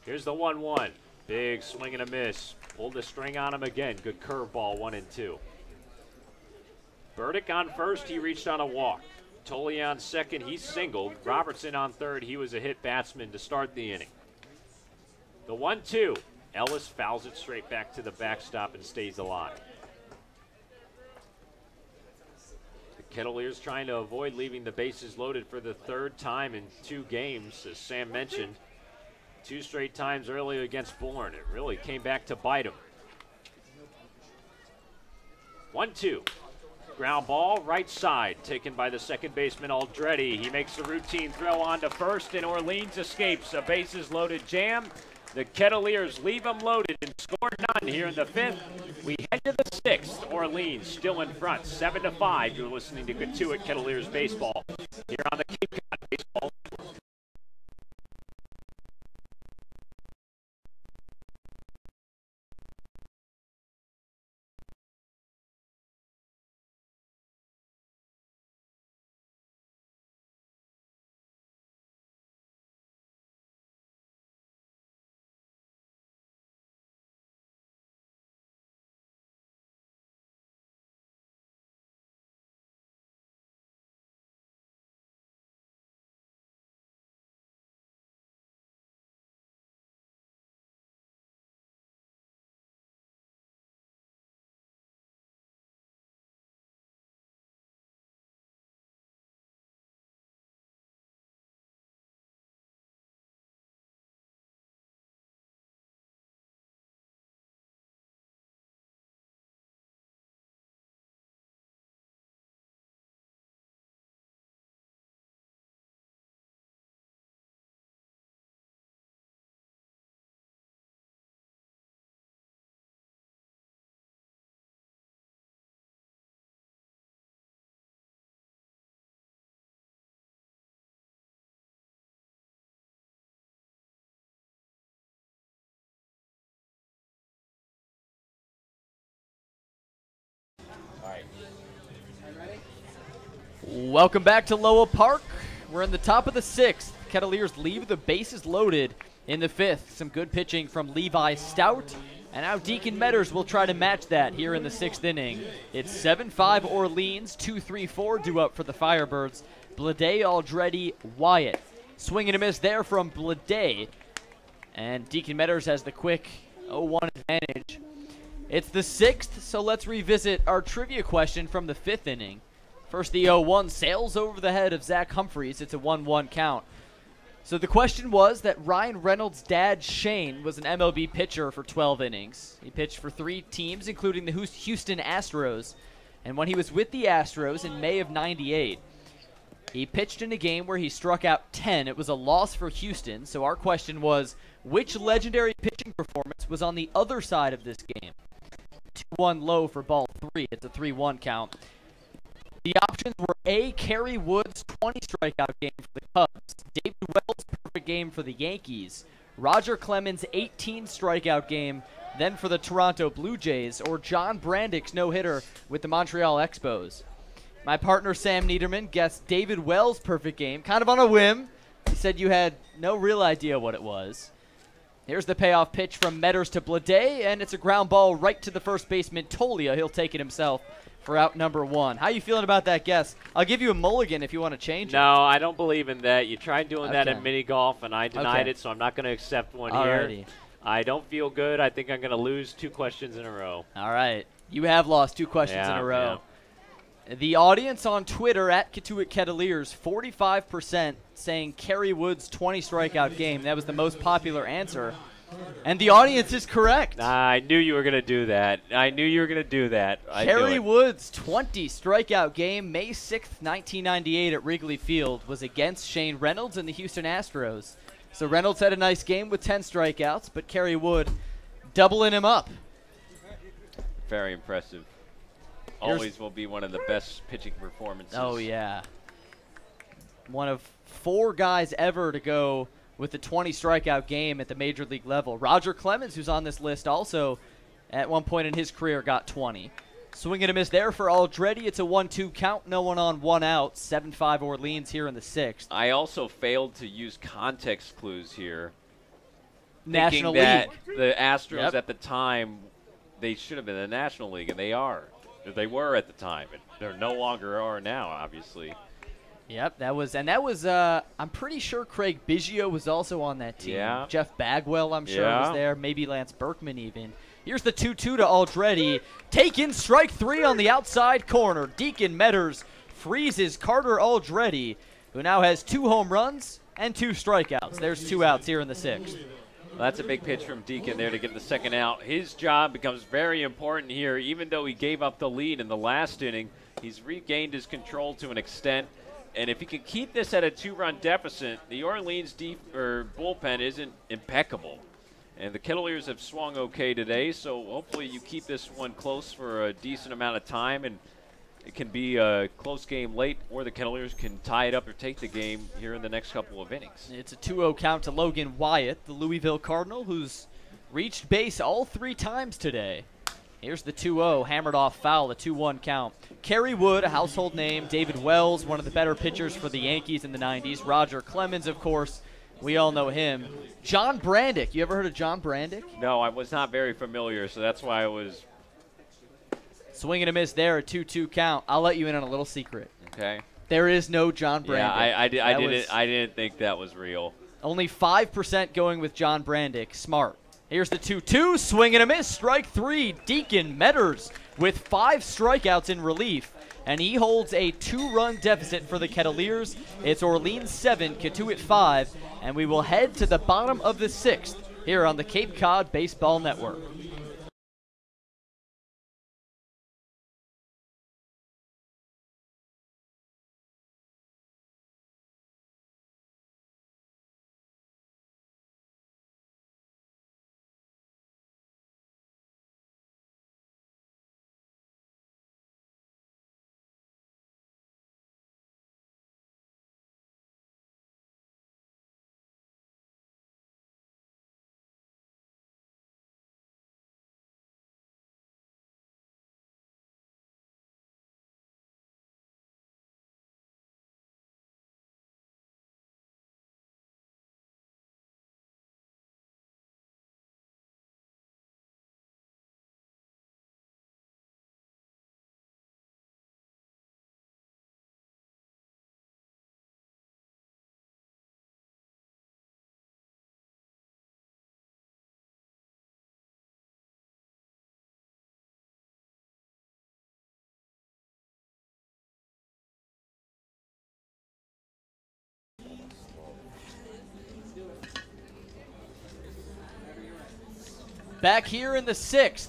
Here's the 1-1. Big swing and a miss. Pulled the string on him again. Good curveball, 1-2. Burdick on first. He reached on a walk. Tolley on second. He singled. Robertson on third. He was a hit batsman to start the inning. The 1-2. Ellis fouls it straight back to the backstop and stays alive. The Kettleers trying to avoid leaving the bases loaded for the 3rd time in 2 games, as Sam mentioned. 2 straight times earlier against Bourne. It really came back to bite him. 1-2. Ground ball, right side, taken by the second baseman Aldretti. He makes a routine throw on to first, and Orleans escapes. A bases loaded jam. The Kettleers leave them loaded and score none here in the 5th. We head to the 6th. Orleans still in front, 7-5. You're listening to Cotuit Kettleers baseball here on the Cape Cod Baseball Network. Welcome back to Lowell Park. We're in the top of the 6th. Kettleers leave the bases loaded in the 5th. Some good pitching from Levi Stout. And now Deacon Metters will try to match that here in the 6th inning. It's 7-5 Orleans, 2-3-4 due up for the Firebirds. Blade, Aldretti, Wyatt. Swing and a miss there from Blade. And Deacon Metters has the quick 0-1 advantage. It's the 6th, so let's revisit our trivia question from the 5th inning. First, the 0-1 sails over the head of Zach Humphreys. It's a 1-1 count. So the question was that Ryan Reynolds' dad, Shane, was an MLB pitcher for 12 innings. He pitched for 3 teams, including the Houston Astros. And when he was with the Astros in May of '98, he pitched in a game where he struck out 10. It was a loss for Houston. So our question was, which legendary pitching performance was on the other side of this game? 2-1 low for ball 3. It's a 3-1 count. The options were A, Kerry Wood's 20 strikeout game for the Cubs, David Wells' perfect game for the Yankees, Roger Clemens' 18 strikeout game, then for the Toronto Blue Jays, or John Brandick's no-hitter with the Montreal Expos. My partner Sam Niederman guessed David Wells' perfect game, kind of on a whim. He said you had no real idea what it was. Here's the payoff pitch from Metters to Blade, and it's a ground ball right to the first baseman, Tolia. He'll take it himself for out number 1. How you feeling about that guess? I'll give you a mulligan if you want to change it. No, I don't believe in that. You tried doing that in mini golf, and I denied it, so I'm not going to accept one here. I don't feel good. I think I'm going to lose 2 questions in a row. All right. You have lost 2 questions in a row. Yeah. The audience on Twitter at Cotuit Kettleers, 45% saying Kerry Wood's 20 strikeout game. That was the most popular answer. And the audience is correct. I knew you were going to do that. Kerry Wood's 20 strikeout game, May 6th, 1998 at Wrigley Field, was against Shane Reynolds and the Houston Astros. So Reynolds had a nice game with 10 strikeouts, but Kerry Wood doubling him up. Very impressive. Always will be one of the best pitching performances. Oh, yeah. One of 4 guys ever to go with the 20 strikeout game at the major league level. Roger Clemens, who's on this list, also at one point in his career got 20. Swing and a miss there for Aldretti. It's a 1-2 count. No one on, 1 out. 7-5 Orleans here in the 6th. I also failed to use context clues here. National League. That the Astros at the time, they should have been in the National League, and they are. They were at the time. And they're no longer are now, obviously. Yep, that was, I'm pretty sure Craig Biggio was also on that team. Yeah. Jeff Bagwell, I'm sure, was there. Maybe Lance Berkman even. Here's the 2-2 to Aldretti. Taken strike 3 on the outside corner. Deacon Metters freezes Carter Aldretti, who now has 2 home runs and 2 strikeouts. There's 2 outs here in the 6th. Well, that's a big pitch from Deacon there to get the second out. His job becomes very important here. Even though he gave up the lead in the last inning, he's regained his control to an extent. And if he can keep this at a 2-run deficit, the Orleans bullpen isn't impeccable. And the Kettleers have swung okay today, so hopefully you keep this one close for a decent amount of time, and it can be a close game late, or the Kettleers can tie it up or take the game here in the next couple of innings. It's a 2-0 count to Logan Wyatt, the Louisville Cardinal, who's reached base all 3 times today. Here's the 2-0, hammered off foul, a 2-1 count. Kerry Wood, a household name. David Wells, one of the better pitchers for the Yankees in the 90s. Roger Clemens, of course, we all know him. John Brandick, you ever heard of John Brandick? No, I was not very familiar, so that's why I was... Swing and a miss there, a 2-2 count. I'll let you in on a little secret. Okay. There is no John Brandick. Yeah, I didn't think that was real. Only 5% going with John Brandick. Smart. Here's the 2-2, swing and a miss, strike 3. Deacon Metters with 5 strikeouts in relief, and he holds a 2-run deficit for the Kettleers. It's Orleans 7, Cotuit 5, and we will head to the bottom of the 6th here on the Cape Cod Baseball Network. Back here in the 6th.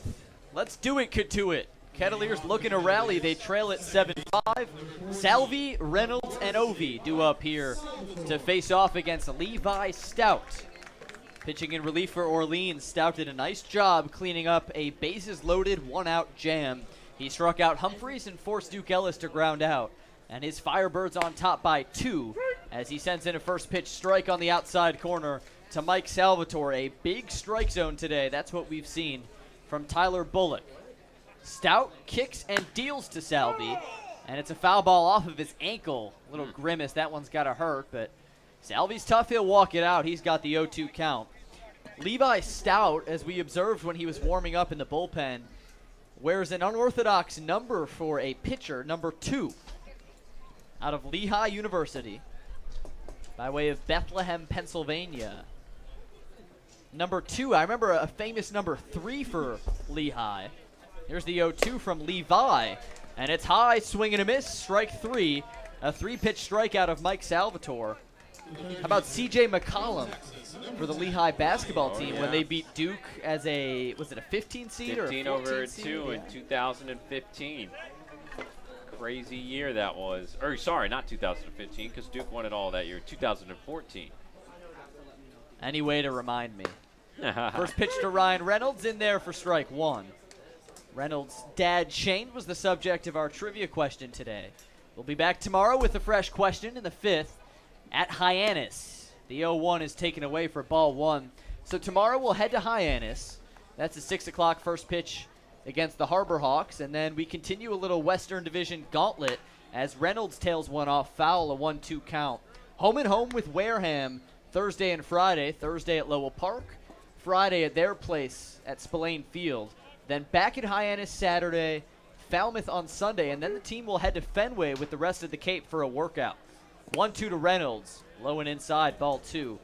Let's do it, Cotuit. Kettleers looking to rally. They trail at 7-5. Salvi, Reynolds, and Ovi due up here to face off against Levi Stout. Pitching in relief for Orleans, Stout did a nice job cleaning up a bases-loaded one-out jam. He struck out Humphreys and forced Duke Ellis to ground out. And his Firebirds on top by 2 as he sends in a first pitch strike on the outside corner to Mike Salvatore. A big strike zone today. That's what we've seen from Tyler Bullock. Stout kicks and deals to Salvi, and it's a foul ball off of his ankle. Little grimace. That one's got to hurt, but Salvi's tough. He'll walk it out. He's got the 0-2 count. Levi Stout, as we observed when he was warming up in the bullpen, wears an unorthodox number for a pitcher, number 2, out of Lehigh University, by way of Bethlehem, Pennsylvania. Number 2, I remember a famous number 3 for Lehigh. Here's the 0-2 from Levi, and it's high, swing and a miss, strike 3. A 3-pitch strikeout of Mike Salvatore. How about C.J. McCollum for the Lehigh basketball team when they beat Duke as a, was it a 15 seed or a 14 over seed? 2 in 2015. Crazy year that was. Or sorry, not 2015, because Duke won it all that year. 2014. Any way to remind me. First pitch to Ryan Reynolds, in there for strike 1. Reynolds' dad, Shane, was the subject of our trivia question today. We'll be back tomorrow with a fresh question in the 5th at Hyannis. The 0-1 is taken away for ball 1. So tomorrow we'll head to Hyannis. That's a 6 o'clock first pitch against the Harbor Hawks. And then we continue a little Western Division gauntlet as Reynolds tails one off foul, a 1-2 count. Home and home with Wareham Thursday and Friday. Thursday at Lowell Park. Friday at their place at Spillane Field. Then back at Hyannis Saturday, Falmouth on Sunday, and then the team will head to Fenway with the rest of the Cape for a workout. 1-2 to Reynolds, low and inside, ball 2.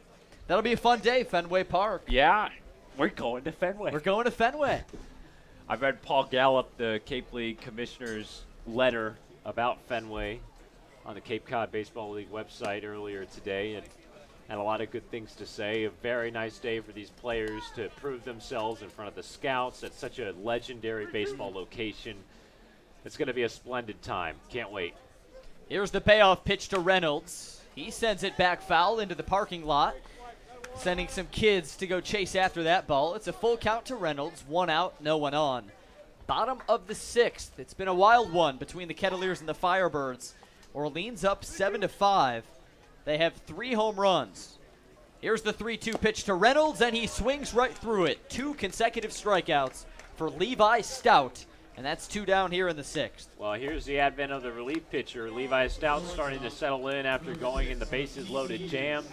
That'll be a fun day, Fenway Park. Yeah, we're going to Fenway. We're going to Fenway. I read Paul Gallup, the Cape League Commissioner's letter about Fenway on the Cape Cod Baseball League website earlier today, and had a lot of good things to say. A very nice day for these players to prove themselves in front of the scouts at such a legendary baseball location. It's going to be a splendid time. Can't wait. Here's the payoff pitch to Reynolds. He sends it back foul into the parking lot, sending some kids to go chase after that ball. It's a full count to Reynolds. 1 out, no one on. Bottom of the 6th. It's been a wild one between the Kettleers and the Firebirds. Orleans up 7-5. They have 3 home runs. Here's the 3-2 pitch to Reynolds, and he swings right through it. 2 consecutive strikeouts for Levi Stout, and that's 2 down here in the 6th. Well, here's the advent of the relief pitcher. Levi Stout starting to settle in after going in the bases-loaded jam.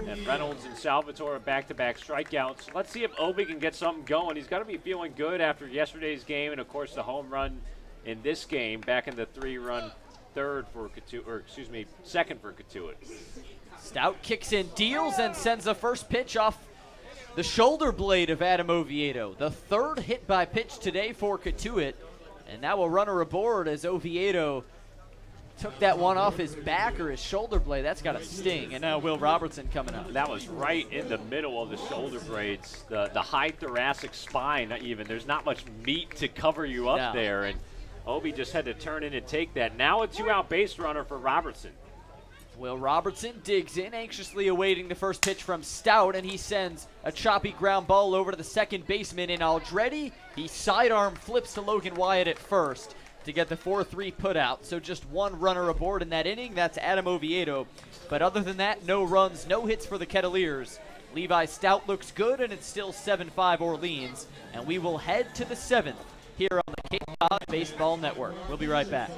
And Reynolds and Salvatore back-to-back strikeouts. Let's see if Obi can get something going. He's got to be feeling good after yesterday's game and, of course, the home run in this game back in the 3-run second for Cotuit. Stout kicks in, deals, and sends the first pitch off the shoulder blade of Adam Oviedo. The 3rd hit by pitch today for Cotuit. And now a runner aboard as Oviedo took that one off his back or his shoulder blade. That's got a sting. And now Will Robertson coming up. That was right in the middle of the shoulder blades, the high thoracic spine even. There's not much meat to cover you up there. And Obi just had to turn in and take that. Now a 2-out base runner for Robertson. Will Robertson digs in, anxiously awaiting the first pitch from Stout, and he sends a choppy ground ball over to the second baseman in Aldretti. He sidearm flips to Logan Wyatt at first to get the 4-3 putout. So just 1 runner aboard in that inning. That's Adam Oviedo. But other than that, no runs, no hits for the Kettleers. Levi Stout looks good, and it's still 7-5 Orleans. And we will head to the 7th here on the Cape Cod Baseball Network. We'll be right back.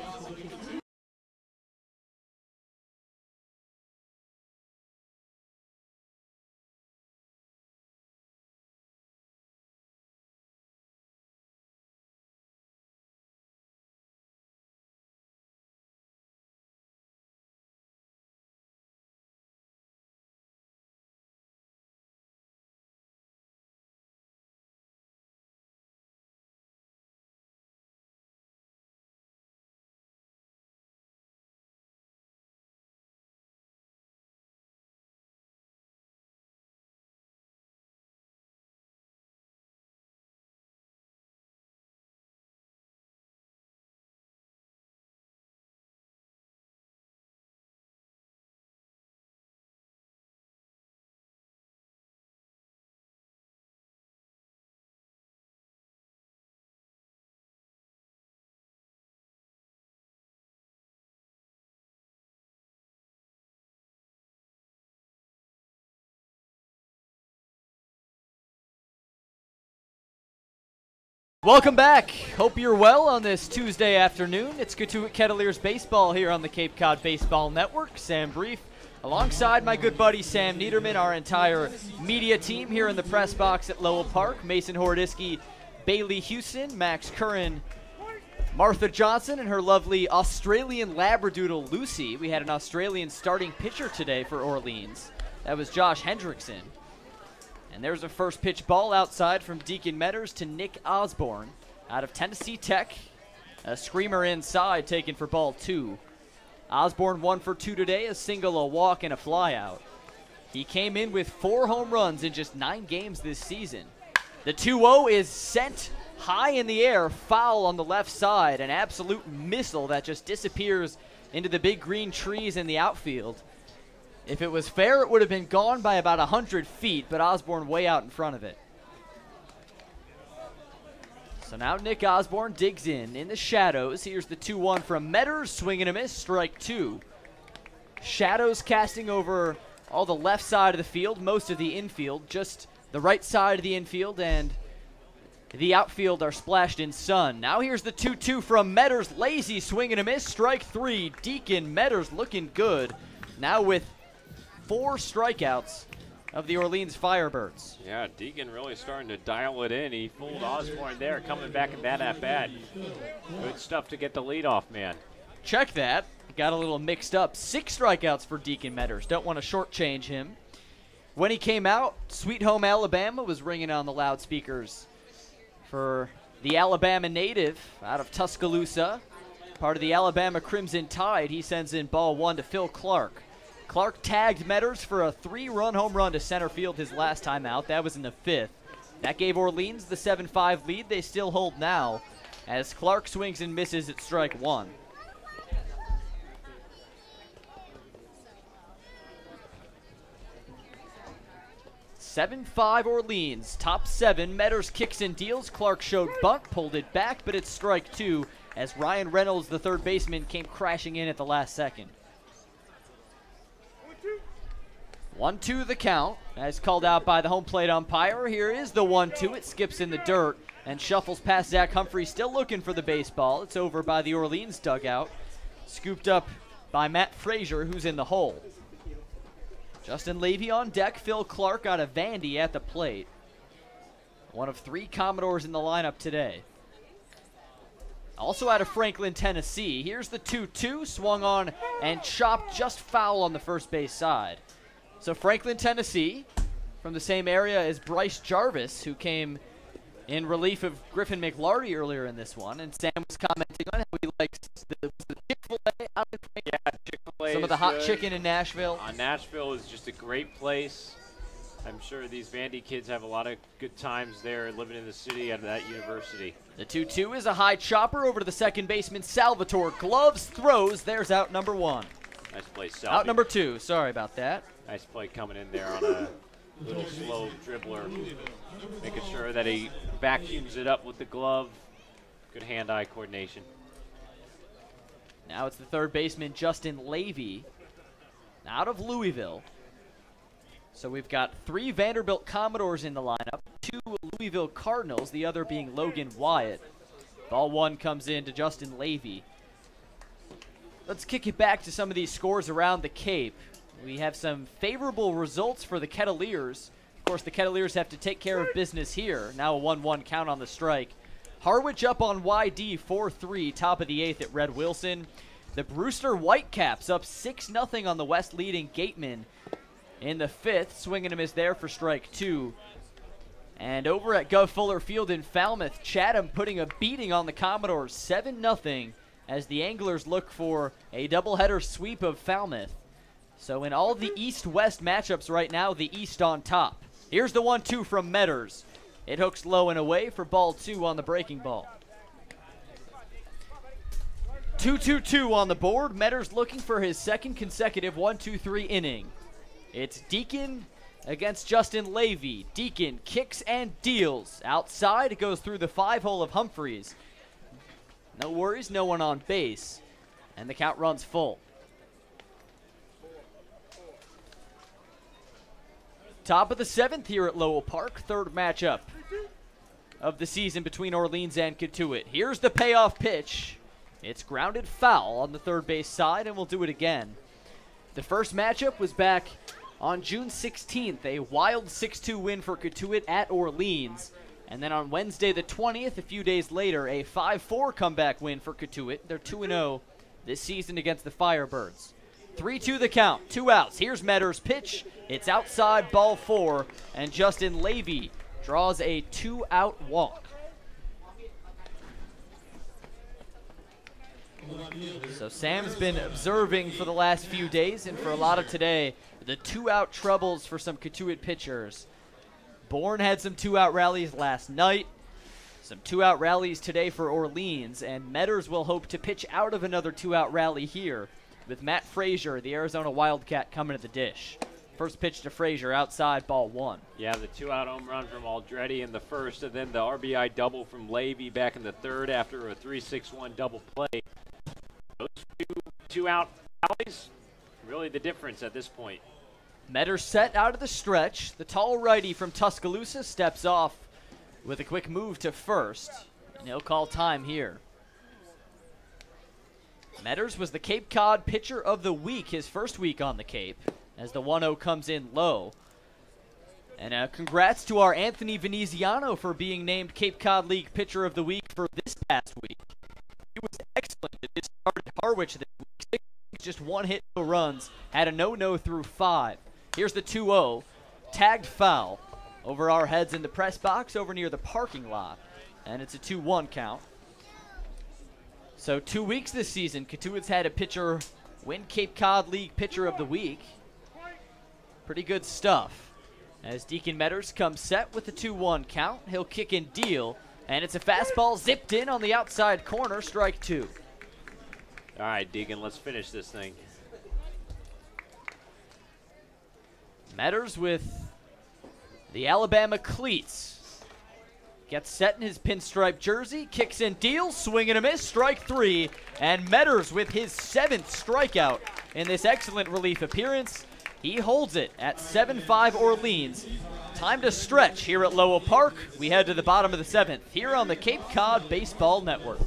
Welcome back. Hope you're well on this Tuesday afternoon. It's Cotuit Kettleers baseball here on the Cape Cod Baseball Network. Sam Brief, alongside my good buddy Sam Niederman, our entire media team here in the press box at Lowell Park. Mason Hordisky, Bailey Houston, Max Curran, Martha Johnson, and her lovely Australian Labradoodle Lucy. We had an Australian starting pitcher today for Orleans. That was Josh Hendrickson. And there's a first pitch ball outside from Deacon Metters to Nick Osborne out of Tennessee Tech. A screamer inside taken for ball 2. Osborne 1 for 2 today, a single, a walk, and a flyout. He came in with 4 home runs in just 9 games this season. The 2-0 is sent high in the air, foul on the left side, an absolute missile that just disappears into the big green trees in the outfield. If it was fair, it would have been gone by about 100 feet, but Osborne way out in front of it. So now Nick Osborne digs in the shadows. Here's the 2-1 from Metters, swing and a miss, strike 2. Shadows casting over all the left side of the field, most of the infield, just the right side of the infield and the outfield are splashed in sun. Now here's the 2-2 from Metters, lazy swing and a miss, strike 3. Deacon Metters looking good, now with 4 strikeouts of the Orleans Firebirds. Yeah, Deacon really starting to dial it in. He fooled Osborne there, coming back in that at-bat. Good stuff to get the leadoff man. Check that. Got a little mixed up. 6 strikeouts for Deacon Metters. Don't want to shortchange him. When he came out, Sweet Home Alabama was ringing on the loudspeakers for the Alabama native out of Tuscaloosa, part of the Alabama Crimson Tide. He sends in ball 1 to Phil Clark. Clark tagged Metters for a 3-run home run to center field his last time out. That was in the 5th. That gave Orleans the 7-5 lead they still hold now as Clark swings and misses at strike 1. (7-5) Orleans, top 7. Metters kicks and deals. Clark showed bunt, pulled it back, but it's strike 2 as Ryan Reynolds, the third baseman, came crashing in at the last second. 1-2 the count, as called out by the home plate umpire. Here is the 1-2. It skips in the dirt and shuffles past Zach Humphrey, still looking for the baseball. It's over by the Orleans dugout, scooped up by Matt Frazier, who's in the hole. Justin Levy on deck. Phil Clark out of Vandy at the plate. One of 3 Commodores in the lineup today. Also out of Franklin, Tennessee. Here's the 2-2, swung on and chopped just foul on the first base side. So Franklin, Tennessee, from the same area as Bryce Jarvis, who came in relief of Griffin McLarty earlier in this one. And Sam was commenting on how he likes the Chick-fil-A out in Franklin. Yeah, Chick-fil-A Some of the hot chicken in Nashville. Nashville is just a great place. I'm sure these Vandy kids have a lot of good times there living in the city at that university. The 2-2 is a high chopper over to the second baseman, Salvatore. Gloves, throws. There's out number 1. Nice play, Salvi. Out number 2. Sorry about that. Nice play coming in there on a little slow dribbler, making sure that he vacuums it up with the glove. Good hand-eye coordination. Now it's the third baseman, Justin Levy, out of Louisville. So we've got 3 Vanderbilt Commodores in the lineup, 2 Louisville Cardinals, the other being Logan Wyatt. Ball 1 comes in to Justin Levy. Let's kick it back to some of these scores around the Cape. We have some favorable results for the Kettleers. Of course, the Kettleers have to take care of business here. Now a 1-1 count on the strike. Harwich up on YD 4-3, top of the 8th at Red Wilson. The Brewster Whitecaps up 6-0 on the West leading Gateman in the 5th. Swing and a miss there for strike 2. And over at Gov Fuller Field in Falmouth, Chatham putting a beating on the Commodores 7-0 as the Anglers look for a doubleheader sweep of Falmouth. So in all the East-West matchups right now, the East on top. Here's the 1-2 from Metters. It hooks low and away for ball 2 on the breaking ball. 2-2-2 on the board. Metters looking for his second consecutive 1-2-3 inning. It's Deacon against Justin Levy. Deacon kicks and deals. Outside, it goes through the 5-hole of Humphreys. No worries, no one on base. And the count runs full. Top of the 7th here at Lowell Park, third matchup. of the season between Orleans and Cotuit. Here's the payoff pitch. It's grounded foul on the third base side, and we'll do it again. The first matchup was back on June 16th, a wild 6-2 win for Cotuit at Orleans. And then on Wednesday the 20th, a few days later, a 5-4 comeback win for Cotuit. They're 2-0 this season against the Firebirds. 3-2 the count, 2 outs. Here's Metter's pitch. It's outside, ball 4, and Justin Levy draws a 2-out walk. So Sam's been observing for the last few days, and for a lot of today, the 2-out troubles for some Cotuit pitchers. Bourne had some 2-out rallies last night, some 2-out rallies today for Orleans, and Metters will hope to pitch out of another 2-out rally here with Matt Frazier, the Arizona Wildcat, coming to the dish. First pitch to Frazier, outside, ball 1. Yeah, the 2-out home run from Aldretti in the first, and then the RBI double from Levy back in the third after a 3-6-1 double play. Those two 2-out rallies, really the difference at this point. Metters set out of the stretch. The tall righty from Tuscaloosa steps off with a quick move to first, and he'll call time here. Metters was the Cape Cod pitcher of the week, his first week on the Cape, as the 1-0 comes in low. And congrats to our Anthony Veneziano for being named Cape Cod League pitcher of the week for this past week. He was excellent at his start at Harwich this week. 6 innings, just 1 hit, no runs, had a no-no through 5. Here's the 2-0, tagged foul over our heads in the press box over near the parking lot, and it's a 2-1 count. So 2 weeks this season, Cotuit's had a pitcher win Cape Cod League Pitcher of the Week. Pretty good stuff. As Deacon Metters comes set with the 2-1 count, he'll kick and deal, and it's a fastball zipped in on the outside corner, strike 2. All right, Deacon, let's finish this thing. Metters with the Alabama cleats. Gets set in his pinstripe jersey, kicks and deals, swing and a miss, strike 3. And Metters with his 7th strikeout in this excellent relief appearance. He holds it at 7-5 Orleans. Time to stretch here at Lowell Park. We head to the bottom of the 7th here on the Cape Cod Baseball Network.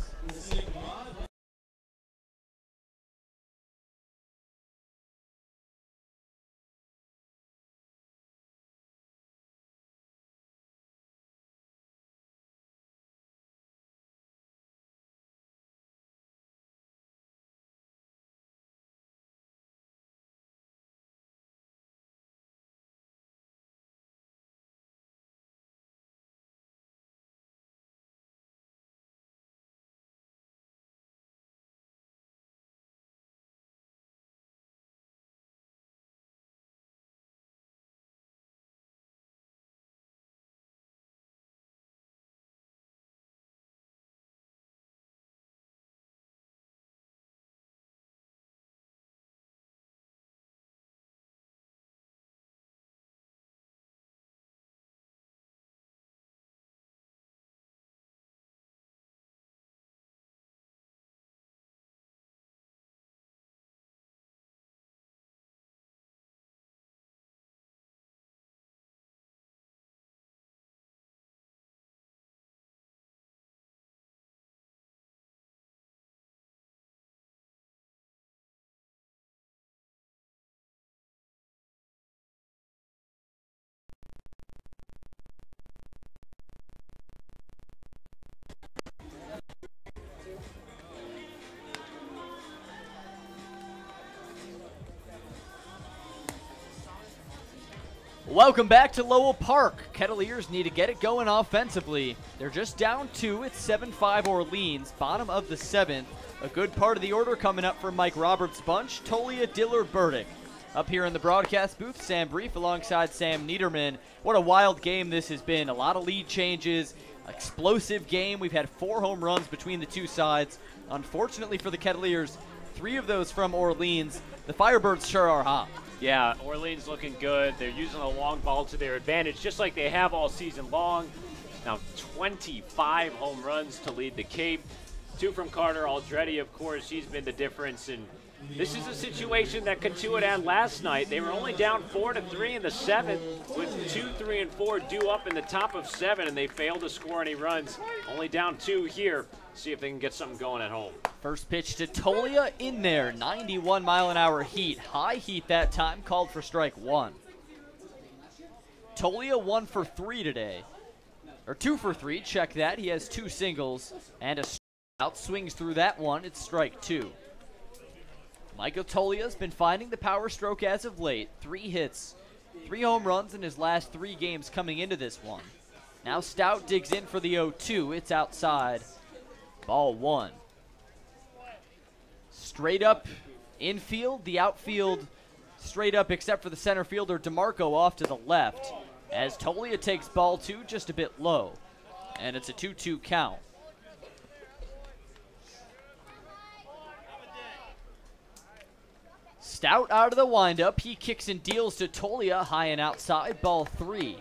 Welcome back to Lowell Park. Kettleers need to get it going offensively. They're just down 2. It's 7-5 Orleans, bottom of the 7th. A good part of the order coming up for Mike Roberts' bunch, Tolia, Diller, Burdick. Up here in the broadcast booth, Sam Brief alongside Sam Niederman. What a wild game this has been. A lot of lead changes, explosive game. We've had 4 home runs between the two sides. Unfortunately for the Kettleers, 3 of those from Orleans. The Firebirds sure are hot. Yeah, Orleans looking good. They're using the long ball to their advantage, just like they have all season long. Now 25 home runs to lead the Cape. 2 from Carter Aldretti, of course. He's been the difference in This is a situation that Cotuit had last night. They were only down 4-3 in the 7th, with 2, 3, and 4 due up in the top of 7, and they failed to score any runs. Only down 2 here. See if they can get something going at home. First pitch to Tolia in there. 91-mile-an-hour heat. High heat that time, called for strike 1. Tolia 1 for 3 today. Or 2 for 3, check that. He has 2 singles and a strikeout. Swings through that one. It's strike 2. Michael Tolia's been finding the power stroke as of late. 3 hits, 3 home runs in his last 3 games coming into this one. Now Stout digs in for the 0-2. It's outside. Ball 1. Straight up infield. The outfield straight up except for the center fielder DeMarco off to the left. As Tolia takes ball 2 just a bit low. And it's a 2-2 count. Stout out of the windup. He kicks and deals to Tolia, high and outside, ball 3.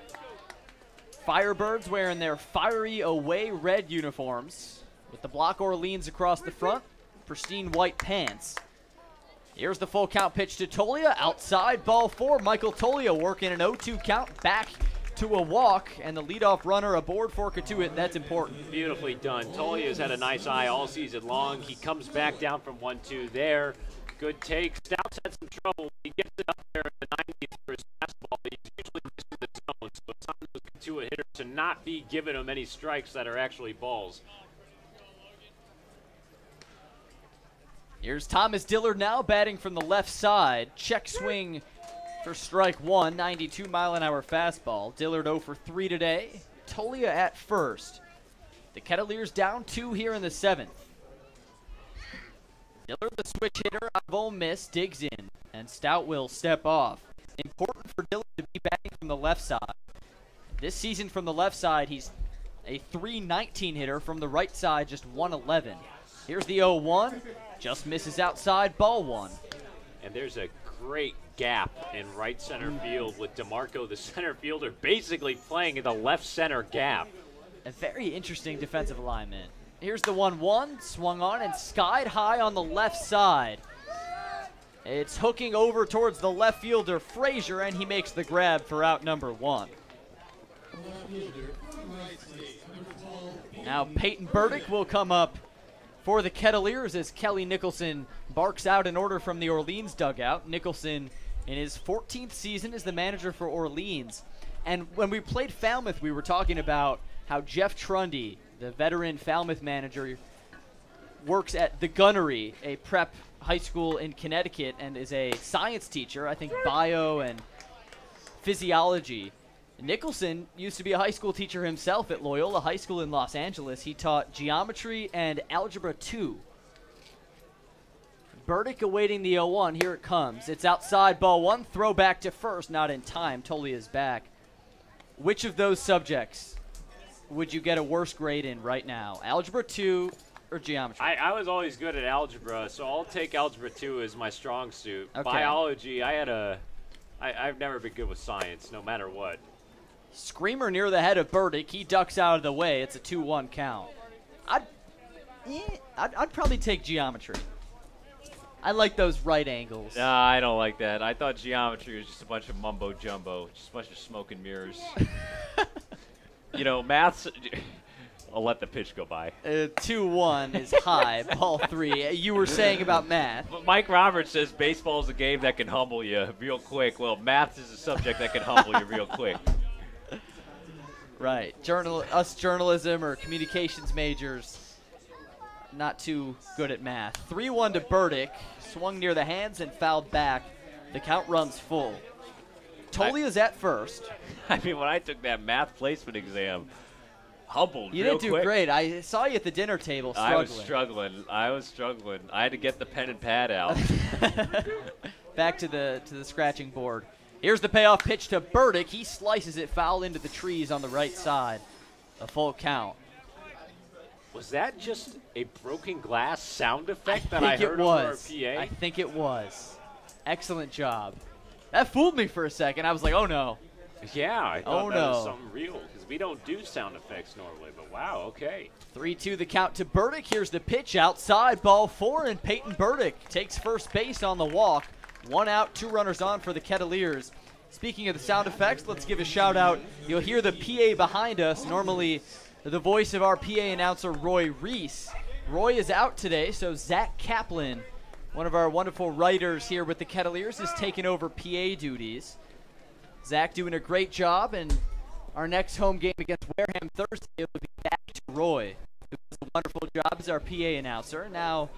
Firebirds wearing their fiery away red uniforms with the block Orleans across the front, pristine white pants. Here's the full count pitch to Tolia, outside, ball 4. Michael Tolia working an 0-2 count back to a walk, and the leadoff runner aboard for Cotuit. That's important. Beautifully done. Tolia's had a nice eye all season long. He comes back down from 1-2 there. Good take. Stout's had some trouble. He gets it up there in the 90s for his fastball. He's usually missing the zone, so it's on those Cotuit hitters to not be giving him any strikes that are actually balls. Here's Thomas Dillard now batting from the left side. Check swing for strike 1, 92-mile-an-hour fastball. Dillard 0 for 3 today. Tolia at first. The Kettleers down 2 here in the 7th. Dillard, the switch hitter out of Ole Miss, digs in, and Stout will step off. Important for Dillard to be batting from the left side. This season from the left side, he's a .319 hitter. From the right side, just .111. Here's the 0-1. Just misses outside, ball 1. And there's a great gap in right center field with DeMarco, the center fielder, basically playing in the left center gap. A very interesting defensive alignment. Here's the 1-1, swung on and skied high on the left side. It's hooking over towards the left fielder, Frazier, and he makes the grab for out number 1. Now Peyton Burdick will come up for the Kettleers as Kelly Nicholson barks out an order from the Orleans dugout. Nicholson in his 14th season as the manager for Orleans. And when we played Falmouth, we were talking about how Jeff Trundy, the veteran Falmouth manager, works at the Gunnery, a prep high school in Connecticut, and is a science teacher, I think bio and physiology. Nicholson used to be a high school teacher himself at Loyola High School in Los Angeles. He taught geometry and algebra 2. Burdick awaiting the 0-1. Here it comes. It's outside, ball 1. Throw back to first. Not in time. Tolia's back. Which of those subjects would you get a worse grade in right now? Algebra 2 or geometry? I was always good at algebra, so I'll take algebra 2 as my strong suit. Okay. Biology, I've never been good with science, no matter what. Screamer near the head of Burdick. He ducks out of the way. It's a 2-1 count. I'd probably take geometry. I like those right angles. Nah, I don't like that. I thought geometry was just a bunch of mumbo jumbo, just a bunch of smoke and mirrors. You know, maths. I'll let the pitch go by. 2-1 is high. Ball 3. You were saying about math. Mike Roberts says baseball is a game that can humble you real quick. Well, math is a subject that can humble you real quick. Right. Us journalism or communications majors, not too good at math. 3-1 to Burdick. Swung near the hands and fouled back. The count runs full. Tolia's at first. I mean, when I took that math placement exam, humbled You real didn't do quick. great. I saw you at the dinner table struggling. I was struggling. I had to get the pen and pad out. Back to the scratching board. Here's the payoff pitch to Burdick. He slices it foul into the trees on the right side. A full count. Was that just a broken glass sound effect that I think heard it over our was. PA? I think it was. Excellent job. That fooled me for a second. I was like, oh no. Yeah, I thought that no. was something real because we don't do sound effects normally, but wow, okay. 3-2 the count to Burdick. Here's the pitch outside, ball 4, and Peyton Burdick takes first base on the walk. 1 out, 2 runners on for the Kettleers. Speaking of the sound effects, let's give a shout out. You'll hear the PA behind us, normally the voice of our PA announcer, Roy Reese. Roy is out today, so Zach Kaplan, one of our wonderful writers here with the Kettleers, is taking over PA duties. Zach doing a great job, and our next home game against Wareham Thursday will be back to Roy, who does a wonderful job as our PA announcer. Now,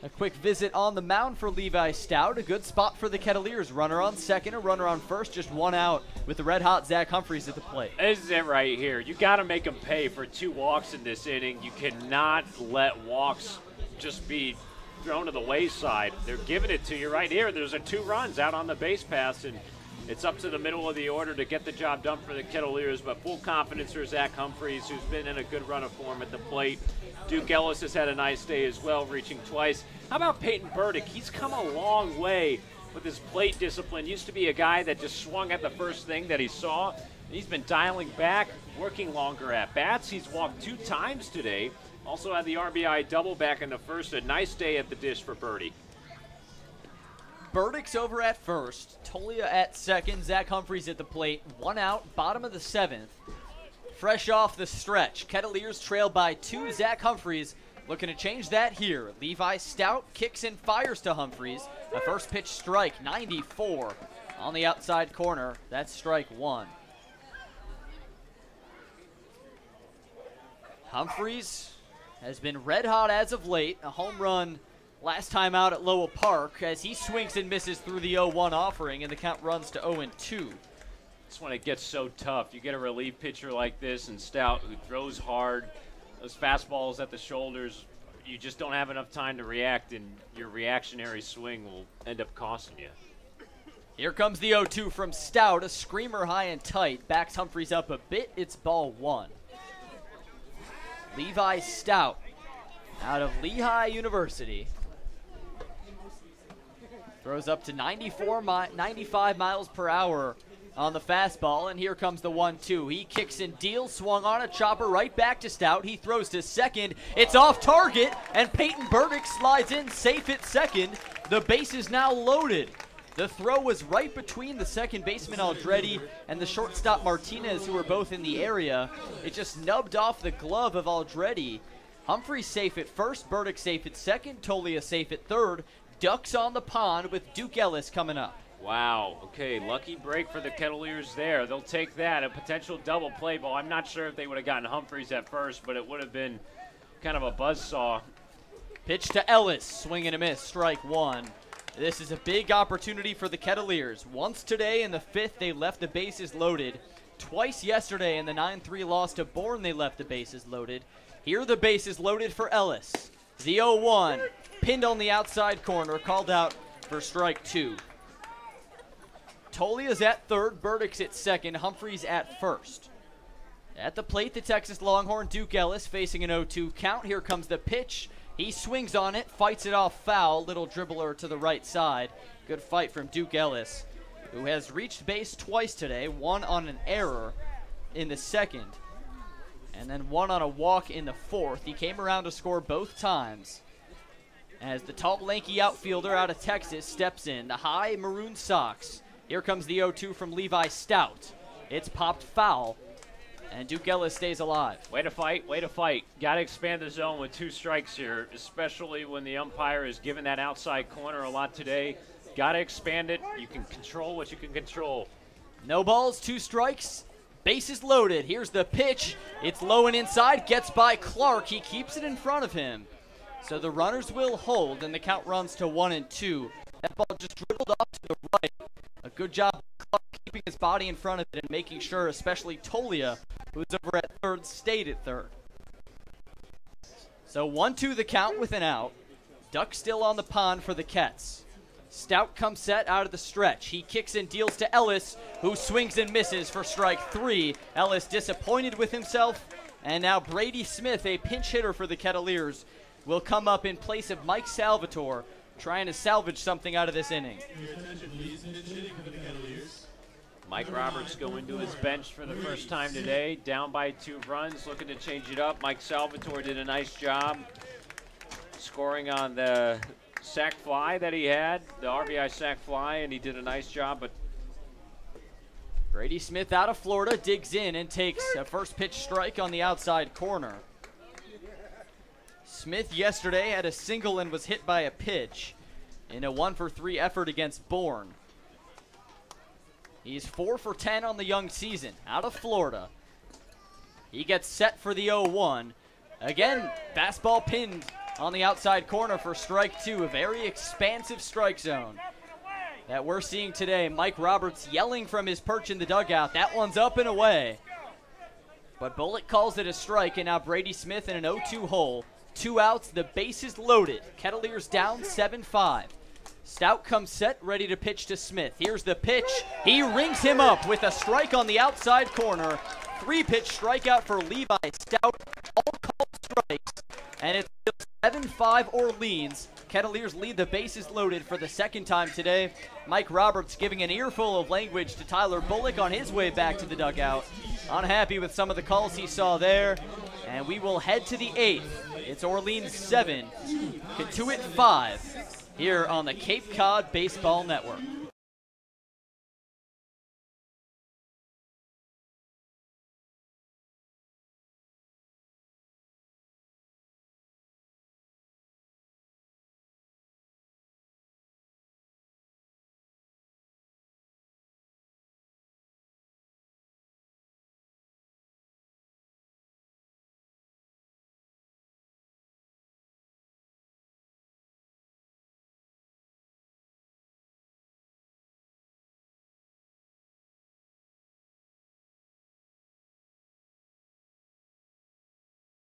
a quick visit on the mound for Levi Stout. A good spot for the Kettleers. Runner on second, a runner on first, just 1 out with the red-hot Zach Humphreys at the plate. This is it right here. You got to make them pay for 2 walks in this inning. You cannot let walks just be thrown to the wayside. They're giving it to you right here. There's 2 runs out on the base pass, and it's up to the middle of the order to get the job done for the Kettleers, but full confidence for Zach Humphreys, who's been in a good run of form at the plate. Duke Ellis has had a nice day as well, reaching twice. How about Peyton Burdick? He's come a long way with his plate discipline. Used to be a guy that just swung at the first thing that he saw. He's been dialing back, working longer at bats. He's walked 2 times today. Also had the RBI double back in the first. A nice day at the dish for Birdie. Burdick's over at first, Tolia at second, Zach Humphreys at the plate. 1 out, bottom of the 7th. Fresh off the stretch, Kettleers trail by 2. Zach Humphreys looking to change that here. Levi Stout kicks and fires to Humphreys. A first pitch strike, 94 on the outside corner. That's strike 1. Humphreys has been red hot as of late. A home run last time out at Lowell Park as he swings and misses through the 0-1 offering, and the count runs to 0-2. That's when it gets so tough. You get a relief pitcher like this and Stout who throws hard. Those fastballs at the shoulders, you just don't have enough time to react, and your reactionary swing will end up costing you. Here comes the 0-2 from Stout, a screamer high and tight. Backs Humphreys up a bit. It's ball 1. Levi Stout out of Lehigh University. Throws up to 95 miles per hour on the fastball, and here comes the 1-2. He kicks and deals, swung on a chopper right back to Stout. He throws to second. It's off target, and Peyton Burdick slides in safe at second. The base is now loaded. The throw was right between the second baseman Aldretti and the shortstop Martinez, who were both in the area. It just nubbed off the glove of Aldretti. Humphreys safe at first, Burdick safe at second, Tolia safe at third. Ducks on the pond with Duke Ellis coming up. Wow, okay, lucky break for the Kettleers there. They'll take that, a potential double play ball. I'm not sure if they would have gotten Humphreys at first, but it would have been kind of a buzzsaw. Pitch to Ellis, swing and a miss, strike 1. This is a big opportunity for the Kettleers. Once today in the 5th, they left the bases loaded. Twice yesterday in the 9-3 loss to Bourne, they left the bases loaded. Here the bases loaded for Ellis. The 0-1, pinned on the outside corner, called out for strike 2. Tolia's at third, Burdick's at second, Humphreys at first. At the plate, the Texas Longhorn, Duke Ellis, facing an 0-2 count. Here comes the pitch. He swings on it, fights it off foul. Little dribbler to the right side. Good fight from Duke Ellis, who has reached base twice today. 1 on an error in the 2nd, and then 1 on a walk in the 4th. He came around to score both times as the tall, lanky outfielder out of Texas steps in. The high maroon socks. Here comes the 0-2 from Levi Stout. It's popped foul, and Duke Ellis stays alive. Way to fight, way to fight. Got to expand the zone with 2 strikes here, especially when the umpire is giving that outside corner a lot today. Got to expand it. You can control what you can control. No balls, 2 strikes. Bases loaded. Here's the pitch. It's low and inside. Gets by Clark. He keeps it in front of him. So the runners will hold, and the count runs to 1-2. That ball just dribbled off to the right. A good job by Clark keeping his body in front of it and making sure, especially Tolia, who's over at third, stayed at third. So 1-2 the count with an out. Duck still on the pond for the Kets. Stout comes set out of the stretch. He kicks and deals to Ellis, who swings and misses for strike 3. Ellis disappointed with himself, and now Brady Smith, a pinch hitter for the Kettleers, will come up in place of Mike Salvatore, trying to salvage something out of this inning. Mike Roberts going to his bench for the first time today, down by 2 runs, looking to change it up. Mike Salvatore did a nice job scoring on the sac fly that he had, the RBI sac fly, and he did a nice job. But Brady Smith out of Florida digs in and takes a first pitch strike on the outside corner. Smith yesterday had a single and was hit by a pitch in a 1-for-3 effort against Bourne. He's 4 for 10 on the young season, out of Florida. He gets set for the 0-1. Again, fastball pinned on the outside corner for strike 2, a very expansive strike zone that we're seeing today. Mike Roberts yelling from his perch in the dugout. That one's up and away. But Bullock calls it a strike, and now Brady Smith in an 0-2 hole. 2 outs, the bases loaded. Kettleers down 7-5. Stout comes set, ready to pitch to Smith. Here's the pitch. He rings him up with a strike on the outside corner. 3-pitch strikeout for Levi Stout. All called strikes. And it's 7-5 Orleans. Kettleers lead the bases loaded for the second time today. Mike Roberts giving an earful of language to Tyler Bullock on his way back to the dugout. Unhappy with some of the calls he saw there. And we will head to the 8th. It's Orleans 7, Cotuit 5, here on the Cape Cod Baseball Network.